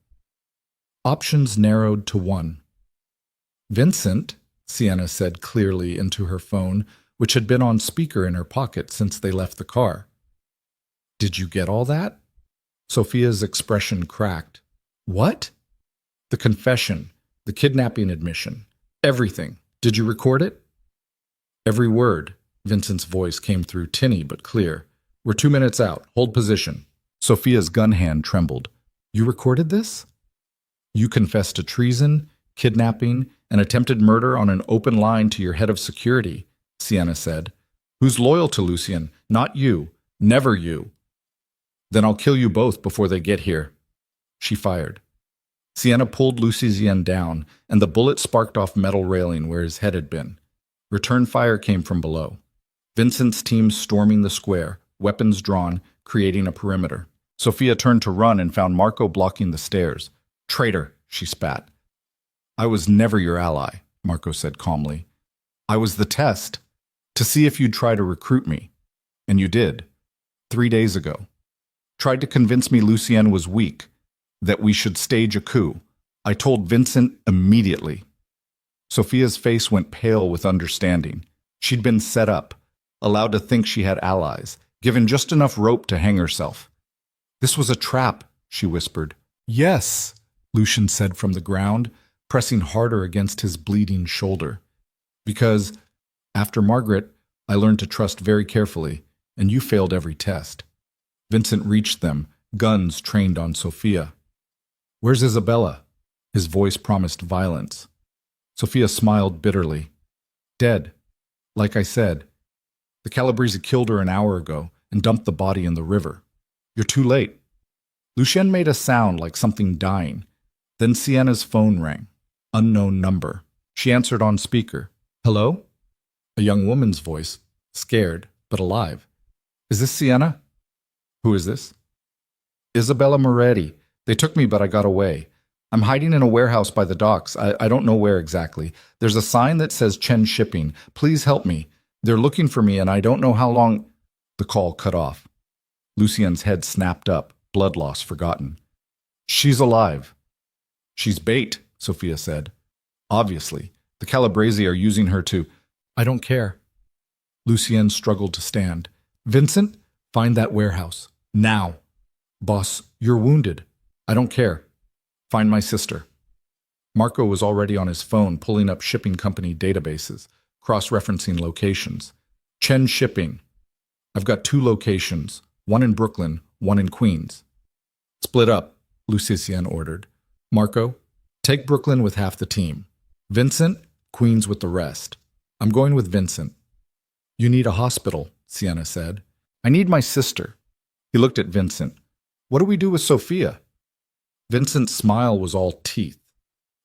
Speaker 1: Options narrowed to one. "Vincent," Sienna said clearly into her phone, which had been on speaker in her pocket since they left the car. "Did you get all that?" Sophia's expression cracked. "What?" "The confession, the kidnapping admission, everything. Did you record it?" "Every word," Vincent's voice came through tinny but clear. "We're 2 minutes out. Hold position." Sophia's gun hand trembled. "You recorded this?" "You confessed to treason, kidnapping, and attempted murder on an open line to your head of security," Sienna said. "Who's loyal to Lucien? Not you. Never you." "Then I'll kill you both before they get here." She fired. Sienna pulled Lucien down, and the bullet sparked off metal railing where his head had been. Return fire came from below. Vincent's team storming the square, weapons drawn, creating a perimeter. Sophia turned to run and found Marco blocking the stairs. "Traitor," she spat. "I was never your ally," Marco said calmly. "I was the test, to see if you'd try to recruit me. And you did. 3 days ago. Tried to convince me Lucien was weak, that we should stage a coup. I told Vincent immediately." Sophia's face went pale with understanding. She'd been set up, allowed to think she had allies, given just enough rope to hang herself. "This was a trap," she whispered. "Yes," Lucien said from the ground, pressing harder against his bleeding shoulder. "Because, after Margaret, I learned to trust very carefully, and you failed every test." Vincent reached them, guns trained on Sophia. "Where's Isabella?" His voice promised violence. Sophia smiled bitterly. "Dead. Like I said. The Calabrese killed her an hour ago and dumped the body in the river. You're too late." Lucien made a sound like something dying. Then Sienna's phone rang. Unknown number. She answered on speaker. "Hello?" A young woman's voice, scared but alive. "Is this Sienna?" "Who is this?" "Isabella Moretti. They took me, but I got away. I'm hiding in a warehouse by the docks. I don't know where exactly. There's a sign that says Chen Shipping. Please help me. They're looking for me, and I don't know how long—" The call cut off. Lucien's head snapped up, blood loss forgotten. "She's alive." "She's bait," Sophia said. "Obviously. The Calabrese are using her to—" "I don't care." Lucien struggled to stand. "Vincent, find that warehouse. Now." "Boss, you're wounded." "I don't care. Find my sister." Marco was already on his phone pulling up shipping company databases, cross-referencing locations. Chen Shipping. "I've got 2 locations, one in Brooklyn, one in Queens." "Split up," Lucien ordered. "Marco, take Brooklyn with half the team. Vincent, Queens with the rest. I'm going with Vincent." "You need a hospital," Sienna said. "I need my sister." He looked at Vincent. "What do we do with Sophia?" Vincent's smile was all teeth.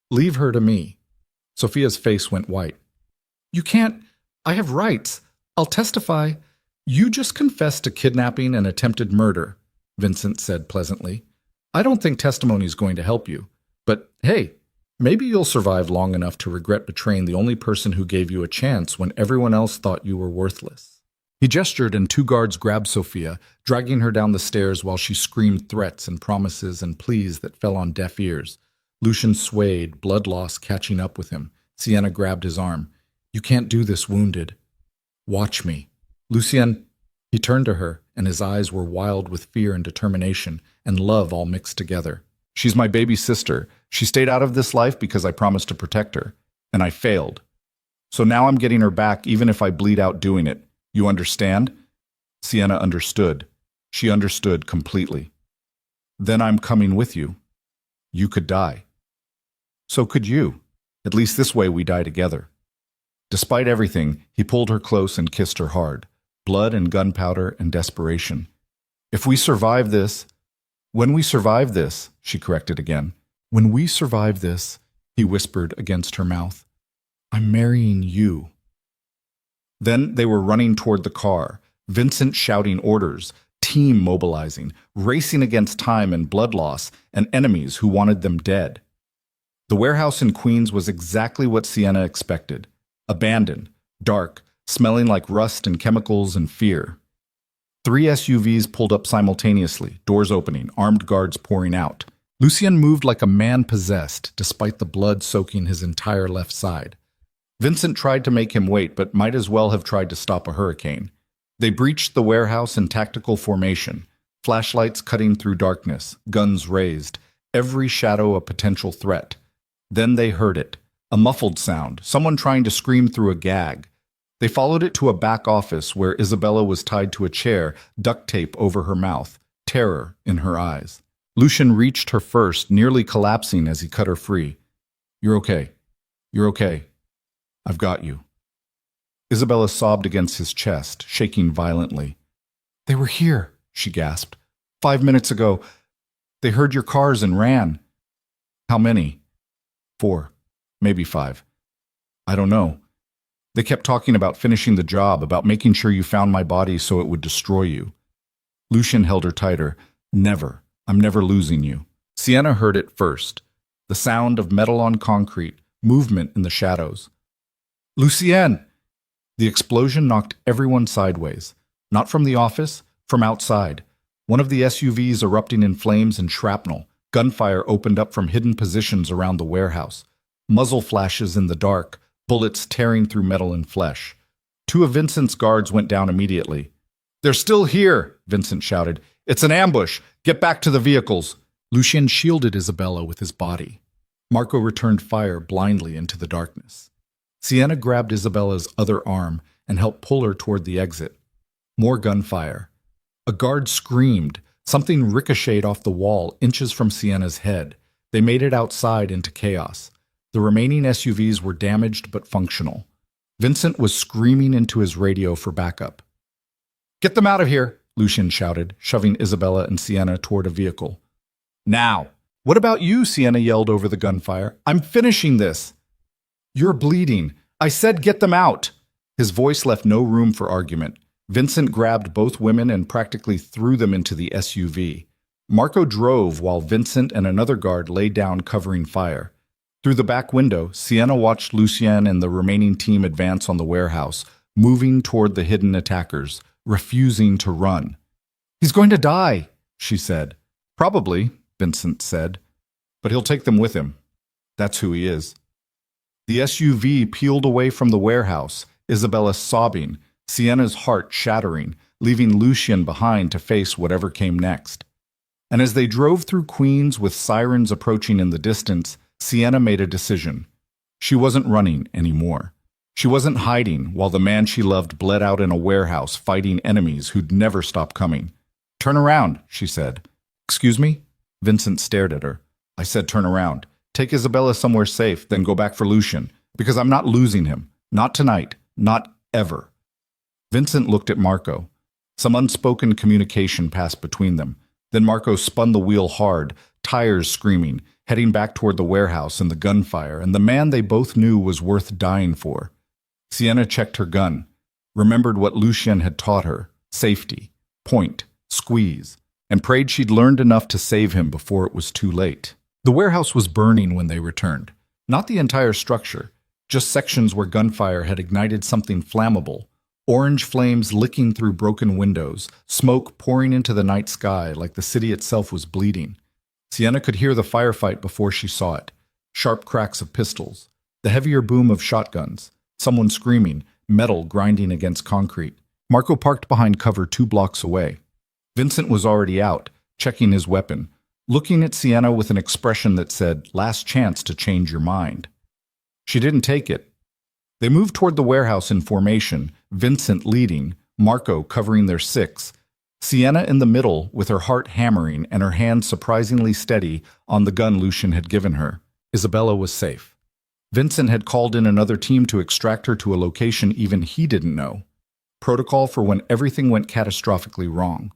Speaker 1: "Leave her to me." Sophia's face went white. "You can't. I have rights. I'll testify." "You just confessed to kidnapping and attempted murder," Vincent said pleasantly. "I don't think testimony is going to help you. But hey, maybe you'll survive long enough to regret betraying the only person who gave you a chance when everyone else thought you were worthless." He gestured and 2 guards grabbed Sophia, dragging her down the stairs while she screamed threats and promises and pleas that fell on deaf ears. Lucien swayed, blood loss catching up with him. Sienna grabbed his arm. "You can't do this wounded." "Watch me." "Lucien," he turned to her, and his eyes were wild with fear and determination, and love all mixed together. "She's my baby sister. She stayed out of this life because I promised to protect her, and I failed. So now I'm getting her back even if I bleed out doing it. You understand?" Sienna understood. She understood completely. "Then I'm coming with you. You could die. So could you. At least this way we die together." Despite everything, he pulled her close and kissed her hard. Blood and gunpowder and desperation. "If we survive this—" "When we survive this," she corrected again. "When we survive this," he whispered against her mouth, "I'm marrying you." Then they were running toward the car, Vincent shouting orders, team mobilizing, racing against time and blood loss, and enemies who wanted them dead. The warehouse in Queens was exactly what Sienna expected. Abandoned, dark, smelling like rust and chemicals and fear. 3 SUVs pulled up simultaneously, doors opening, armed guards pouring out. Lucien moved like a man possessed, despite the blood soaking his entire left side. Vincent tried to make him wait, but might as well have tried to stop a hurricane. They breached the warehouse in tactical formation, flashlights cutting through darkness, guns raised, every shadow a potential threat. Then they heard it, a muffled sound, someone trying to scream through a gag. They followed it to a back office where Isabella was tied to a chair, duct tape over her mouth, terror in her eyes. Lucien reached her first, nearly collapsing as he cut her free. "You're okay. You're okay. I've got you." Isabella sobbed against his chest, shaking violently. "They were here," she gasped. "5 minutes ago. They heard your cars and ran." How many? 4. Maybe 5. I don't know. They kept talking about finishing the job, about making sure you found my body so it would destroy you. Lucien held her tighter. Never. I'm never losing you. Sienna heard it first. The sound of metal on concrete, movement in the shadows. Lucien! The explosion knocked everyone sideways. Not from the office, from outside. One of the SUVs erupting in flames and shrapnel. Gunfire opened up from hidden positions around the warehouse. Muzzle flashes in the dark, bullets tearing through metal and flesh. 2 of Vincent's guards went down immediately. They're still here, Vincent shouted. It's an ambush. Get back to the vehicles. Lucien shielded Isabella with his body. Marco returned fire blindly into the darkness. Sienna grabbed Isabella's other arm and helped pull her toward the exit. More gunfire. A guard screamed. Something ricocheted off the wall inches from Sienna's head. They made it outside into chaos. The remaining SUVs were damaged but functional. Vincent was screaming into his radio for backup. Get them out of here, Lucien shouted, shoving Isabella and Sienna toward a vehicle. Now! What about you? Sienna yelled over the gunfire. I'm finishing this. You're bleeding. I said get them out. His voice left no room for argument. Vincent grabbed both women and practically threw them into the SUV. Marco drove while Vincent and another guard lay down covering fire. Through the back window, Sienna watched Lucien and the remaining team advance on the warehouse, moving toward the hidden attackers, refusing to run. He's going to die, she said. Probably, Vincent said. But he'll take them with him. That's who he is. The SUV peeled away from the warehouse, Isabella sobbing, Sienna's heart shattering, leaving Lucien behind to face whatever came next. And as they drove through Queens with sirens approaching in the distance, Sienna made a decision. She wasn't running anymore. She wasn't hiding while the man she loved bled out in a warehouse fighting enemies who'd never stop coming. Turn around, she said. Excuse me? Vincent stared at her. I said turn around. Take Isabella somewhere safe, then go back for Lucien, because I'm not losing him. Not tonight. Not ever. Vincent looked at Marco. Some unspoken communication passed between them. Then Marco spun the wheel hard, tires screaming, heading back toward the warehouse and the gunfire, and the man they both knew was worth dying for. Sienna checked her gun, remembered what Lucien had taught her, safety, point, squeeze, and prayed she'd learned enough to save him before it was too late. The warehouse was burning when they returned. Not the entire structure, just sections where gunfire had ignited something flammable, orange flames licking through broken windows, smoke pouring into the night sky like the city itself was bleeding. Sienna could hear the firefight before she saw it. Sharp cracks of pistols, the heavier boom of shotguns, someone screaming, metal grinding against concrete. Marco parked behind cover 2 blocks away. Vincent was already out, checking his weapon, looking at Sienna with an expression that said, last chance to change your mind. She didn't take it. They moved toward the warehouse in formation, Vincent leading, Marco covering their 6, Sienna in the middle with her heart hammering and her hand surprisingly steady on the gun Lucien had given her. Isabella was safe. Vincent had called in another team to extract her to a location even he didn't know. Protocol for when everything went catastrophically wrong.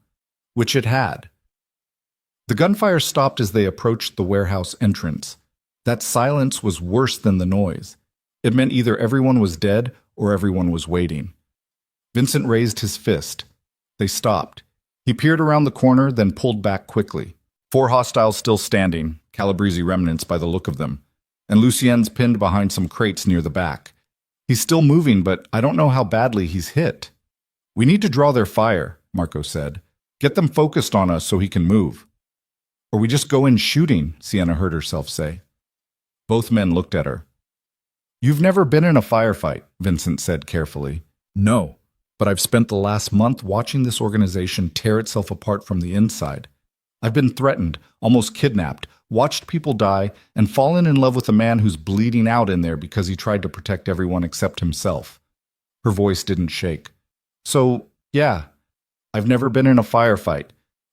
Speaker 1: Which it had. The gunfire stopped as they approached the warehouse entrance. That silence was worse than the noise. It meant either everyone was dead or everyone was waiting. Vincent raised his fist. They stopped. He peered around the corner, then pulled back quickly. 4 hostiles still standing, Calabrese remnants by the look of them, and Lucien's pinned behind some crates near the back. He's still moving, but I don't know how badly he's hit. We need to draw their fire, Marco said. Get them focused on us so he can move. Or we just go in shooting, Sienna heard herself say. Both men looked at her. You've never been in a firefight, Vincent said carefully. No, but I've spent the last month watching this organization tear itself apart from the inside. I've been threatened, almost kidnapped, watched people die, and fallen in love with a man who's bleeding out in there because he tried to protect everyone except himself. Her voice didn't shake. So, yeah, I've never been in a firefight,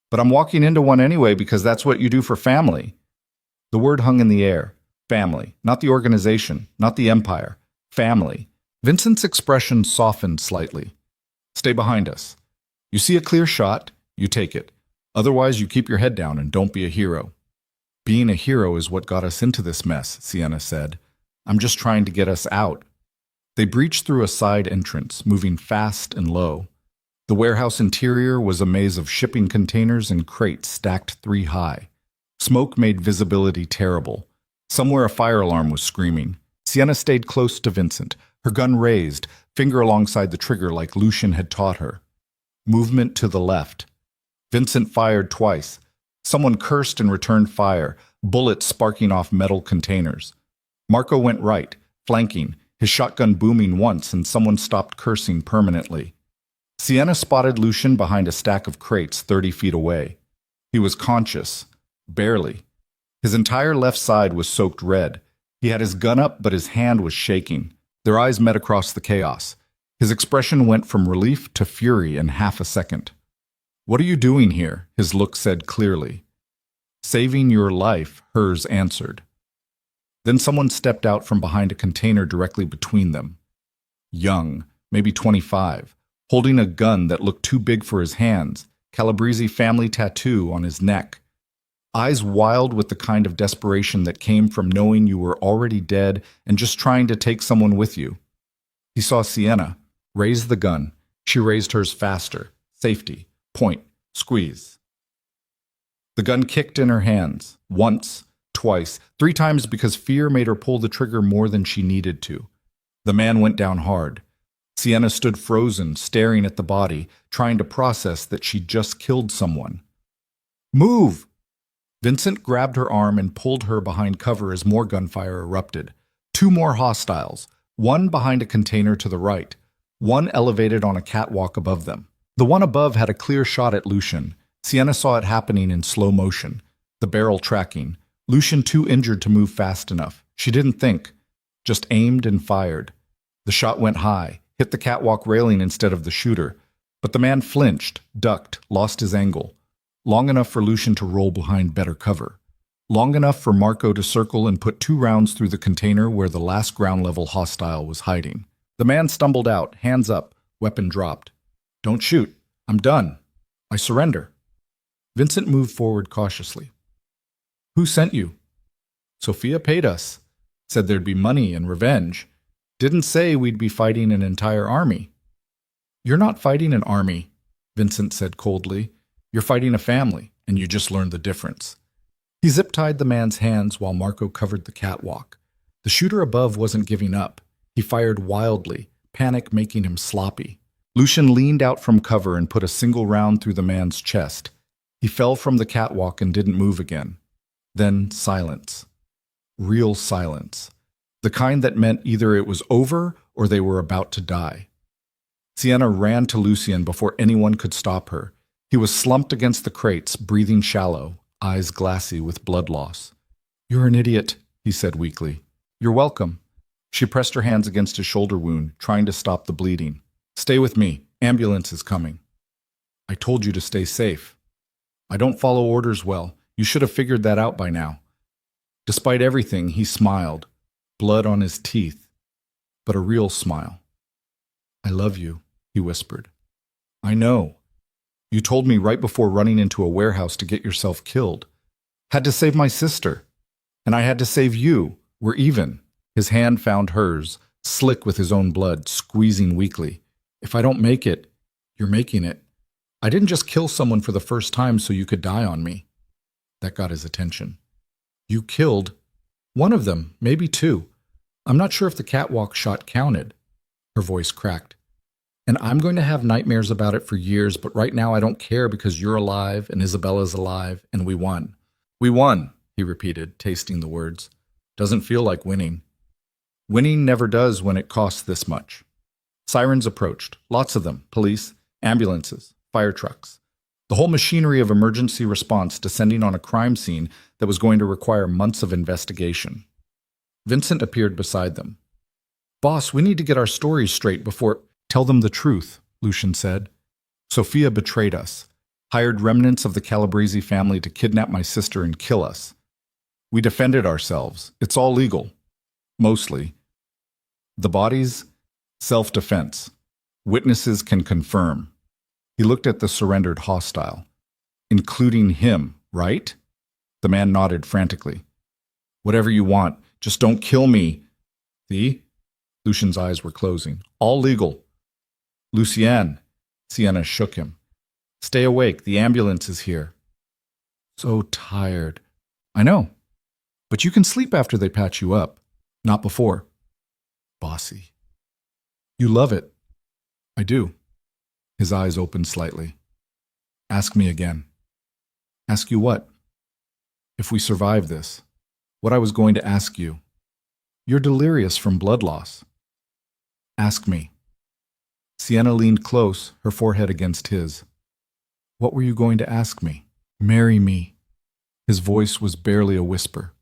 Speaker 1: but I'm walking into one anyway because that's what you do for family. The word hung in the air. Family, not the organization, not the empire. Family. Vincent's expression softened slightly. Stay behind us. You see a clear shot, you take it. Otherwise, you keep your head down and don't be a hero. Being a hero is what got us into this mess, Sienna said. I'm just trying to get us out. They breached through a side entrance, moving fast and low. The warehouse interior was a maze of shipping containers and crates stacked 3 high. Smoke made visibility terrible. Somewhere a fire alarm was screaming. Sienna stayed close to Vincent, her gun raised, finger alongside the trigger like Lucian had taught her. Movement to the left. Vincent fired twice. Someone cursed and returned fire, bullets sparking off metal containers. Marco went right, flanking, his shotgun booming once, and someone stopped cursing permanently. Sienna spotted Lucian behind a stack of crates 30 feet away. He was conscious. Barely. His entire left side was soaked red. He had his gun up, but his hand was shaking. Their eyes met across the chaos. His expression went from relief to fury in half a second. "What are you doing here?" his look said clearly. "Saving your life," hers answered. Then someone stepped out from behind a container directly between them. Young, maybe 25, holding a gun that looked too big for his hands, Calabrese family tattoo on his neck. Eyes wild with the kind of desperation that came from knowing you were already dead and just trying to take someone with you. He saw Sienna, raise the gun. She raised hers faster. Safety. Point. Squeeze. The gun kicked in her hands. Once, twice, 3 times because fear made her pull the trigger more than she needed to. The man went down hard. Sienna stood frozen, staring at the body, trying to process that she'd just killed someone. "Move!" Vincent grabbed her arm and pulled her behind cover as more gunfire erupted. 2 more hostiles, one behind a container to the right, one elevated on a catwalk above them. The one above had a clear shot at Lucian. Sienna saw it happening in slow motion, the barrel tracking. Lucian too injured to move fast enough. She didn't think, just aimed and fired. The shot went high, hit the catwalk railing instead of the shooter, but the man flinched, ducked, lost his angle. Long enough for Lucian to roll behind better cover. Long enough for Marco to circle and put 2 rounds through the container where the last ground-level hostile was hiding. The man stumbled out, hands up, weapon dropped. "Don't shoot. I'm done. I surrender." Vincent moved forward cautiously. "Who sent you?" "Sophia paid us. Said there'd be money and revenge. Didn't say we'd be fighting an entire army." "You're not fighting an army," Vincent said coldly. "You're fighting a family, and you just learned the difference." He zip-tied the man's hands while Marco covered the catwalk. The shooter above wasn't giving up. He fired wildly, panic making him sloppy. Lucian leaned out from cover and put a single round through the man's chest. He fell from the catwalk and didn't move again. Then silence. Real silence. The kind that meant either it was over or they were about to die. Sienna ran to Lucian before anyone could stop her. He was slumped against the crates, breathing shallow, eyes glassy with blood loss. "You're an idiot," he said weakly. "You're welcome." She pressed her hands against his shoulder wound, trying to stop the bleeding. "Stay with me. Ambulance is coming." "I told you to stay safe." "I don't follow orders well. You should have figured that out by now." Despite everything, he smiled, blood on his teeth, but a real smile. "I love you," he whispered. "I know. You told me right before running into a warehouse to get yourself killed. Had to save my sister. And I had to save you. We're even." His hand found hers, slick with his own blood, squeezing weakly. "If I don't make it, you're making it. I didn't just kill someone for the first time so you could die on me." That got his attention. "You killed one of them, maybe 2. I'm not sure if the catwalk shot counted." Her voice cracked. "And I'm going to have nightmares about it for years, but right now I don't care because you're alive and Isabella's alive and we won." "We won," he repeated, tasting the words. "Doesn't feel like winning." "Winning never does when it costs this much." Sirens approached, lots of them, police, ambulances, fire trucks. The whole machinery of emergency response descending on a crime scene that was going to require months of investigation. Vincent appeared beside them. "Boss, we need to get our stories straight before—" "Tell them the truth," Lucian said. "Sophia betrayed us, hired remnants of the Calabrese family to kidnap my sister and kill us. We defended ourselves. It's all legal. Mostly. The bodies? Self-defense. Witnesses can confirm." He looked at the surrendered hostile. "Including him, right?" The man nodded frantically. Whatever you want, just don't kill me. See? Lucian's eyes were closing. All legal. Lucien. Sienna shook him. Stay awake, the ambulance is here. So tired. I know. But you can sleep after they patch you up. Not before. Bossy. You love it. I do. His eyes opened slightly. Ask me again. Ask you what? If we survive this. What I was going to ask you. You're delirious from blood loss. Ask me. Sienna leaned close, her forehead against his. What were you going to ask me? Marry me. His voice was barely a whisper.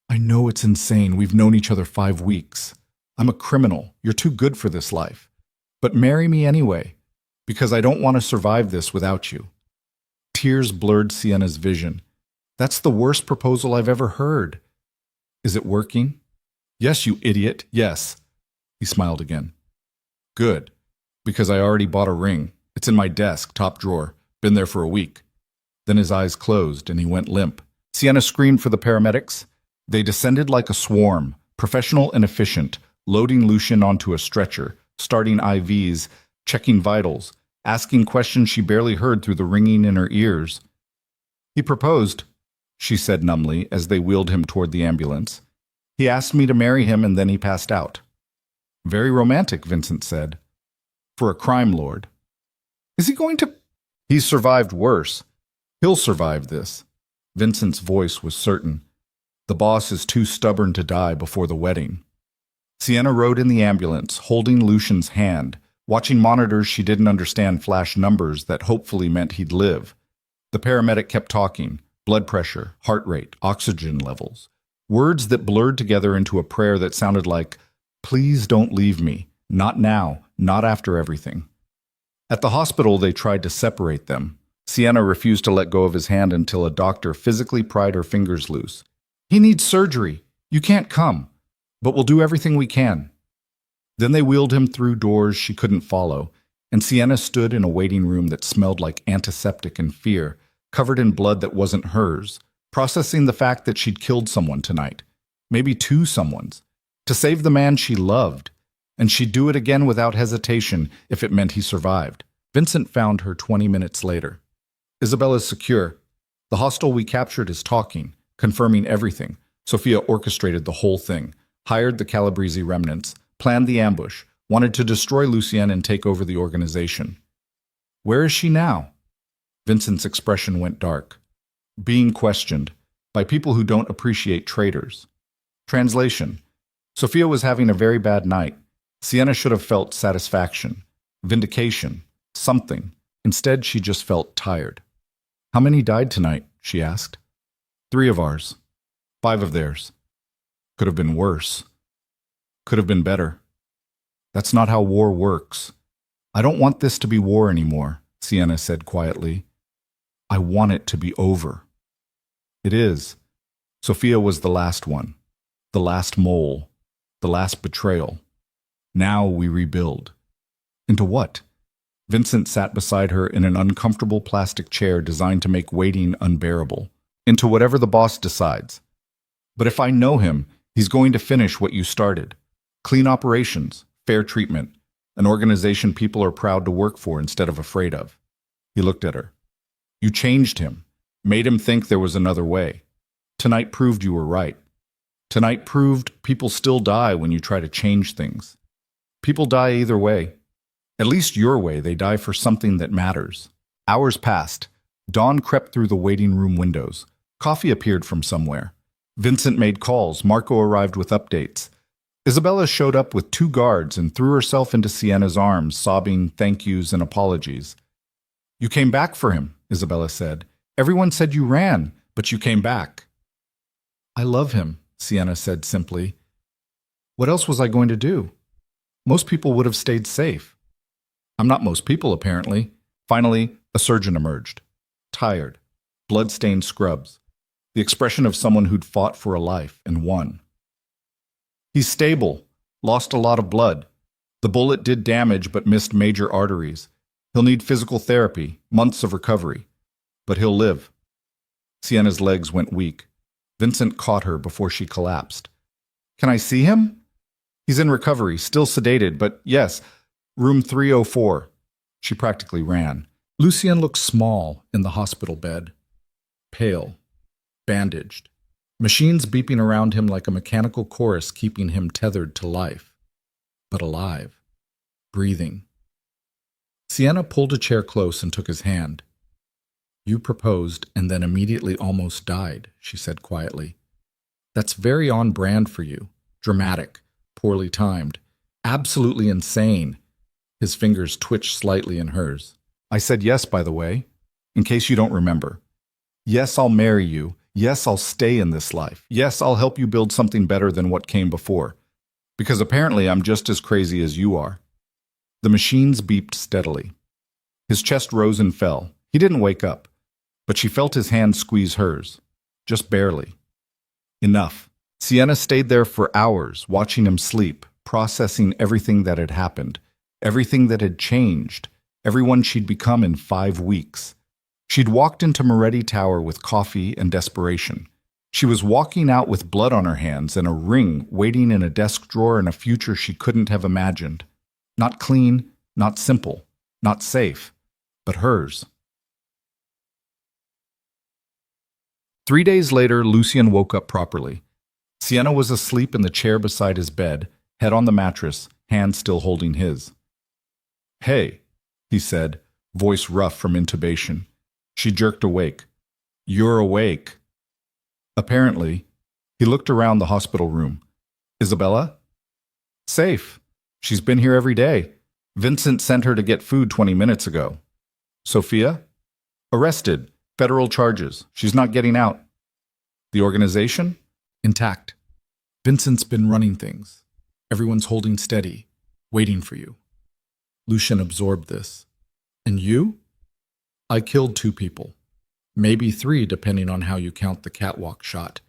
Speaker 1: I know it's insane. We've known each other 5 weeks. I'm a criminal. You're too good for this life. But marry me anyway, because I don't want to survive this without you. Tears blurred Sienna's vision. That's the worst proposal I've ever heard. Is it working? Yes, you idiot, yes. He smiled again. Good, because I already bought a ring. It's in my desk, top drawer. Been there for a week. Then his eyes closed and he went limp. Sienna screamed for the paramedics. They descended like a swarm, professional and efficient, loading Lucien onto a stretcher, starting IVs, checking vitals, asking questions she barely heard through the ringing in her ears. He proposed, she said numbly as they wheeled him toward the ambulance. He asked me to marry him and then he passed out. Very romantic, Vincent said. For a crime lord. Is he going to... He's survived worse. He'll survive this. Vincent's voice was certain. The boss is too stubborn to die before the wedding. Sienna rode in the ambulance, holding Lucien's hand, watching monitors she didn't understand flash numbers that hopefully meant he'd live. The paramedic kept talking. Blood pressure, heart rate, oxygen levels. Words that blurred together into a prayer that sounded like, please don't leave me. Not now, not after everything. At the hospital, they tried to separate them. Sienna refused to let go of his hand until a doctor physically pried her fingers loose. He needs surgery. You can't come. But we'll do everything we can. Then they wheeled him through doors she couldn't follow, and Sienna stood in a waiting room that smelled like antiseptic and fear, covered in blood that wasn't hers, processing the fact that she'd killed someone tonight, maybe 2 someones, to save the man she loved, and she'd do it again without hesitation if it meant he survived. Vincent found her 20 minutes later. Isabella's secure. The hostel we captured is talking, confirming everything. Sophia orchestrated the whole thing, hired the Calabrese remnants, planned the ambush, wanted to destroy Lucien and take over the organization. Where is she now? Vincent's expression went dark. Being questioned by people who don't appreciate traitors. Translation. Sophia was having a very bad night. Sienna should have felt satisfaction, vindication, something. Instead, she just felt tired. How many died tonight? She asked. 3 of ours. 5 of theirs. Could have been worse. Could have been better. That's not how war works. I don't want this to be war anymore, Sienna said quietly. I want it to be over. It is. Sophia was the last one, the last mole, the last betrayal. Now we rebuild. Into what? Vincent sat beside her in an uncomfortable plastic chair designed to make waiting unbearable. Into whatever the boss decides. But if I know him, he's going to finish what you started. Clean operations, fair treatment, an organization people are proud to work for instead of afraid of. He looked at her. You changed him, made him think there was another way. Tonight proved you were right. Tonight proved people still die when you try to change things. People die either way. At least your way, they die for something that matters. Hours passed. Dawn crept through the waiting room windows. Coffee appeared from somewhere. Vincent made calls. Marco arrived with updates. Isabella showed up with 2 guards and threw herself into Sienna's arms, sobbing thank yous and apologies. You came back for him, Isabella said. Everyone said you ran, but you came back. I love him, Sienna said simply. What else was I going to do? Most people would have stayed safe. I'm not most people, apparently. Finally, a surgeon emerged. Tired, blood-stained scrubs. The expression of someone who'd fought for a life and won. He's stable, lost a lot of blood. The bullet did damage but missed major arteries. He'll need physical therapy, months of recovery. But he'll live. Sienna's legs went weak. Vincent caught her before she collapsed. Can I see him? He's in recovery, still sedated, but yes, room 304. She practically ran. Lucien looked small in the hospital bed. Pale. Bandaged. Machines beeping around him like a mechanical chorus keeping him tethered to life. But alive. Breathing. Sienna pulled a chair close and took his hand. You proposed and then immediately almost died, she said quietly. That's very on brand for you. Dramatic. Poorly timed. Absolutely insane. His fingers twitched slightly in hers. I said yes, by the way, in case you don't remember. Yes, I'll marry you. Yes, I'll stay in this life. Yes, I'll help you build something better than what came before. Because apparently I'm just as crazy as you are. The machines beeped steadily. His chest rose and fell. He didn't wake up, but she felt his hand squeeze hers. Just barely. Enough. Sienna stayed there for hours, watching him sleep, processing everything that had happened, everything that had changed, everyone she'd become in 5 weeks. She'd walked into Moretti Tower with coffee and desperation. She was walking out with blood on her hands and a ring waiting in a desk drawer in a future she couldn't have imagined. Not clean, not simple, not safe, but hers. 3 days later, Lucien woke up properly. Sienna was asleep in the chair beside his bed, head on the mattress, hand still holding his. Hey, he said, voice rough from intubation. She jerked awake. You're awake. Apparently, he looked around the hospital room. Isabella? Safe. She's been here every day. Vincent sent her to get food 20 minutes ago. Sophia? Arrested. Federal charges. She's not getting out. The organization? Intact. Vincent's been running things. Everyone's holding steady, waiting for you. Lucien absorbed this. And you? I killed 2 people. Maybe 3 depending on how you count the catwalk shot.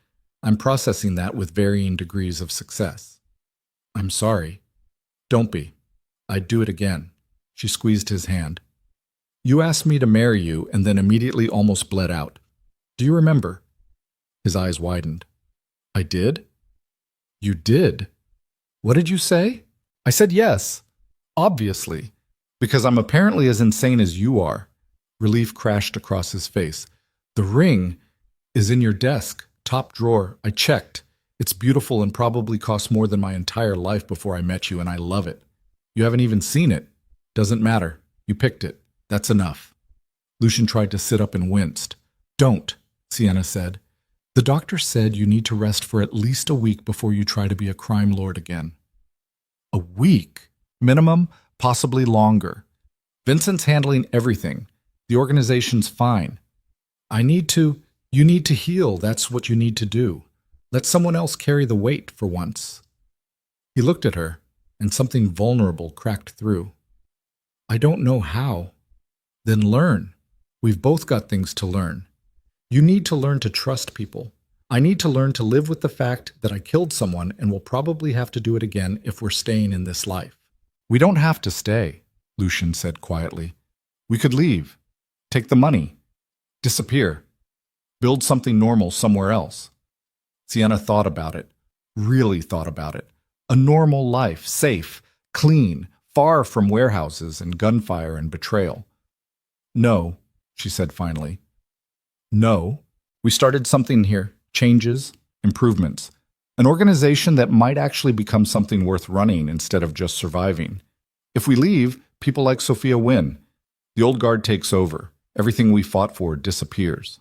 Speaker 1: I'm processing that with varying degrees of success. I'm sorry. Don't be. I'd do it again. She squeezed his hand. You asked me to marry you and then immediately almost bled out. Do you remember? His eyes widened. I did? You did? What did you say? I said yes. Obviously. Because I'm apparently as insane as you are. Relief crashed across his face. The ring is in your desk, top drawer. I checked. It's beautiful and probably cost more than my entire life before I met you, and I love it. You haven't even seen it. Doesn't matter. You picked it. That's enough. Lucien tried to sit up and winced. Don't, Sienna said. The doctor said you need to rest for at least a week before you try to be a crime lord again. A week? Minimum, possibly longer. Vincent's handling everything. The organization's fine. You need to heal. That's what you need to do. Let someone else carry the weight for once. He looked at her, and something vulnerable cracked through. I don't know how. Then learn. We've both got things to learn. You need to learn to trust people. I need to learn to live with the fact that I killed someone and will probably have to do it again if we're staying in this life. We don't have to stay, Lucien said quietly. We could leave. Take the money. Disappear. Build something normal somewhere else. Sienna thought about it. Really thought about it. A normal life, safe, clean, far from warehouses and gunfire and betrayal. No, she said finally. No. We started something here. Changes, improvements. An organization that might actually become something worth running instead of just surviving. If we leave, people like Sophia win. The old guard takes over. Everything we fought for disappears.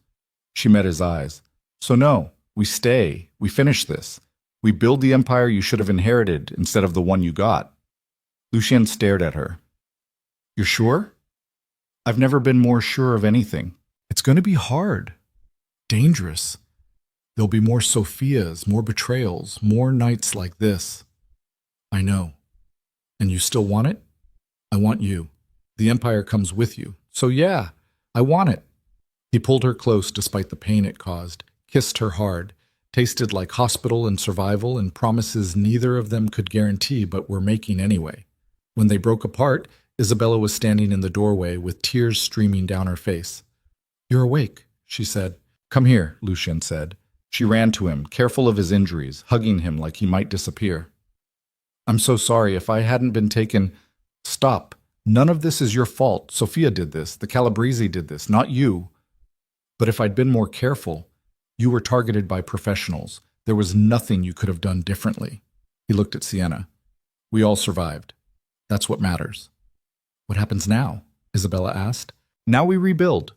Speaker 1: She met his eyes. So no, we stay. We finish this. We build the empire you should have inherited instead of the one you got. Lucien stared at her. You're sure? I've never been more sure of anything. It's going to be hard. Dangerous. There'll be more Sophias, more betrayals, more nights like this. I know. And you still want it? I want you. The empire comes with you. So yeah, I want it. He pulled her close despite the pain it caused, kissed her hard, tasted like hospital and survival and promises neither of them could guarantee but were making anyway. When they broke apart, Isabella was standing in the doorway with tears streaming down her face. You're awake, she said. Come here, Lucien said. She ran to him, careful of his injuries, hugging him like he might disappear. I'm so sorry. If I hadn't been taken... Stop. None of this is your fault. Sophia did this. The Calabrese did this, not you. But if I'd been more careful, you were targeted by professionals. There was nothing you could have done differently. He looked at Sienna. We all survived. That's what matters. What happens now? Isabella asked. Now we rebuild.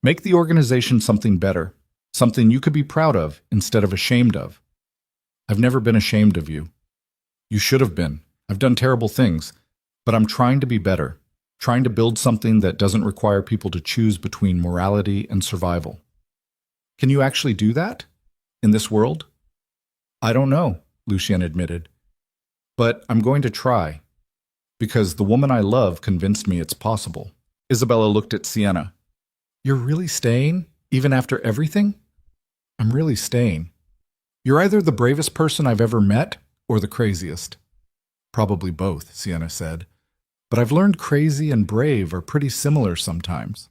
Speaker 1: Make the organization something better, something you could be proud of instead of ashamed of. I've never been ashamed of you. You should have been. I've done terrible things, but I'm trying to be better, trying to build something that doesn't require people to choose between morality and survival. Can you actually do that? In this world? I don't know, Lucien admitted. But I'm going to try, because the woman I love convinced me it's possible. Isabella looked at Sienna. You're really staying, even after everything? I'm really staying. You're either the bravest person I've ever met or the craziest. Probably both, Sienna said. But I've learned crazy and brave are pretty similar sometimes.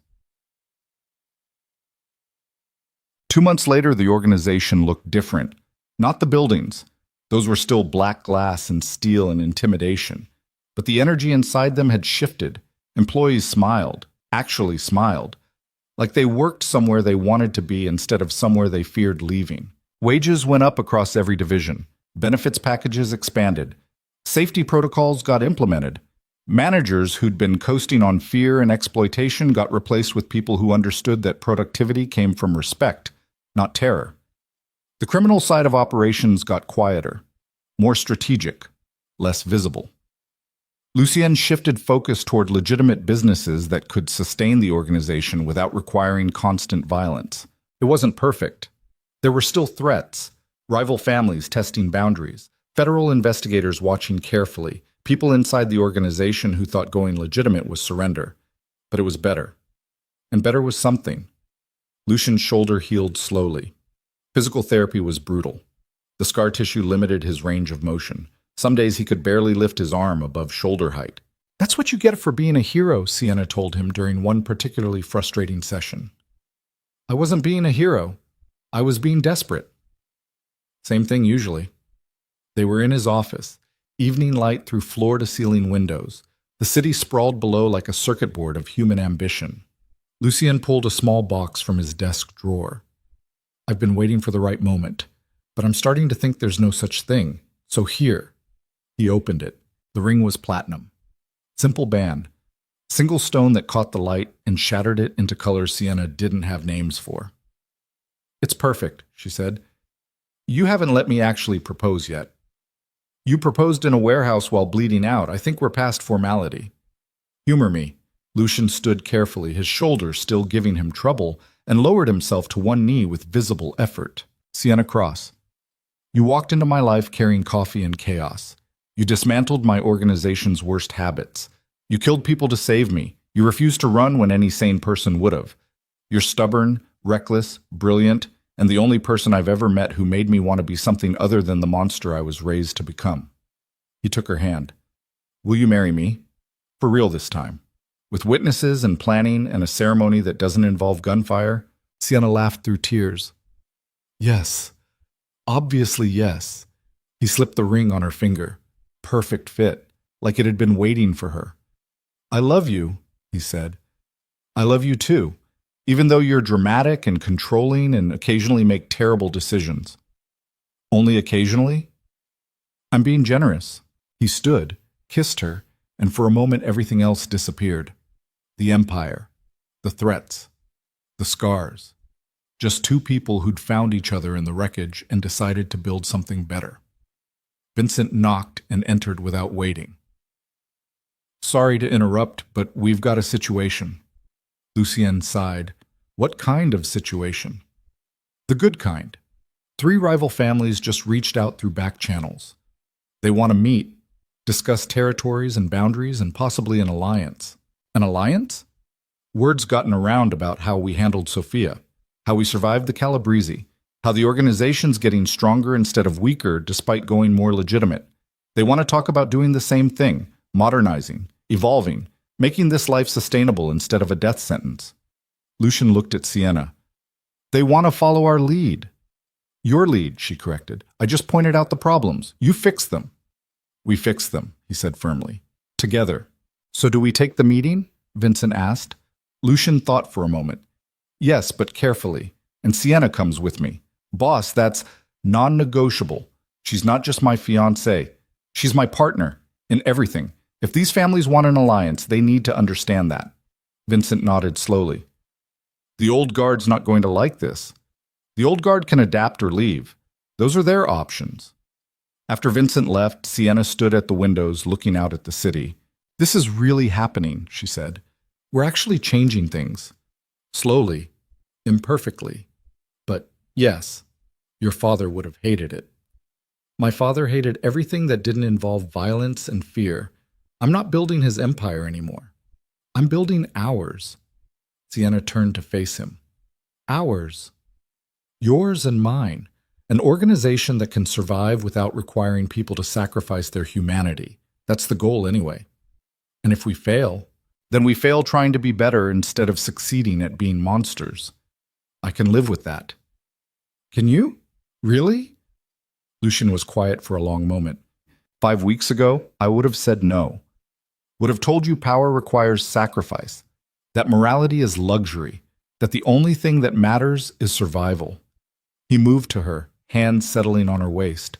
Speaker 1: 2 months later, the organization looked different. Not the buildings. Those were still black glass and steel and intimidation. But the energy inside them had shifted. Employees smiled, actually smiled, like they worked somewhere they wanted to be instead of somewhere they feared leaving. Wages went up across every division. Benefits packages expanded. Safety protocols got implemented. Managers who'd been coasting on fear and exploitation got replaced with people who understood that productivity came from respect, not terror. The criminal side of operations got quieter, more strategic, less visible. Lucien shifted focus toward legitimate businesses that could sustain the organization without requiring constant violence. It wasn't perfect. There were still threats, rival families testing boundaries, federal investigators watching carefully, people inside the organization who thought going legitimate was surrender. But it was better. And better was something. Lucien's shoulder healed slowly. Physical therapy was brutal. The scar tissue limited his range of motion. Some days he could barely lift his arm above shoulder height. That's what you get for being a hero, Sienna told him during one particularly frustrating session. I wasn't being a hero. I was being desperate. Same thing usually. They were in his office, evening light through floor-to-ceiling windows. The city sprawled below like a circuit board of human ambition. Lucien pulled a small box from his desk drawer. I've been waiting for the right moment, but I'm starting to think there's no such thing. So here. He opened it. The ring was platinum. Simple band. Single stone that caught the light and shattered it into colors Sienna didn't have names for. It's perfect, she said. You haven't let me actually propose yet. You proposed in a warehouse while bleeding out. I think we're past formality. Humor me. Lucien stood carefully, his shoulder still giving him trouble, and lowered himself to one knee with visible effort. Sienna Cross. You walked into my life carrying coffee and chaos. You dismantled my organization's worst habits. You killed people to save me. You refused to run when any sane person would have. You're stubborn, reckless, brilliant, and the only person I've ever met who made me want to be something other than the monster I was raised to become. He took her hand. Will you marry me? For real this time. With witnesses and planning and a ceremony that doesn't involve gunfire? Sienna laughed through tears. Yes. Obviously yes. He slipped the ring on her finger. Perfect fit, like it had been waiting for her. I love you, he said. I love you too, even though you're dramatic and controlling and occasionally make terrible decisions. Only occasionally? I'm being generous. He stood, kissed her, and for a moment everything else disappeared. The empire, the threats, the scars. Just two people who'd found each other in the wreckage and decided to build something better. Vincent knocked and entered without waiting. Sorry to interrupt, but we've got a situation. Lucien sighed. What kind of situation? The good kind. 3 rival families just reached out through back channels. They want to meet, discuss territories and boundaries, and possibly an alliance. An alliance? Word's gotten around about how we handled Sophia, how we survived the Calabrese, how the organization's getting stronger instead of weaker despite going more legitimate. They want to talk about doing the same thing, modernizing, evolving, making this life sustainable instead of a death sentence. Lucien looked at Sienna. They want to follow our lead. Your lead, she corrected. I just pointed out the problems. You fix them. We fix them, he said firmly. Together. So do we take the meeting? Vincent asked. Lucian thought for a moment. Yes, but carefully. And Sienna comes with me. Boss, that's non-negotiable. She's not just my fiancée. She's my partner in everything. If these families want an alliance, they need to understand that. Vincent nodded slowly. The old guard's not going to like this. The old guard can adapt or leave. Those are their options. After Vincent left, Sienna stood at the windows looking out at the city. This is really happening, she said. We're actually changing things. Slowly, imperfectly. But yes, your father would have hated it. My father hated everything that didn't involve violence and fear. I'm not building his empire anymore. I'm building ours. Sienna turned to face him. Ours. Yours and mine. An organization that can survive without requiring people to sacrifice their humanity. That's the goal anyway. And if we fail, then we fail trying to be better instead of succeeding at being monsters. I can live with that. Can you? Really? Lucian was quiet for a long moment. 5 weeks ago, I would have said no. Would have told you power requires sacrifice, that morality is luxury, that the only thing that matters is survival. He moved to her, hands settling on her waist.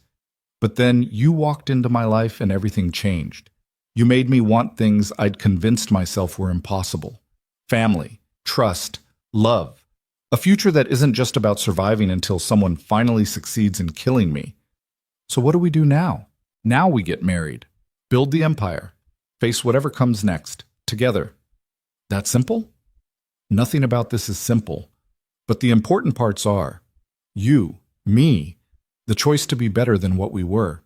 Speaker 1: But then you walked into my life and everything changed. You made me want things I'd convinced myself were impossible. Family, trust, love. A future that isn't just about surviving until someone finally succeeds in killing me. So what do we do now? Now we get married, build the empire, face whatever comes next, together. That simple? Nothing about this is simple. But the important parts are you, me, the choice to be better than what we were.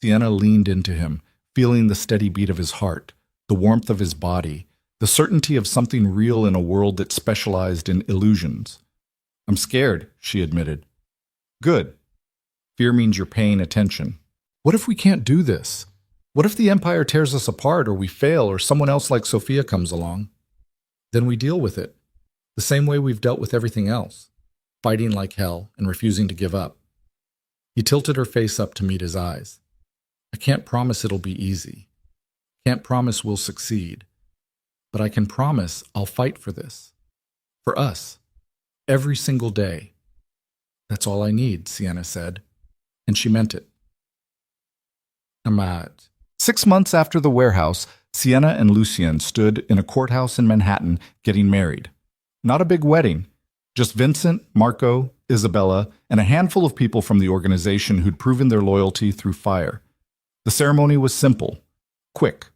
Speaker 1: Sienna leaned into him, feeling the steady beat of his heart, the warmth of his body, the certainty of something real in a world that specialized in illusions. I'm scared, she admitted. Good. Fear means you're paying attention. What if we can't do this? What if the empire tears us apart or we fail or someone else like Sophia comes along? Then we deal with it, the same way we've dealt with everything else, fighting like hell and refusing to give up. He tilted her face up to meet his eyes. I can't promise it'll be easy. Can't promise we'll succeed. But I can promise I'll fight for this. For us. Every single day. That's all I need, Sienna said. And she meant it. Ahmad. 6 months after the warehouse, Sienna and Lucien stood in a courthouse in Manhattan getting married. Not a big wedding. Just Vincent, Marco, Isabella, and a handful of people from the organization who'd proven their loyalty through fire. The ceremony was simple, quick,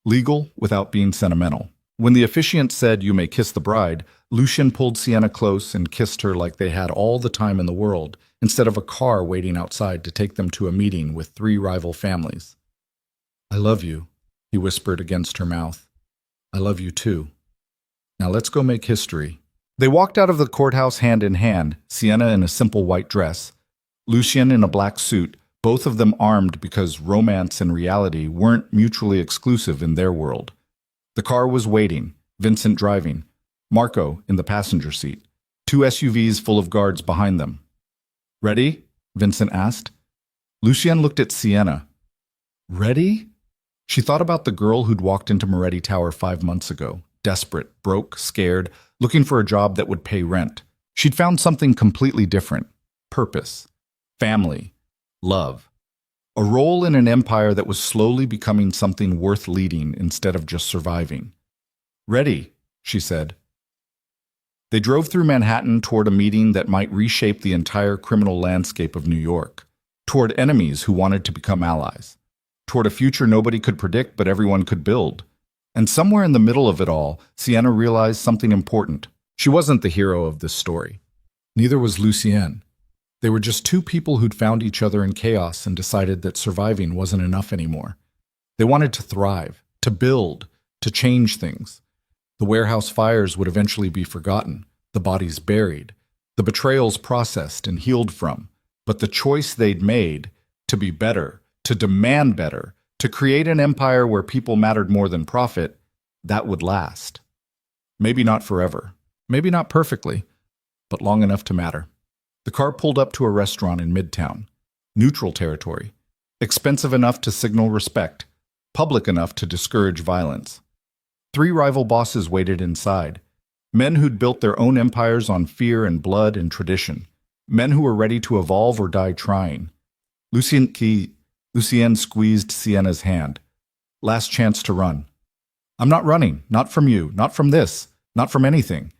Speaker 1: legal without being sentimental. When the officiant said, "You may kiss the bride," Lucien pulled Sienna close and kissed her like they had all the time in the world, instead of a car waiting outside to take them to a meeting with 3 rival families. I love you, he whispered against her mouth. I love you too. Now let's go make history. They walked out of the courthouse hand in hand, Sienna in a simple white dress, Lucien in a black suit, both of them armed because romance and reality weren't mutually exclusive in their world. The car was waiting, Vincent driving, Marco in the passenger seat, 2 SUVs full of guards behind them. Ready? Vincent asked. Lucien looked at Sienna. Ready? She thought about the girl who'd walked into Moretti Tower 5 months ago, desperate, broke, scared, looking for a job that would pay rent. She'd found something completely different. Purpose. Family. Love. A role in an empire that was slowly becoming something worth leading instead of just surviving. Ready, she said. They drove through Manhattan toward a meeting that might reshape the entire criminal landscape of New York, toward enemies who wanted to become allies, toward a future nobody could predict but everyone could build. And somewhere in the middle of it all, Sienna realized something important. She wasn't the hero of this story. Neither was Lucien. They were just 2 people who'd found each other in chaos and decided that surviving wasn't enough anymore. They wanted to thrive, to build, to change things. The warehouse fires would eventually be forgotten, the bodies buried, the betrayals processed and healed from. But the choice they'd made, to be better, to demand better, to create an empire where people mattered more than profit, that would last. Maybe not forever, maybe not perfectly, but long enough to matter. The car pulled up to a restaurant in Midtown. Neutral territory. Expensive enough to signal respect. Public enough to discourage violence. 3 rival bosses waited inside. Men who'd built their own empires on fear and blood and tradition. Men who were ready to evolve or die trying. Lucienne squeezed Sienna's hand. Last chance to run. I'm not running. Not from you. Not from this. Not from anything.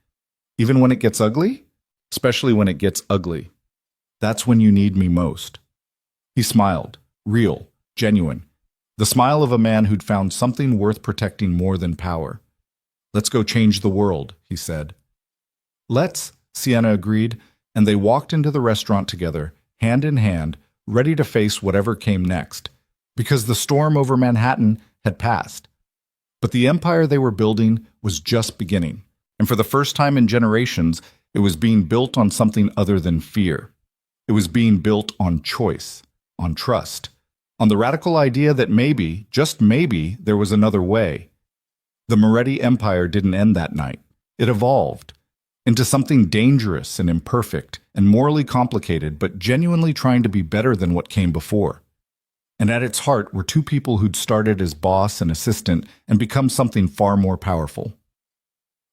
Speaker 1: Even when it gets ugly? Especially when it gets ugly. That's when you need me most. He smiled. Real. Genuine. The smile of a man who'd found something worth protecting more than power. Let's go change the world, he said. Let's, Sienna agreed, and they walked into the restaurant together, hand in hand, ready to face whatever came next, because the storm over Manhattan had passed. But the empire they were building was just beginning, and for the first time in generations, it was being built on something other than fear. It was being built on choice, on trust, on the radical idea that maybe, just maybe, there was another way. The Moretti Empire didn't end that night. It evolved into something dangerous and imperfect and morally complicated, but genuinely trying to be better than what came before. And at its heart were 2 people who'd started as boss and assistant and become something far more powerful.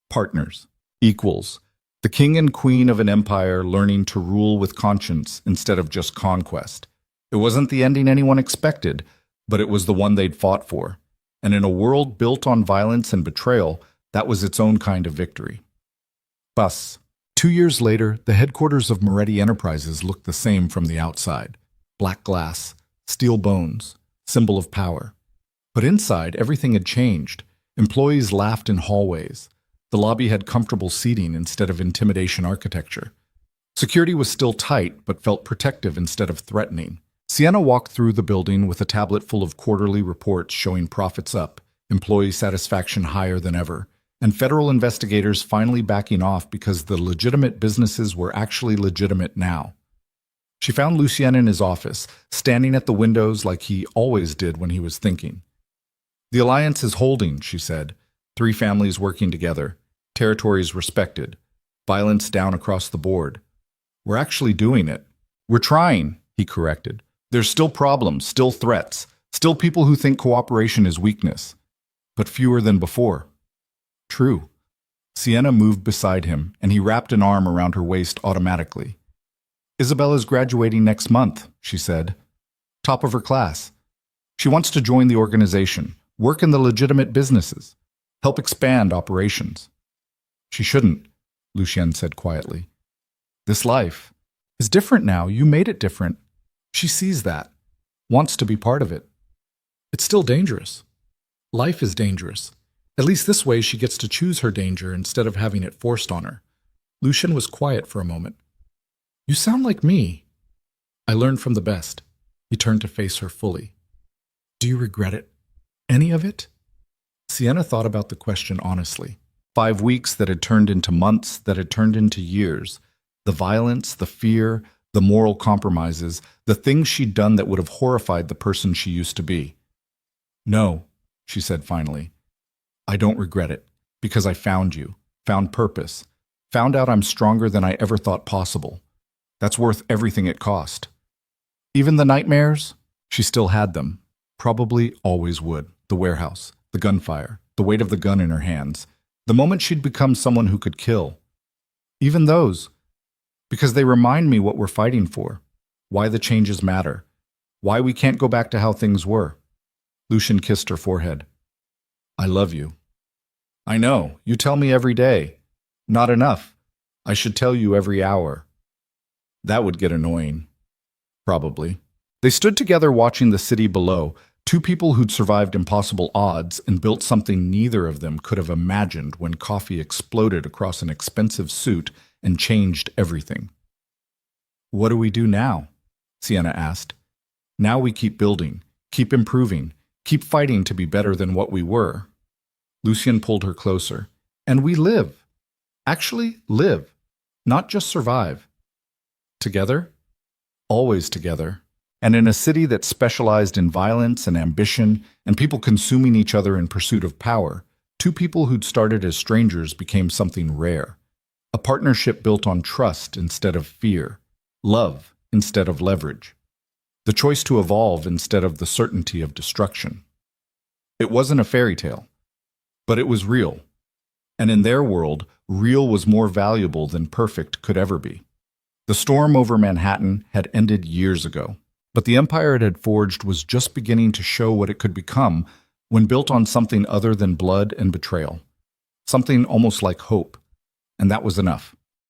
Speaker 1: Partners, equals, the king and queen of an empire learning to rule with conscience instead of just conquest. It wasn't the ending anyone expected, but it was the one they'd fought for. And in a world built on violence and betrayal, that was its own kind of victory. Bus. 2 years later, the headquarters of Moretti Enterprises looked the same from the outside. Black glass, steel bones, symbol of power. But inside, everything had changed. Employees laughed in hallways. The lobby had comfortable seating instead of intimidation architecture. Security was still tight, but felt protective instead of threatening. Sienna walked through the building with a tablet full of quarterly reports showing profits up, employee satisfaction higher than ever, and federal investigators finally backing off because the legitimate businesses were actually legitimate now. She found Lucien in his office, standing at the windows like he always did when he was thinking. The alliance is holding, she said. 3 families working together, territories respected, violence down across the board. We're actually doing it. We're trying, he corrected. There's still problems, still threats, still people who think cooperation is weakness, but fewer than before. True. Sienna moved beside him, and he wrapped an arm around her waist automatically. Isabella's graduating next month, she said. Top of her class. She wants to join the organization, work in the legitimate businesses, help expand operations. She shouldn't, Lucien said quietly. This life is different now. You made it different. She sees that, wants to be part of it. It's still dangerous. Life is dangerous. At least this way she gets to choose her danger instead of having it forced on her. Lucien was quiet for a moment. You sound like me. I learned from the best. He turned to face her fully. Do you regret it? Any of it? Sienna thought about the question honestly. 5 weeks that had turned into months, that had turned into years. The violence, the fear, the moral compromises, the things she'd done that would have horrified the person she used to be. No, she said finally. I don't regret it, because I found you, found purpose, found out I'm stronger than I ever thought possible. That's worth everything it cost. Even the nightmares? She still had them. Probably always would. The warehouse, the gunfire, the weight of the gun in her hands, the moment she'd become someone who could kill. Even those, because they remind me what we're fighting for, why the changes matter, why we can't go back to how things were. Lucien kissed her forehead. I love you. I know, you tell me every day. Not enough. I should tell you every hour. That would get annoying. Probably. They stood together watching the city below, 2 people who'd survived impossible odds and built something neither of them could have imagined when coffee exploded across an expensive suit and changed everything. What do we do now? Sienna asked. Now we keep building, keep improving, keep fighting to be better than what we were. Lucien pulled her closer. And we live. Actually live. Not just survive. Together? Always together. And in a city that specialized in violence and ambition and people consuming each other in pursuit of power, 2 people who'd started as strangers became something rare. A partnership built on trust instead of fear, love instead of leverage, the choice to evolve instead of the certainty of destruction. It wasn't a fairy tale, but it was real. And in their world, real was more valuable than perfect could ever be. The storm over Manhattan had ended years ago, but the empire it had forged was just beginning to show what it could become when built on something other than blood and betrayal, something almost like hope. And that was enough.